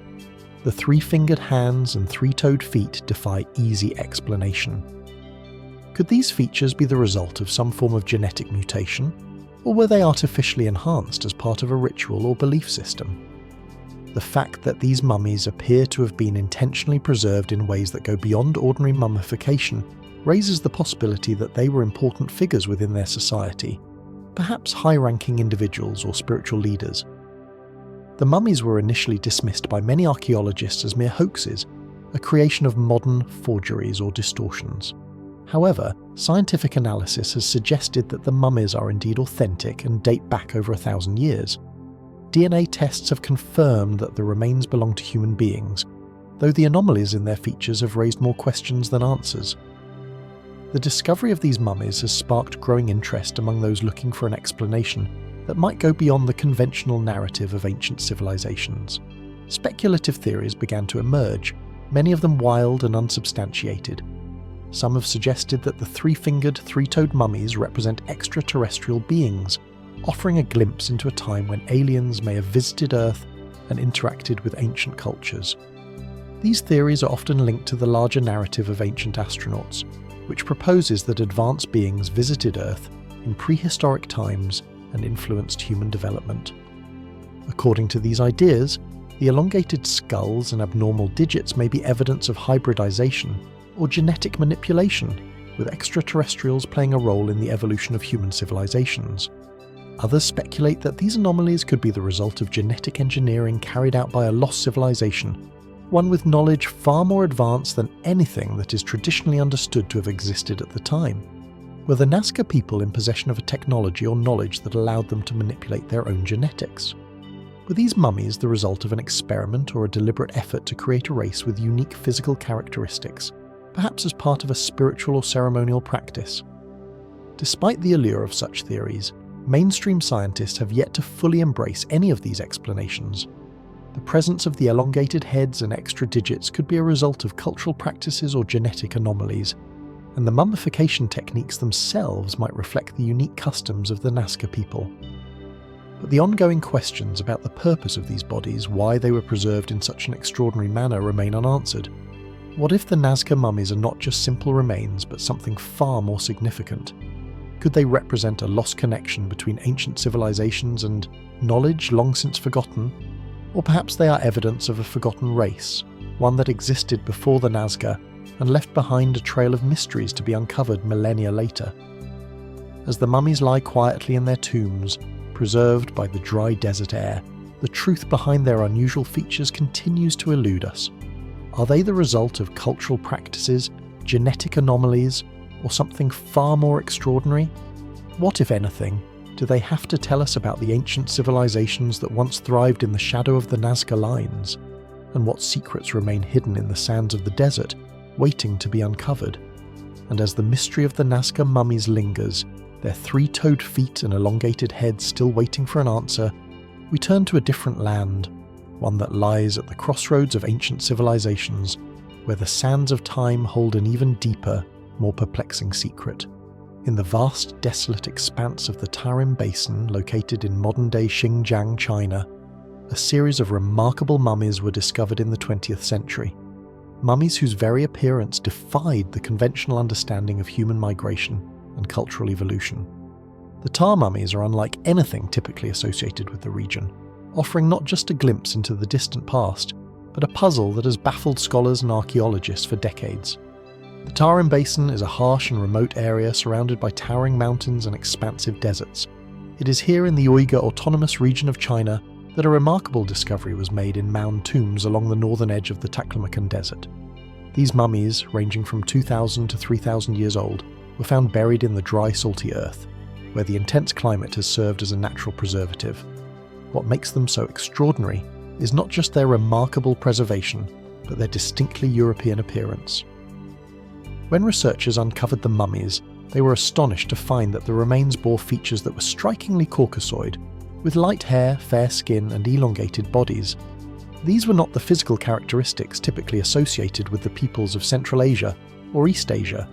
the 3-fingered hands and 3-toed feet defy easy explanation. Could these features be the result of some form of genetic mutation, or were they artificially enhanced as part of a ritual or belief system? The fact that these mummies appear to have been intentionally preserved in ways that go beyond ordinary mummification raises the possibility that they were important figures within their society, perhaps high-ranking individuals or spiritual leaders. The mummies were initially dismissed by many archaeologists as mere hoaxes, a creation of modern forgeries or distortions. However, scientific analysis has suggested that the mummies are indeed authentic and date back over 1,000 years. DNA tests have confirmed that the remains belong to human beings, though the anomalies in their features have raised more questions than answers. The discovery of these mummies has sparked growing interest among those looking for an explanation that might go beyond the conventional narrative of ancient civilizations. Speculative theories began to emerge, many of them wild and unsubstantiated. Some have suggested that the 3-fingered, 3-toed mummies represent extraterrestrial beings, offering a glimpse into a time when aliens may have visited Earth and interacted with ancient cultures. These theories are often linked to the larger narrative of ancient astronauts, which proposes that advanced beings visited Earth in prehistoric times and influenced human development. According to these ideas, the elongated skulls and abnormal digits may be evidence of hybridization or genetic manipulation, with extraterrestrials playing a role in the evolution of human civilizations. Others speculate that these anomalies could be the result of genetic engineering carried out by a lost civilization, one with knowledge far more advanced than anything that is traditionally understood to have existed at the time. Were the Nazca people in possession of a technology or knowledge that allowed them to manipulate their own genetics? Were these mummies the result of an experiment or a deliberate effort to create a race with unique physical characteristics, perhaps as part of a spiritual or ceremonial practice? Despite the allure of such theories, mainstream scientists have yet to fully embrace any of these explanations. The presence of the elongated heads and extra digits could be a result of cultural practices or genetic anomalies, and the mummification techniques themselves might reflect the unique customs of the Nazca people. But the ongoing questions about the purpose of these bodies, why they were preserved in such an extraordinary manner, remain unanswered. What if the Nazca mummies are not just simple remains, but something far more significant? Could they represent a lost connection between ancient civilizations and knowledge long since forgotten? Or perhaps they are evidence of a forgotten race, one that existed before the Nazca and left behind a trail of mysteries to be uncovered millennia later. As the mummies lie quietly in their tombs, preserved by the dry desert air, the truth behind their unusual features continues to elude us. Are they the result of cultural practices, genetic anomalies, or something far more extraordinary? What, if anything, do they have to tell us about the ancient civilizations that once thrived in the shadow of the Nazca lines? And what secrets remain hidden in the sands of the desert, waiting to be uncovered? And as the mystery of the Nazca mummies lingers, their three-toed feet and elongated heads still waiting for an answer, we turn to a different land, one that lies at the crossroads of ancient civilizations, where the sands of time hold an even deeper, more perplexing secret. In the vast, desolate expanse of the Tarim Basin, located in modern-day Xinjiang, China, a series of remarkable mummies were discovered in the 20th century. Mummies whose very appearance defied the conventional understanding of human migration and cultural evolution. The tar mummies are unlike anything typically associated with the region, offering not just a glimpse into the distant past, but a puzzle that has baffled scholars and archaeologists for decades. The Tarim Basin is a harsh and remote area surrounded by towering mountains and expansive deserts. It is here in the Uyghur Autonomous Region of China that a remarkable discovery was made in mound tombs along the northern edge of the Taklamakan Desert. These mummies, ranging from 2,000 to 3,000 years old, were found buried in the dry, salty earth, where the intense climate has served as a natural preservative. What makes them so extraordinary is not just their remarkable preservation, but their distinctly European appearance. When researchers uncovered the mummies, they were astonished to find that the remains bore features that were strikingly Caucasoid, with light hair, fair skin, and elongated bodies. These were not the physical characteristics typically associated with the peoples of Central Asia or East Asia.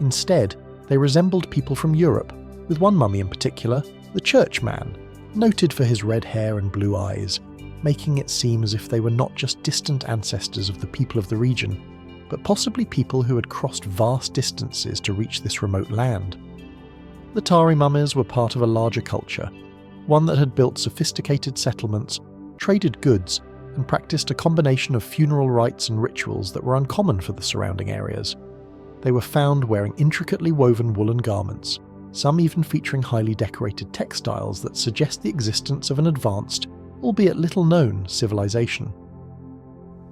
Instead, they resembled people from Europe, with one mummy in particular, the Churchman, noted for his red hair and blue eyes, making it seem as if they were not just distant ancestors of the people of the region, but possibly people who had crossed vast distances to reach this remote land. The Tari mummies were part of a larger culture, one that had built sophisticated settlements, traded goods, and practiced a combination of funeral rites and rituals that were uncommon for the surrounding areas. They were found wearing intricately woven woolen garments, some even featuring highly decorated textiles that suggest the existence of an advanced, albeit little-known, civilization.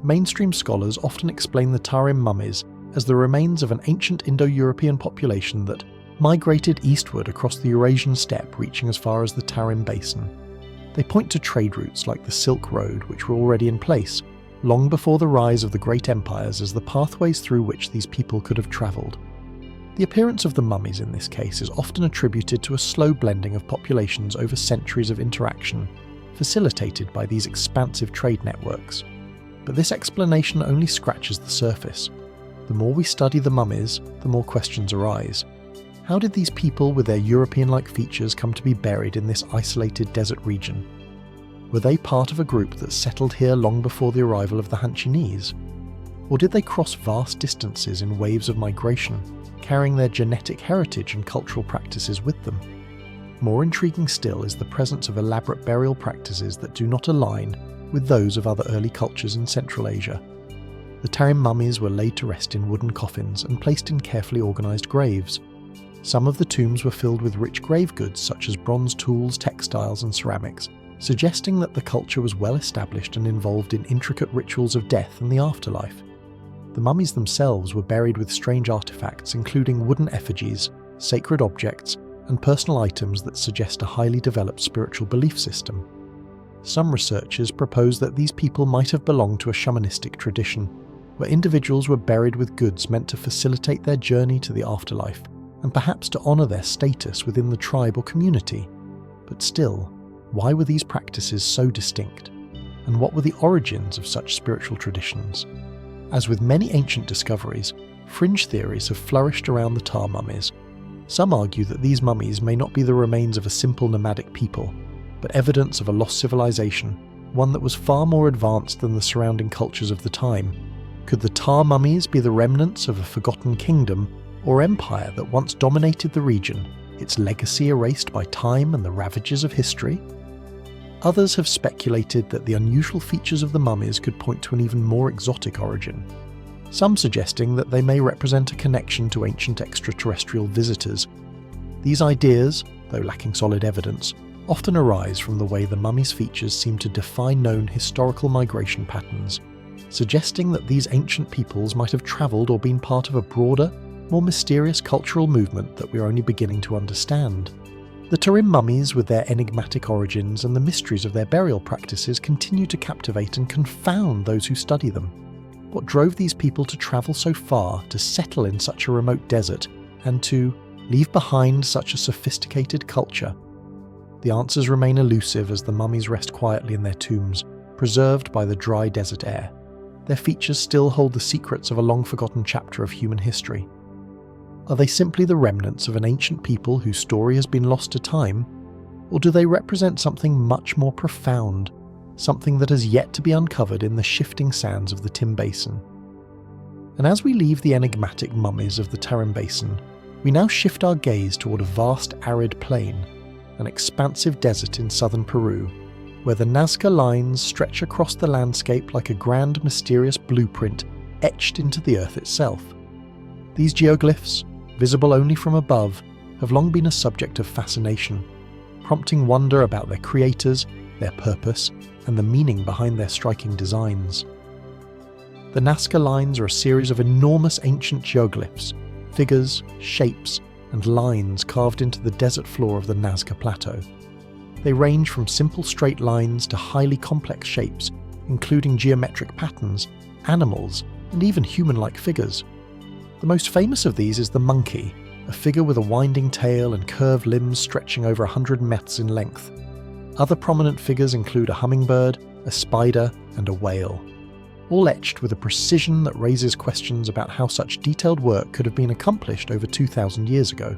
Mainstream scholars often explain the Tarim mummies as the remains of an ancient Indo-European population that migrated eastward across the Eurasian steppe, reaching as far as the Tarim Basin. They point to trade routes like the Silk Road, which were already in place, long before the rise of the great empires, as the pathways through which these people could have travelled. The appearance of the mummies in this case is often attributed to a slow blending of populations over centuries of interaction, facilitated by these expansive trade networks. But this explanation only scratches the surface. The more we study the mummies, the more questions arise. How did these people with their European-like features come to be buried in this isolated desert region? Were they part of a group that settled here long before the arrival of the Han Chinese? Or did they cross vast distances in waves of migration, carrying their genetic heritage and cultural practices with them? More intriguing still is the presence of elaborate burial practices that do not align with those of other early cultures in Central Asia. The Tarim mummies were laid to rest in wooden coffins and placed in carefully organised graves. Some of the tombs were filled with rich grave goods such as bronze tools, textiles and ceramics, suggesting that the culture was well established and involved in intricate rituals of death and the afterlife. The mummies themselves were buried with strange artefacts including wooden effigies, sacred objects, and personal items that suggest a highly developed spiritual belief system. Some researchers propose that these people might have belonged to a shamanistic tradition, where individuals were buried with goods meant to facilitate their journey to the afterlife, and perhaps to honour their status within the tribe or community. But still, why were these practices so distinct? And what were the origins of such spiritual traditions? As with many ancient discoveries, fringe theories have flourished around the tar mummies. Some argue that these mummies may not be the remains of a simple nomadic people, but evidence of a lost civilization, one that was far more advanced than the surrounding cultures of the time. Could the tar mummies be the remnants of a forgotten kingdom or empire that once dominated the region, its legacy erased by time and the ravages of history? Others have speculated that the unusual features of the mummies could point to an even more exotic origin, some suggesting that they may represent a connection to ancient extraterrestrial visitors. These ideas, though lacking solid evidence, often arise from the way the mummies' features seem to defy known historical migration patterns, suggesting that these ancient peoples might have travelled or been part of a broader, more mysterious cultural movement that we are only beginning to understand. The Tarim mummies, with their enigmatic origins and the mysteries of their burial practices, continue to captivate and confound those who study them. What drove these people to travel so far, to settle in such a remote desert, and to leave behind such a sophisticated culture? The answers remain elusive as the mummies rest quietly in their tombs, preserved by the dry desert air. Their features still hold the secrets of a long-forgotten chapter of human history. Are they simply the remnants of an ancient people whose story has been lost to time? Or do they represent something much more profound, something that has yet to be uncovered in the shifting sands of the Tim Basin? And as we leave the enigmatic mummies of the Tarim Basin, we now shift our gaze toward a vast arid plain, an expansive desert in southern Peru, where the Nazca lines stretch across the landscape like a grand mysterious blueprint etched into the earth itself. These geoglyphs, visible only from above, have long been a subject of fascination, prompting wonder about their creators, their purpose, and the meaning behind their striking designs. The Nazca lines are a series of enormous ancient geoglyphs, figures, shapes, and lines carved into the desert floor of the Nazca Plateau. They range from simple straight lines to highly complex shapes, including geometric patterns, animals, and even human-like figures. The most famous of these is the monkey, a figure with a winding tail and curved limbs stretching over 100 meters in length. Other prominent figures include a hummingbird, a spider, and a whale, all etched with a precision that raises questions about how such detailed work could have been accomplished over 2,000 years ago.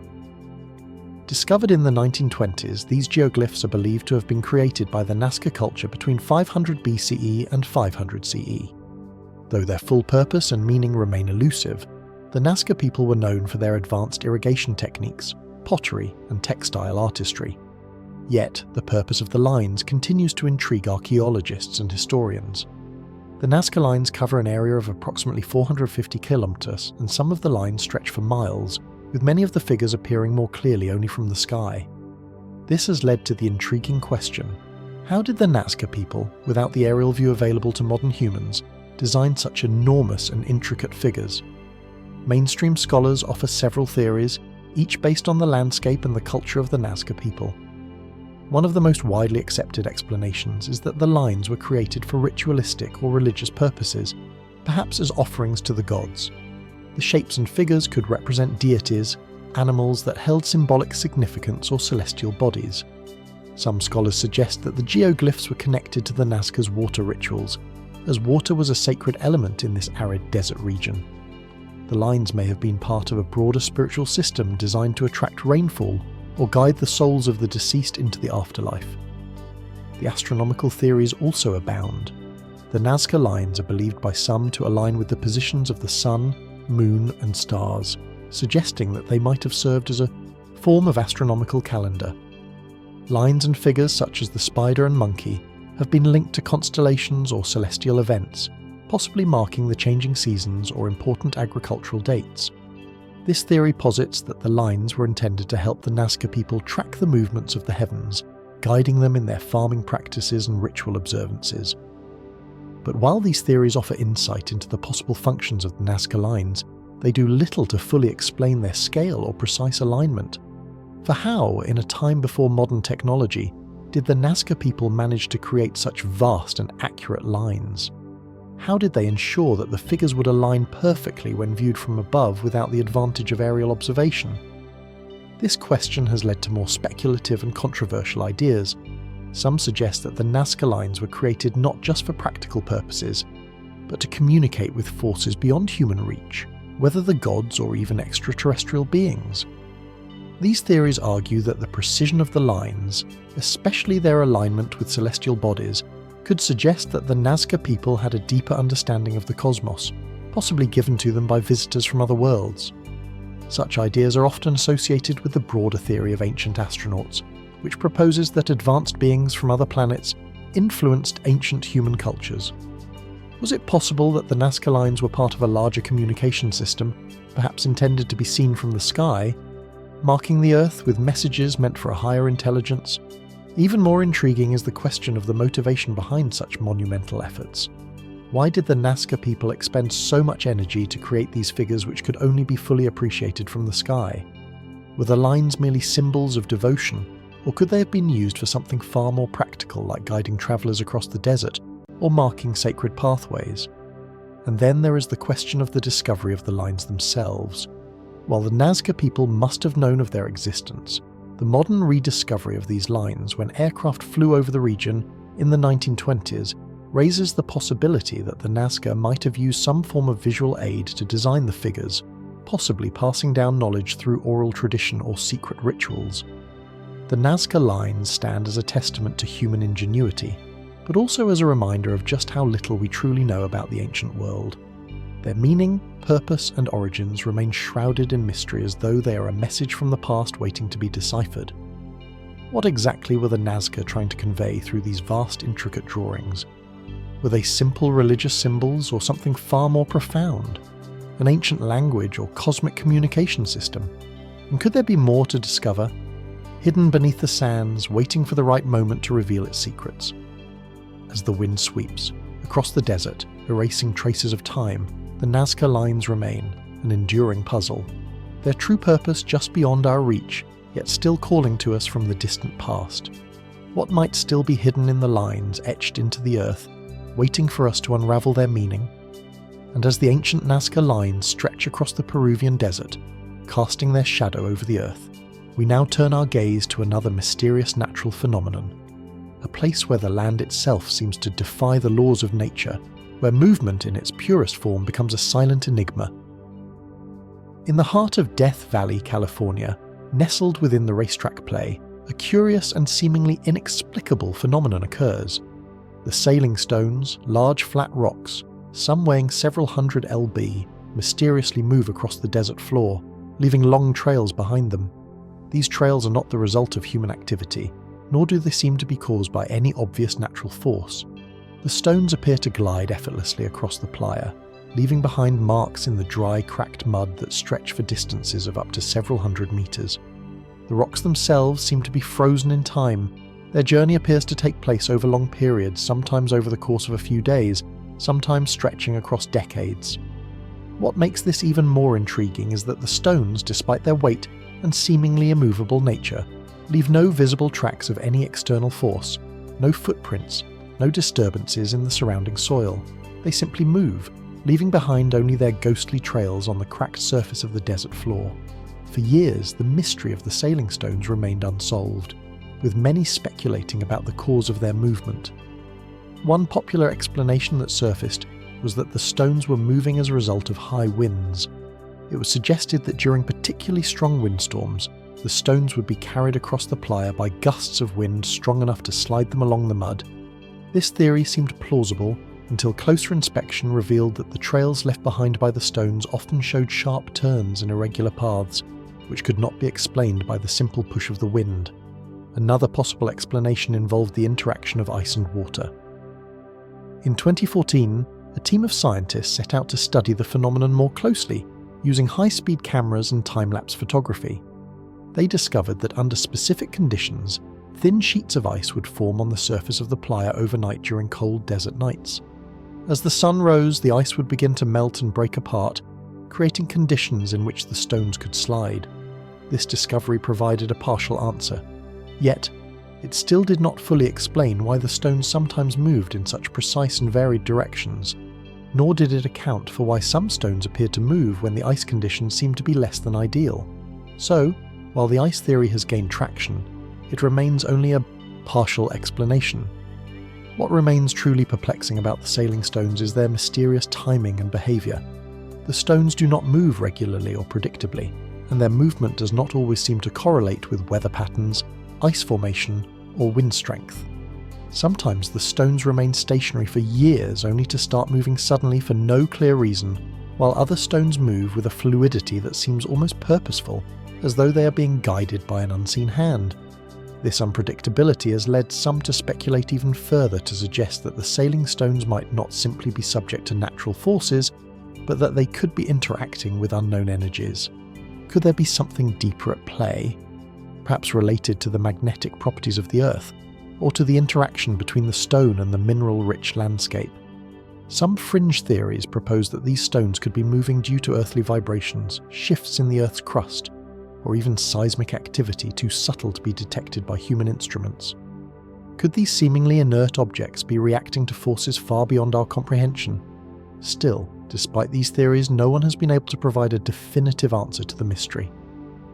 Discovered in the 1920s, these geoglyphs are believed to have been created by the Nazca culture between 500 BCE and 500 CE. Though their full purpose and meaning remain elusive, the Nazca people were known for their advanced irrigation techniques, pottery, and textile artistry. Yet, the purpose of the lines continues to intrigue archaeologists and historians. The Nazca lines cover an area of approximately 450 kilometers, and some of the lines stretch for miles, with many of the figures appearing more clearly only from the sky. This has led to the intriguing question: how did the Nazca people, without the aerial view available to modern humans, design such enormous and intricate figures? Mainstream scholars offer several theories, each based on the landscape and the culture of the Nazca people. One of the most widely accepted explanations is that the lines were created for ritualistic or religious purposes, perhaps as offerings to the gods. The shapes and figures could represent deities, animals that held symbolic significance, or celestial bodies. Some scholars suggest that the geoglyphs were connected to the Nazca's water rituals, as water was a sacred element in this arid desert region. The lines may have been part of a broader spiritual system designed to attract rainfall or guide the souls of the deceased into the afterlife. The astronomical theories also abound. The The Nazca lines are believed by some to align with the positions of the sun, moon, and stars, suggesting that they might have served as a form of astronomical calendar. Lines and figures such as the spider and monkey have been linked to constellations or celestial events, possibly marking the changing seasons or important agricultural dates. This theory posits that the lines were intended to help the Nazca people track the movements of the heavens, guiding them in their farming practices and ritual observances. But while these theories offer insight into the possible functions of the Nazca lines, they do little to fully explain their scale or precise alignment. For how, in a time before modern technology, did the Nazca people manage to create such vast and accurate lines? How did they ensure that the figures would align perfectly when viewed from above without the advantage of aerial observation? This question has led to more speculative and controversial ideas. Some suggest that the Nazca lines were created not just for practical purposes, but to communicate with forces beyond human reach, whether the gods or even extraterrestrial beings. These theories argue that the precision of the lines, especially their alignment with celestial bodies, could suggest that the Nazca people had a deeper understanding of the cosmos, possibly given to them by visitors from other worlds. Such ideas are often associated with the broader theory of ancient astronauts, which proposes that advanced beings from other planets influenced ancient human cultures. Was it possible that the Nazca lines were part of a larger communication system, perhaps intended to be seen from the sky, marking the Earth with messages meant for a higher intelligence? Even more intriguing is the question of the motivation behind such monumental efforts. Why did the Nazca people expend so much energy to create these figures which could only be fully appreciated from the sky? Were the lines merely symbols of devotion, or could they have been used for something far more practical like guiding travellers across the desert or marking sacred pathways? And then there is the question of the discovery of the lines themselves. While the Nazca people must have known of their existence, the modern rediscovery of these lines when aircraft flew over the region in the 1920s raises the possibility that the Nazca might have used some form of visual aid to design the figures, possibly passing down knowledge through oral tradition or secret rituals. The Nazca lines stand as a testament to human ingenuity, but also as a reminder of just how little we truly know about the ancient world. Their meaning, purpose, and origins remain shrouded in mystery as though they are a message from the past waiting to be deciphered. What exactly were the Nazca trying to convey through these vast, intricate drawings? Were they simple religious symbols or something far more profound? An ancient language or cosmic communication system? And could there be more to discover, hidden beneath the sands, waiting for the right moment to reveal its secrets? As the wind sweeps across the desert, erasing traces of time, the Nazca lines remain, an enduring puzzle. Their true purpose just beyond our reach, yet still calling to us from the distant past. What might still be hidden in the lines etched into the earth, waiting for us to unravel their meaning? And as the ancient Nazca lines stretch across the Peruvian desert, casting their shadow over the earth, we now turn our gaze to another mysterious natural phenomenon, a place where the land itself seems to defy the laws of nature, where movement in its purest form becomes a silent enigma. In the heart of Death Valley, California, nestled within the racetrack play, a curious and seemingly inexplicable phenomenon occurs. The sailing stones, large flat rocks, some weighing several hundred lb, mysteriously move across the desert floor, leaving long trails behind them. These trails are not the result of human activity, nor do they seem to be caused by any obvious natural force. The stones appear to glide effortlessly across the playa, leaving behind marks in the dry, cracked mud that stretch for distances of up to several hundred meters. The rocks themselves seem to be frozen in time. Their journey appears to take place over long periods, sometimes over the course of a few days, sometimes stretching across decades. What makes this even more intriguing is that the stones, despite their weight and seemingly immovable nature, leave no visible tracks of any external force, no footprints, no disturbances in the surrounding soil. They simply move, leaving behind only their ghostly trails on the cracked surface of the desert floor. For years, the mystery of the sailing stones remained unsolved, with many speculating about the cause of their movement. One popular explanation that surfaced was that the stones were moving as a result of high winds. It was suggested that during particularly strong windstorms, the stones would be carried across the playa by gusts of wind strong enough to slide them along the mud. This theory seemed plausible, until closer inspection revealed that the trails left behind by the stones often showed sharp turns and irregular paths, which could not be explained by the simple push of the wind. Another possible explanation involved the interaction of ice and water. In 2014, a team of scientists set out to study the phenomenon more closely, using high-speed cameras and time-lapse photography. They discovered that under specific conditions, thin sheets of ice would form on the surface of the playa overnight during cold desert nights. As the sun rose, the ice would begin to melt and break apart, creating conditions in which the stones could slide. This discovery provided a partial answer. Yet, it still did not fully explain why the stones sometimes moved in such precise and varied directions, nor did it account for why some stones appeared to move when the ice conditions seemed to be less than ideal. So, while the ice theory has gained traction, it remains only a partial explanation. What remains truly perplexing about the sailing stones is their mysterious timing and behaviour. The stones do not move regularly or predictably, and their movement does not always seem to correlate with weather patterns, ice formation, or wind strength. Sometimes the stones remain stationary for years only to start moving suddenly for no clear reason, while other stones move with a fluidity that seems almost purposeful, as though they are being guided by an unseen hand. This unpredictability has led some to speculate even further to suggest that the sailing stones might not simply be subject to natural forces, but that they could be interacting with unknown energies. Could there be something deeper at play? Perhaps related to the magnetic properties of the Earth, or to the interaction between the stone and the mineral-rich landscape. Some fringe theories propose that these stones could be moving due to earthly vibrations, shifts in the Earth's crust, or even seismic activity too subtle to be detected by human instruments. Could these seemingly inert objects be reacting to forces far beyond our comprehension? Still, despite these theories, no one has been able to provide a definitive answer to the mystery.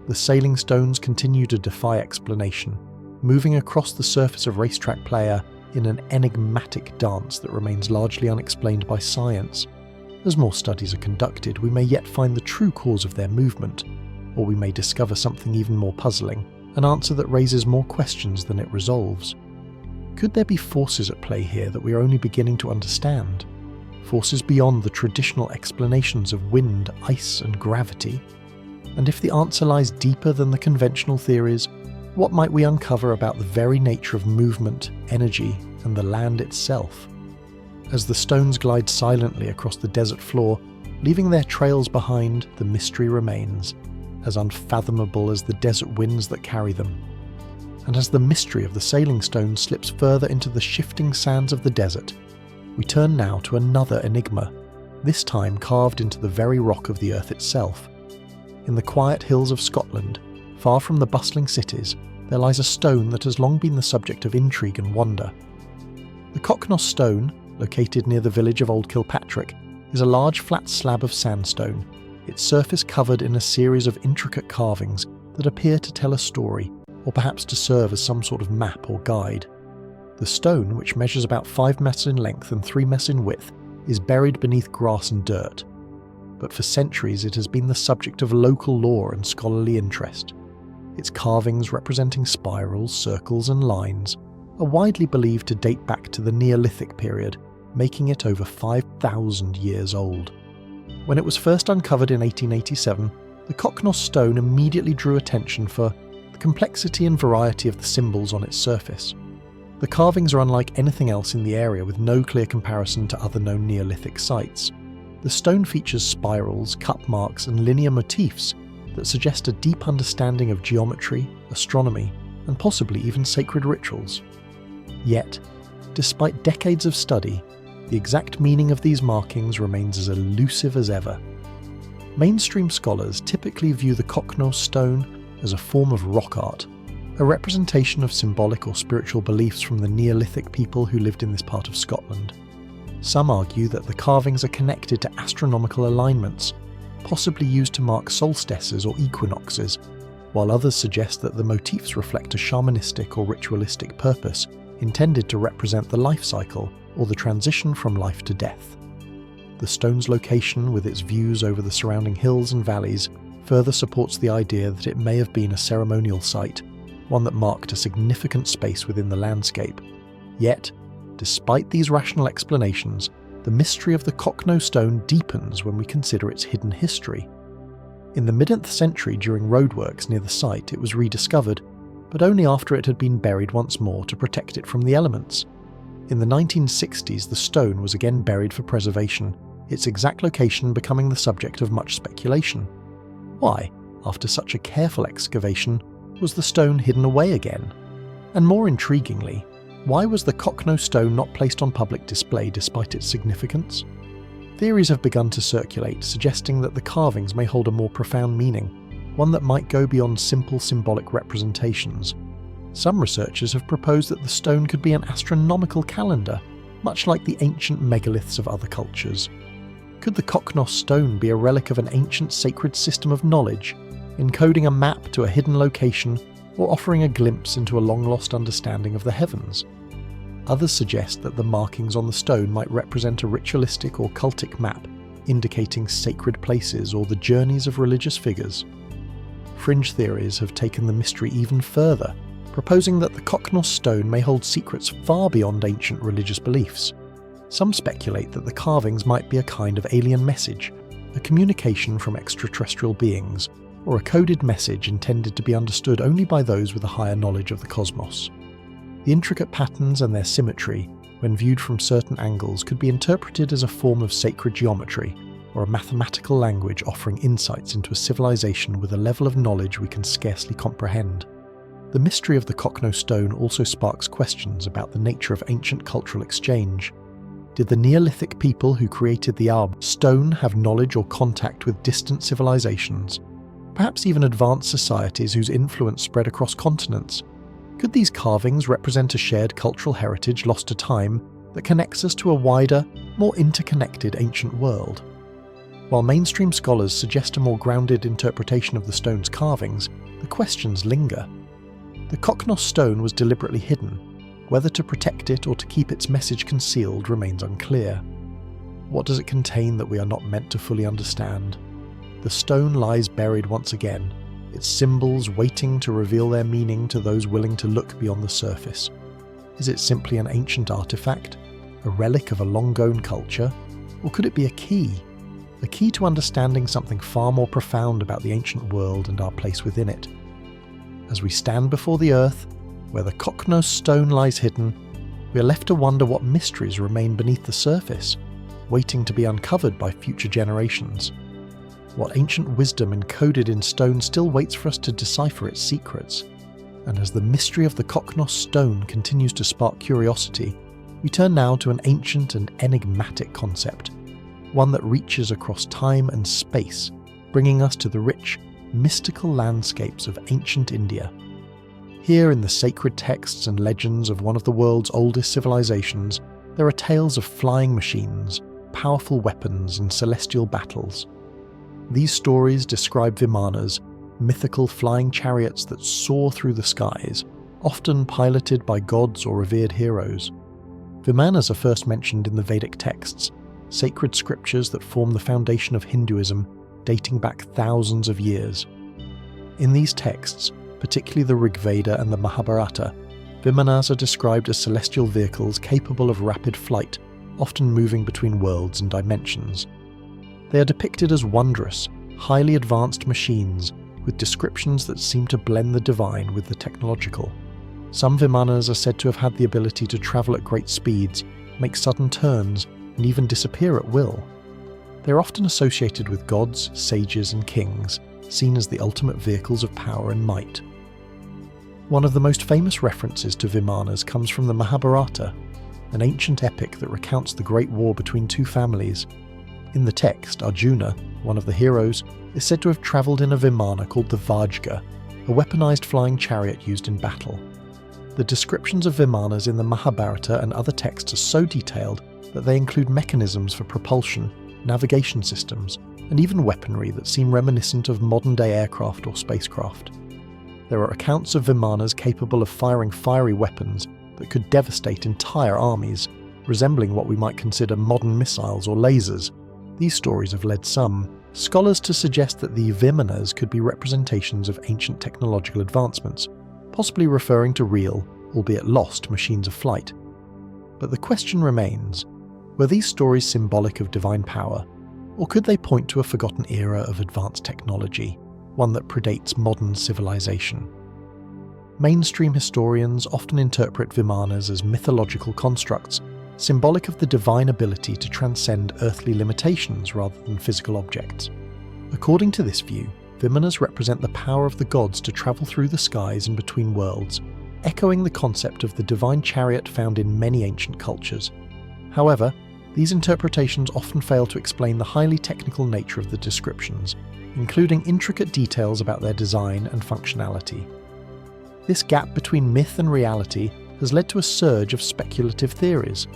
The sailing stones continue to defy explanation, moving across the surface of Racetrack Playa in an enigmatic dance that remains largely unexplained by science. As more studies are conducted, we may yet find the true cause of their movement, or we may discover something even more puzzling, an answer that raises more questions than it resolves. Could there be forces at play here that we are only beginning to understand? Forces beyond the traditional explanations of wind, ice, and gravity? And if the answer lies deeper than the conventional theories, what might we uncover about the very nature of movement, energy, and the land itself? As the stones glide silently across the desert floor, leaving their trails behind, the mystery remains, as unfathomable as the desert winds that carry them. And as the mystery of the sailing stones slips further into the shifting sands of the desert, we turn now to another enigma, this time carved into the very rock of the Earth itself. In the quiet hills of Scotland, far from the bustling cities, there lies a stone that has long been the subject of intrigue and wonder. The Cocknos Stone, located near the village of Old Kilpatrick, is a large flat slab of sandstone, its surface covered in a series of intricate carvings that appear to tell a story, or perhaps to serve as some sort of map or guide. The stone, which measures about 5 meters in length and 3 meters in width, is buried beneath grass and dirt. But for centuries it has been the subject of local lore and scholarly interest. Its carvings representing spirals, circles and lines are widely believed to date back to the Neolithic period, making it over 5,000 years old. When it was first uncovered in 1887, the Cocknos stone immediately drew attention for the complexity and variety of the symbols on its surface. The carvings are unlike anything else in the area, with no clear comparison to other known Neolithic sites. The stone features spirals, cup marks and linear motifs that suggest a deep understanding of geometry, astronomy, and possibly even sacred rituals. Yet, despite decades of study, the exact meaning of these markings remains as elusive as ever. Mainstream scholars typically view the Cocknos stone as a form of rock art, a representation of symbolic or spiritual beliefs from the Neolithic people who lived in this part of Scotland. Some argue that the carvings are connected to astronomical alignments, possibly used to mark solstices or equinoxes, while others suggest that the motifs reflect a shamanistic or ritualistic purpose intended to represent the life cycle or the transition from life to death. The stone's location, with its views over the surrounding hills and valleys, further supports the idea that it may have been a ceremonial site, one that marked a significant space within the landscape. Yet, despite these rational explanations, the mystery of the Cockno stone deepens when we consider its hidden history. In the mid-9th century, during roadworks near the site, it was rediscovered, but only after it had been buried once more to protect it from the elements. In the 1960s, the stone was again buried for preservation, its exact location becoming the subject of much speculation. Why, after such a careful excavation, was the stone hidden away again? And more intriguingly, why was the Cockno stone not placed on public display despite its significance? Theories have begun to circulate, suggesting that the carvings may hold a more profound meaning, one that might go beyond simple symbolic representations. Some researchers have proposed that the stone could be an astronomical calendar, much like the ancient megaliths of other cultures. Could the Cockno stone be a relic of an ancient sacred system of knowledge, encoding a map to a hidden location or offering a glimpse into a long-lost understanding of the heavens? Others suggest that the markings on the stone might represent a ritualistic or cultic map, indicating sacred places or the journeys of religious figures. Fringe theories have taken the mystery even further, proposing that the Cockno stone may hold secrets far beyond ancient religious beliefs. Some speculate that the carvings might be a kind of alien message, a communication from extraterrestrial beings, or a coded message intended to be understood only by those with a higher knowledge of the cosmos. The intricate patterns and their symmetry, when viewed from certain angles, could be interpreted as a form of sacred geometry, or a mathematical language offering insights into a civilization with a level of knowledge we can scarcely comprehend. The mystery of the Cockno stone also sparks questions about the nature of ancient cultural exchange. Did the Neolithic people who created the stone have knowledge or contact with distant civilizations, perhaps even advanced societies whose influence spread across continents? Could these carvings represent a shared cultural heritage lost to time that connects us to a wider, more interconnected ancient world? While mainstream scholars suggest a more grounded interpretation of the stone's carvings, the questions linger. The Cockno stone was deliberately hidden. Whether to protect it or to keep its message concealed remains unclear. What does it contain that we are not meant to fully understand? The stone lies buried once again, its symbols waiting to reveal their meaning to those willing to look beyond the surface. Is it simply an ancient artifact, a relic of a long-gone culture, or could it be a key to understanding something far more profound about the ancient world and our place within it? As we stand before the earth, where the Cockno stone lies hidden, we are left to wonder what mysteries remain beneath the surface, waiting to be uncovered by future generations. What ancient wisdom encoded in stone still waits for us to decipher its secrets? And as the mystery of the Cockno stone continues to spark curiosity, we turn now to an ancient and enigmatic concept, one that reaches across time and space, bringing us to the rich, mystical landscapes of ancient India. Here in the sacred texts and legends of one of the world's oldest civilizations, there are tales of flying machines, powerful weapons, and celestial battles. These stories describe Vimanas, mythical flying chariots that soar through the skies, often piloted by gods or revered heroes. Vimanas are first mentioned in the Vedic texts, sacred scriptures that form the foundation of Hinduism, dating back thousands of years. In these texts, particularly the Rig Veda and the Mahabharata, Vimanas are described as celestial vehicles capable of rapid flight, often moving between worlds and dimensions. They are depicted as wondrous, highly advanced machines with descriptions that seem to blend the divine with the technological. Some Vimanas are said to have had the ability to travel at great speeds, make sudden turns, and even disappear at will. They are often associated with gods, sages, and kings, seen as the ultimate vehicles of power and might. One of the most famous references to Vimanas comes from the Mahabharata, an ancient epic that recounts the great war between two families. In the text, Arjuna, one of the heroes, is said to have travelled in a Vimana called the Vajga, a weaponized flying chariot used in battle. The descriptions of Vimanas in the Mahabharata and other texts are so detailed that they include mechanisms for propulsion, navigation systems, and even weaponry that seem reminiscent of modern-day aircraft or spacecraft. There are accounts of Vimanas capable of firing fiery weapons that could devastate entire armies, resembling what we might consider modern missiles or lasers. These stories have led some scholars to suggest that the Vimanas could be representations of ancient technological advancements, possibly referring to real, albeit lost, machines of flight. But the question remains, Were these stories symbolic of divine power, or could they point to a forgotten era of advanced technology, one that predates modern civilization? Mainstream historians often interpret Vimanas as mythological constructs, symbolic of the divine ability to transcend earthly limitations rather than physical objects. According to this view, Vimanas represent the power of the gods to travel through the skies and between worlds, echoing the concept of the divine chariot found in many ancient cultures. However, these interpretations often fail to explain the highly technical nature of the descriptions, including intricate details about their design and functionality. This gap between myth and reality has led to a surge of speculative theories.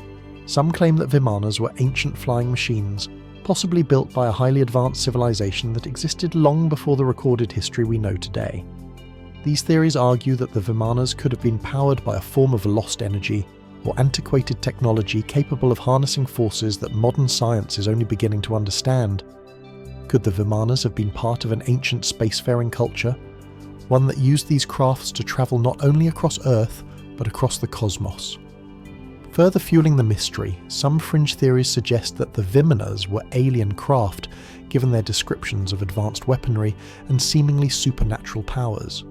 Some claim that Vimanas were ancient flying machines, possibly built by a highly advanced civilization that existed long before the recorded history we know today. These theories argue that the Vimanas could have been powered by a form of lost energy or antiquated technology capable of harnessing forces that modern science is only beginning to understand. Could the Vimanas have been part of an ancient spacefaring culture, one that used these crafts to travel not only across Earth, but across the cosmos? Further fueling the mystery, some fringe theories suggest that the Vimanas were alien craft, given their descriptions of advanced weaponry and seemingly supernatural powers.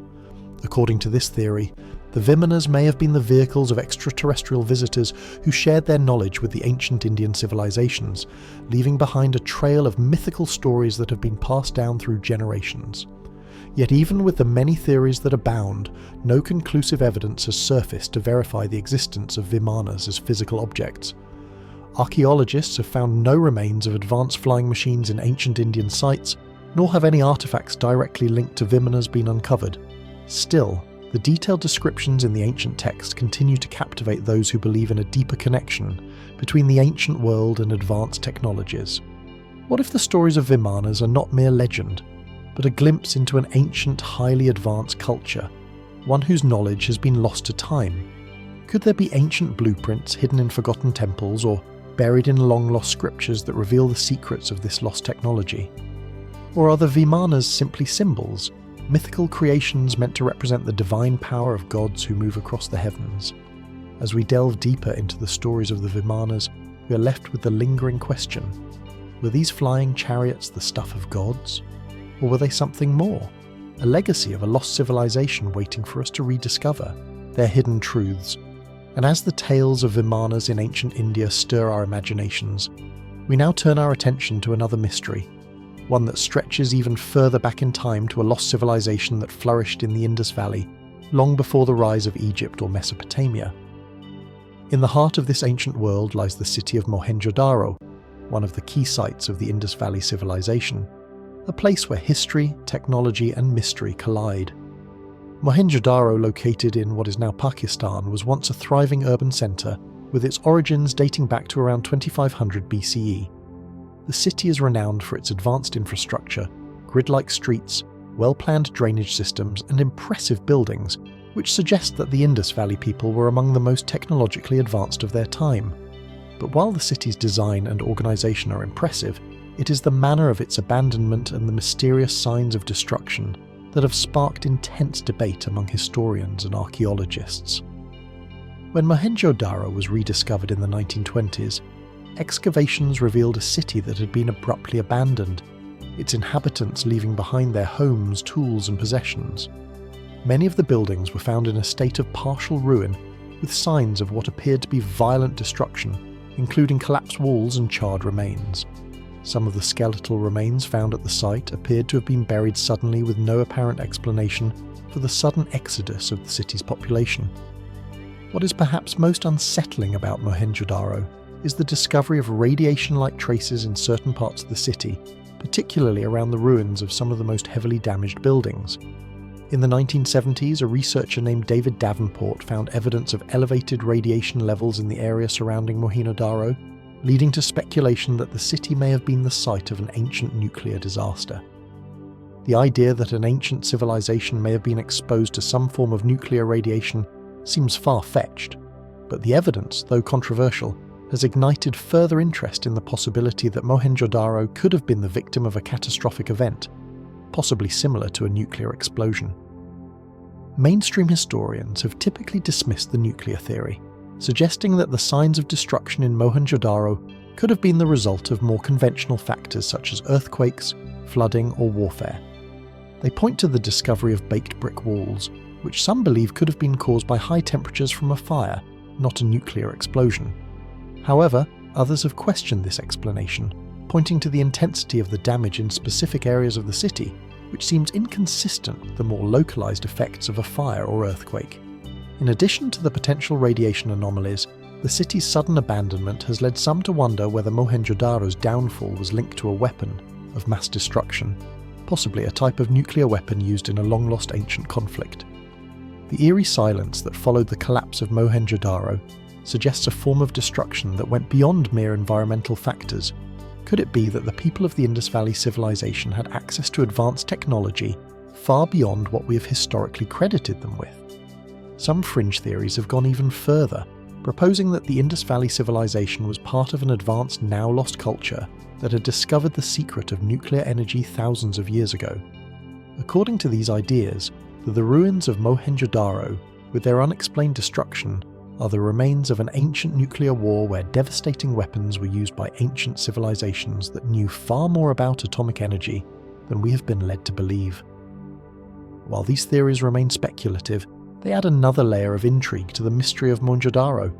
According to this theory, the Vimanas may have been the vehicles of extraterrestrial visitors who shared their knowledge with the ancient Indian civilizations, leaving behind a trail of mythical stories that have been passed down through generations. Yet even with the many theories that abound, no conclusive evidence has surfaced to verify the existence of Vimanas as physical objects. Archaeologists have found no remains of advanced flying machines in ancient Indian sites, nor have any artifacts directly linked to Vimanas been uncovered. Still, the detailed descriptions in the ancient text continue to captivate those who believe in a deeper connection between the ancient world and advanced technologies. What if the stories of Vimanas are not mere legend, but a glimpse into an ancient, highly advanced culture, one whose knowledge has been lost to time? Could there be ancient blueprints hidden in forgotten temples or buried in long-lost scriptures that reveal the secrets of this lost technology? Or are the Vimanas simply symbols, mythical creations meant to represent the divine power of gods who move across the heavens? As we delve deeper into the stories of the Vimanas, we are left with the lingering question: were these flying chariots the stuff of gods? Or were they something more? A legacy of a lost civilization waiting for us to rediscover their hidden truths. And as the tales of Vimanas in ancient India stir our imaginations, we now turn our attention to another mystery, one that stretches even further back in time to a lost civilization that flourished in the Indus Valley, long before the rise of Egypt or Mesopotamia. In the heart of this ancient world lies the city of Mohenjo-daro, one of the key sites of the Indus Valley civilization, a place where history, technology and mystery collide. Mohenjo-daro, located in what is now Pakistan, was once a thriving urban centre, with its origins dating back to around 2500 BCE. The city is renowned for its advanced infrastructure, grid-like streets, well-planned drainage systems and impressive buildings, which suggest that the Indus Valley people were among the most technologically advanced of their time. But while the city's design and organisation are impressive, it is the manner of its abandonment and the mysterious signs of destruction that have sparked intense debate among historians and archaeologists. When Mohenjo-daro was rediscovered in the 1920s, excavations revealed a city that had been abruptly abandoned, its inhabitants leaving behind their homes, tools and possessions. Many of the buildings were found in a state of partial ruin, with signs of what appeared to be violent destruction, including collapsed walls and charred remains. Some of the skeletal remains found at the site appeared to have been buried suddenly with no apparent explanation for the sudden exodus of the city's population. What is perhaps most unsettling about Mohenjo-daro is the discovery of radiation-like traces in certain parts of the city, particularly around the ruins of some of the most heavily damaged buildings. In the 1970s, a researcher named David Davenport found evidence of elevated radiation levels in the area surrounding Mohenjo-daro, leading to speculation that the city may have been the site of an ancient nuclear disaster. The idea that an ancient civilization may have been exposed to some form of nuclear radiation seems far-fetched, but the evidence, though controversial, has ignited further interest in the possibility that Mohenjo-daro could have been the victim of a catastrophic event, possibly similar to a nuclear explosion. Mainstream historians have typically dismissed the nuclear theory, suggesting that the signs of destruction in Mohenjo-Daro could have been the result of more conventional factors such as earthquakes, flooding, or warfare. They point to the discovery of baked brick walls, which some believe could have been caused by high temperatures from a fire, not a nuclear explosion. However, others have questioned this explanation, pointing to the intensity of the damage in specific areas of the city, which seems inconsistent with the more localized effects of a fire or earthquake. In addition to the potential radiation anomalies, the city's sudden abandonment has led some to wonder whether Mohenjo-Daro's downfall was linked to a weapon of mass destruction, possibly a type of nuclear weapon used in a long-lost ancient conflict. The eerie silence that followed the collapse of Mohenjo-Daro suggests a form of destruction that went beyond mere environmental factors. Could it be that the people of the Indus Valley civilization had access to advanced technology far beyond what we have historically credited them with? Some fringe theories have gone even further, proposing that the Indus Valley civilization was part of an advanced now-lost culture that had discovered the secret of nuclear energy thousands of years ago. According to these ideas, the ruins of Mohenjo-Daro, with their unexplained destruction, are the remains of an ancient nuclear war where devastating weapons were used by ancient civilizations that knew far more about atomic energy than we have been led to believe. While these theories remain speculative, they add another layer of intrigue to the mystery of Mohenjo-Daro.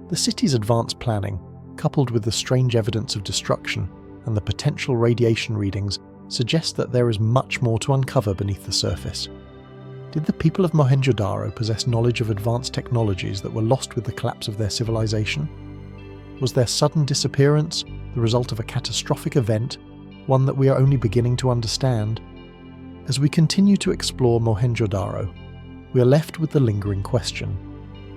The city's advanced planning, coupled with the strange evidence of destruction and the potential radiation readings, suggest that there is much more to uncover beneath the surface. Did the people of Mohenjo-Daro possess knowledge of advanced technologies that were lost with the collapse of their civilization? Was their sudden disappearance the result of a catastrophic event, one that we are only beginning to understand? As we continue to explore Mohenjo-Daro, we are left with the lingering question: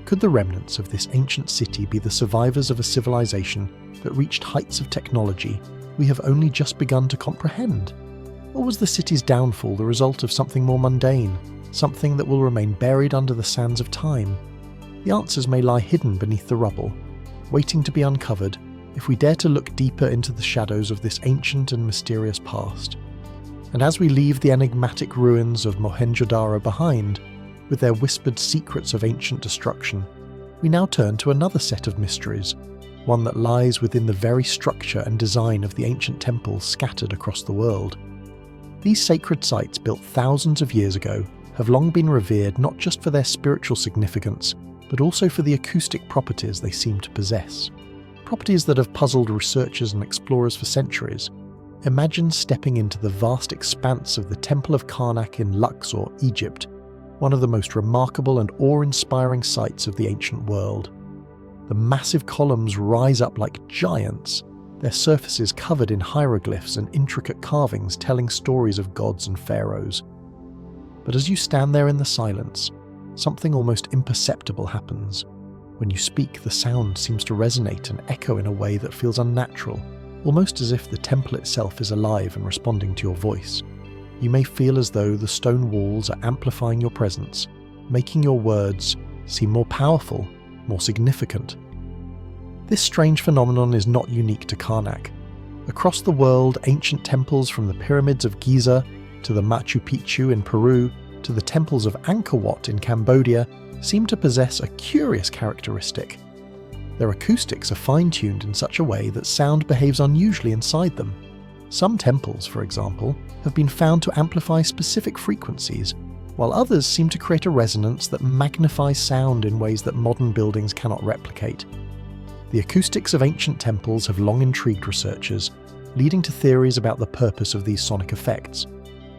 could the remnants of this ancient city be the survivors of a civilization that reached heights of technology we have only just begun to comprehend? Or was the city's downfall the result of something more mundane, something that will remain buried under the sands of time? The answers may lie hidden beneath the rubble, waiting to be uncovered if we dare to look deeper into the shadows of this ancient and mysterious past. And as we leave the enigmatic ruins of Mohenjo-Daro behind, with their whispered secrets of ancient destruction, we now turn to another set of mysteries, one that lies within the very structure and design of the ancient temples scattered across the world. These sacred sites, built thousands of years ago, have long been revered not just for their spiritual significance, but also for the acoustic properties they seem to possess. Properties that have puzzled researchers and explorers for centuries. Imagine stepping into the vast expanse of the Temple of Karnak in Luxor, Egypt, one of the most remarkable and awe-inspiring sights of the ancient world. The massive columns rise up like giants, their surfaces covered in hieroglyphs and intricate carvings telling stories of gods and pharaohs. But as you stand there in the silence, something almost imperceptible happens. When you speak, the sound seems to resonate and echo in a way that feels unnatural, almost as if the temple itself is alive and responding to your voice. You may feel as though the stone walls are amplifying your presence, making your words seem more powerful, more significant. This strange phenomenon is not unique to Karnak. Across the world, ancient temples from the pyramids of Giza to the Machu Picchu in Peru to the temples of Angkor Wat in Cambodia seem to possess a curious characteristic. Their acoustics are fine-tuned in such a way that sound behaves unusually inside them. Some temples, for example, have been found to amplify specific frequencies, while others seem to create a resonance that magnifies sound in ways that modern buildings cannot replicate. The acoustics of ancient temples have long intrigued researchers, leading to theories about the purpose of these sonic effects.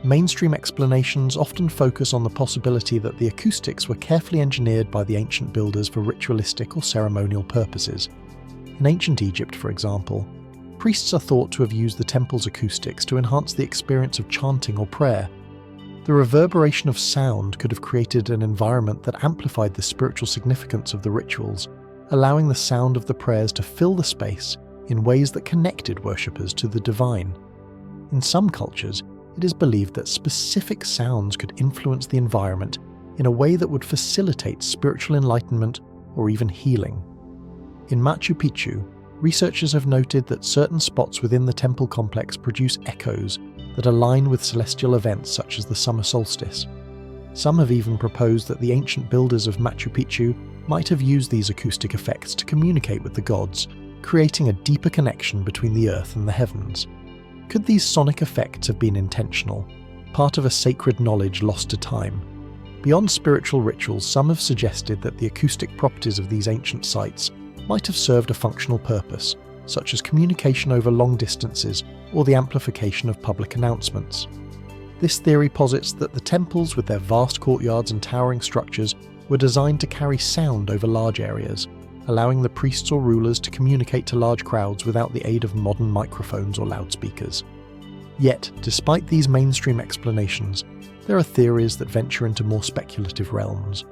Mainstream explanations often focus on the possibility that the acoustics were carefully engineered by the ancient builders for ritualistic or ceremonial purposes. In ancient Egypt, for example, priests are thought to have used the temple's acoustics to enhance the experience of chanting or prayer. The reverberation of sound could have created an environment that amplified the spiritual significance of the rituals, allowing the sound of the prayers to fill the space in ways that connected worshippers to the divine. In some cultures, it is believed that specific sounds could influence the environment in a way that would facilitate spiritual enlightenment or even healing. In Machu Picchu, researchers have noted that certain spots within the temple complex produce echoes that align with celestial events such as the summer solstice. Some have even proposed that the ancient builders of Machu Picchu might have used these acoustic effects to communicate with the gods, creating a deeper connection between the earth and the heavens. Could these sonic effects have been intentional, part of a sacred knowledge lost to time? Beyond spiritual rituals, some have suggested that the acoustic properties of these ancient sites might have served a functional purpose, such as communication over long distances or the amplification of public announcements. This theory posits that the temples, with their vast courtyards and towering structures, were designed to carry sound over large areas, allowing the priests or rulers to communicate to large crowds without the aid of modern microphones or loudspeakers. Yet, despite these mainstream explanations, there are theories that venture into more speculative realms.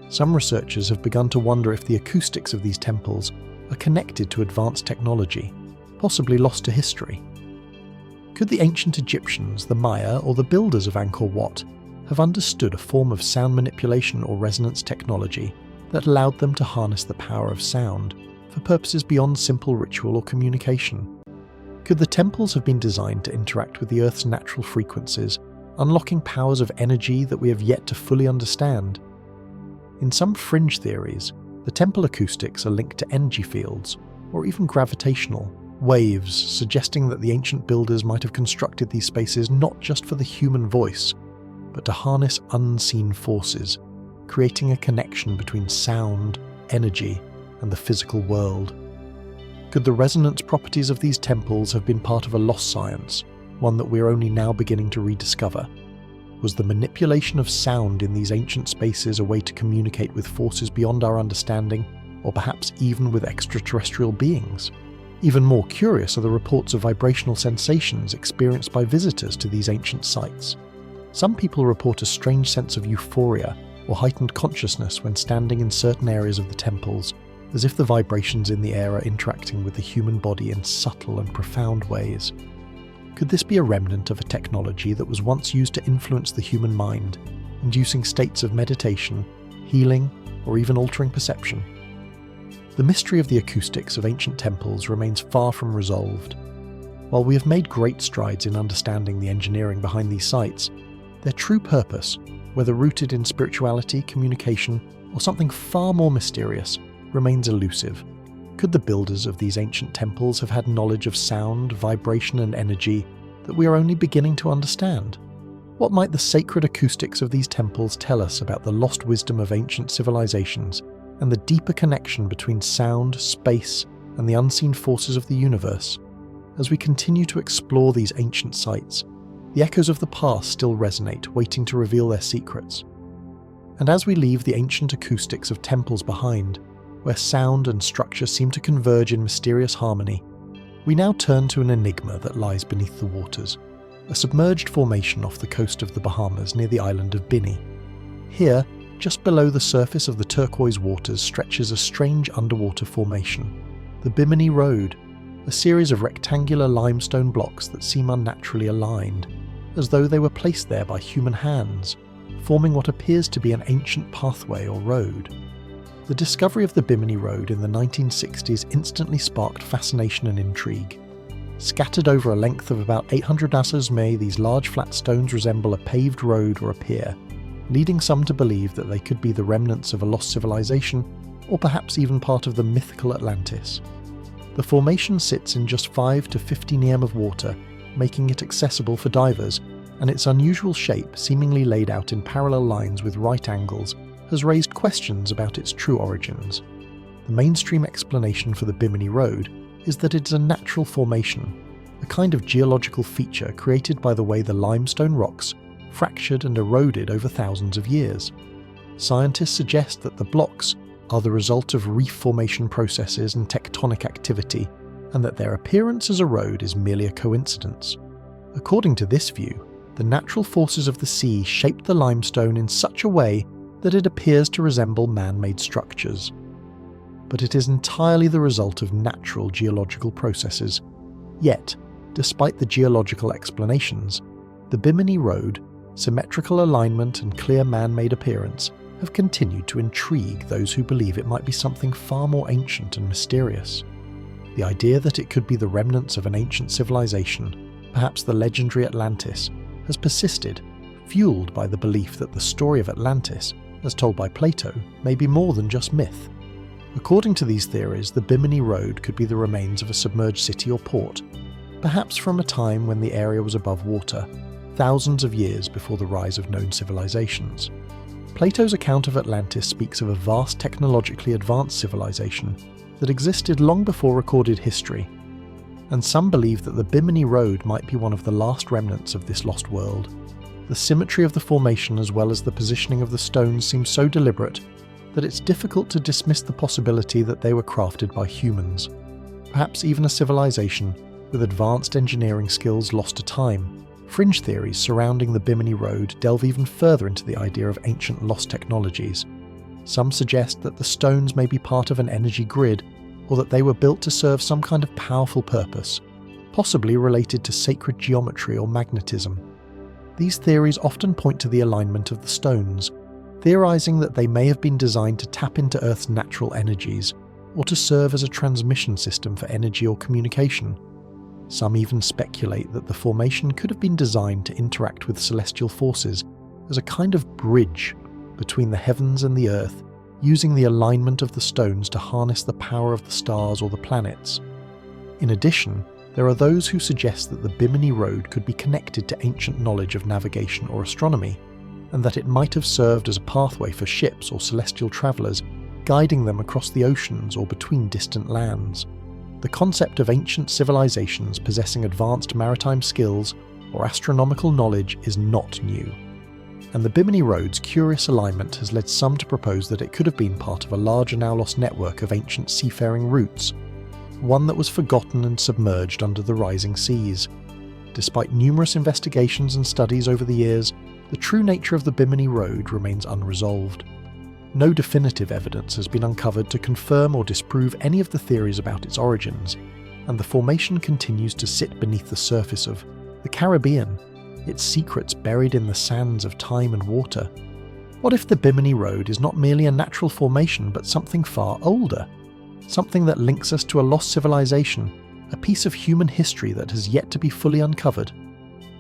Some researchers have begun to wonder if the acoustics of these temples are connected to advanced technology, possibly lost to history. Could the ancient Egyptians, the Maya, or the builders of Angkor Wat have understood a form of sound manipulation or resonance technology that allowed them to harness the power of sound for purposes beyond simple ritual or communication? Could the temples have been designed to interact with the Earth's natural frequencies, unlocking powers of energy that we have yet to fully understand? In some fringe theories, the temple acoustics are linked to energy fields, or even gravitational waves, suggesting that the ancient builders might have constructed these spaces not just for the human voice, but to harness unseen forces, creating a connection between sound, energy, and the physical world. Could the resonance properties of these temples have been part of a lost science, one that we are only now beginning to rediscover? Was the manipulation of sound in these ancient spaces a way to communicate with forces beyond our understanding, or perhaps even with extraterrestrial beings? Even more curious are the reports of vibrational sensations experienced by visitors to these ancient sites. Some people report a strange sense of euphoria or heightened consciousness when standing in certain areas of the temples, as if the vibrations in the air are interacting with the human body in subtle and profound ways. Could this be a remnant of a technology that was once used to influence the human mind, inducing states of meditation, healing, or even altering perception? The mystery of the acoustics of ancient temples remains far from resolved. While we have made great strides in understanding the engineering behind these sites, their true purpose, whether rooted in spirituality, communication, or something far more mysterious, remains elusive. Could the builders of these ancient temples have had knowledge of sound, vibration, and energy that we are only beginning to understand? What might the sacred acoustics of these temples tell us about the lost wisdom of ancient civilizations and the deeper connection between sound, space, and the unseen forces of the universe? As we continue to explore these ancient sites, the echoes of the past still resonate, waiting to reveal their secrets. And as we leave the ancient acoustics of temples behind, where sound and structure seem to converge in mysterious harmony, we now turn to an enigma that lies beneath the waters, a submerged formation off the coast of the Bahamas near the island of Bini. Here, just below the surface of the turquoise waters, stretches a strange underwater formation, the Bimini Road, a series of rectangular limestone blocks that seem unnaturally aligned, as though they were placed there by human hands, forming what appears to be an ancient pathway or road. The discovery of the Bimini Road in the 1960s instantly sparked fascination and intrigue. Scattered over a length of about 800 assos, these large flat stones resemble a paved road or a pier, leading some to believe that they could be the remnants of a lost civilization, or perhaps even part of the mythical Atlantis. The formation sits in just 5 to 15 m of water, making it accessible for divers, and its unusual shape, seemingly laid out in parallel lines with right angles, has raised questions about its true origins. The mainstream explanation for the Bimini Road is that it is a natural formation, a kind of geological feature created by the way the limestone rocks fractured and eroded over thousands of years. Scientists suggest that the blocks are the result of reef formation processes and tectonic activity, and that their appearance as a road is merely a coincidence. According to this view, the natural forces of the sea shaped the limestone in such a way that it appears to resemble man-made structures. But it is entirely the result of natural geological processes. Yet, despite the geological explanations, the Bimini Road, symmetrical alignment and clear man-made appearance have continued to intrigue those who believe it might be something far more ancient and mysterious. The idea that it could be the remnants of an ancient civilization, perhaps the legendary Atlantis, has persisted, fueled by the belief that the story of Atlantis as told by Plato, may be more than just myth. According to these theories, the Bimini Road could be the remains of a submerged city or port, perhaps from a time when the area was above water, thousands of years before the rise of known civilizations. Plato's account of Atlantis speaks of a vast technologically advanced civilization that existed long before recorded history, and some believe that the Bimini Road might be one of the last remnants of this lost world. The symmetry of the formation as well as the positioning of the stones seems so deliberate that it's difficult to dismiss the possibility that they were crafted by humans, perhaps even a civilization with advanced engineering skills lost to time. Fringe theories surrounding the Bimini Road delve even further into the idea of ancient lost technologies. Some suggest that the stones may be part of an energy grid, or that they were built to serve some kind of powerful purpose, possibly related to sacred geometry or magnetism. These theories often point to the alignment of the stones, theorizing that they may have been designed to tap into Earth's natural energies, or to serve as a transmission system for energy or communication. Some even speculate that the formation could have been designed to interact with celestial forces as a kind of bridge between the heavens and the earth, using the alignment of the stones to harness the power of the stars or the planets. In addition, there are those who suggest that the Bimini Road could be connected to ancient knowledge of navigation or astronomy, and that it might have served as a pathway for ships or celestial travellers, guiding them across the oceans or between distant lands. The concept of ancient civilizations possessing advanced maritime skills or astronomical knowledge is not new, and the Bimini Road's curious alignment has led some to propose that it could have been part of a larger now lost network of ancient seafaring routes, one that was forgotten and submerged under the rising seas. Despite numerous investigations and studies over the years, the true nature of the Bimini Road remains unresolved. No definitive evidence has been uncovered to confirm or disprove any of the theories about its origins, and the formation continues to sit beneath the surface of the Caribbean, its secrets buried in the sands of time and water. What if the Bimini Road is not merely a natural formation but something far older? Something that links us to a lost civilization, a piece of human history that has yet to be fully uncovered?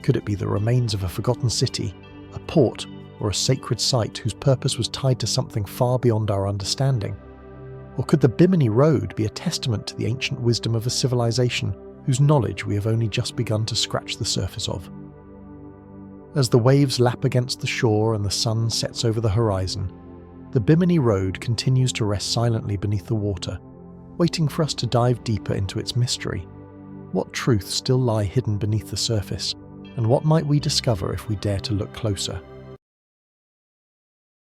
Could it be the remains of a forgotten city, a port, or a sacred site whose purpose was tied to something far beyond our understanding? Or could the Bimini Road be a testament to the ancient wisdom of a civilization whose knowledge we have only just begun to scratch the surface of? As the waves lap against the shore and the sun sets over the horizon, the Bimini Road continues to rest silently beneath the water, waiting for us to dive deeper into its mystery. What truths still lie hidden beneath the surface, and what might we discover if we dare to look closer?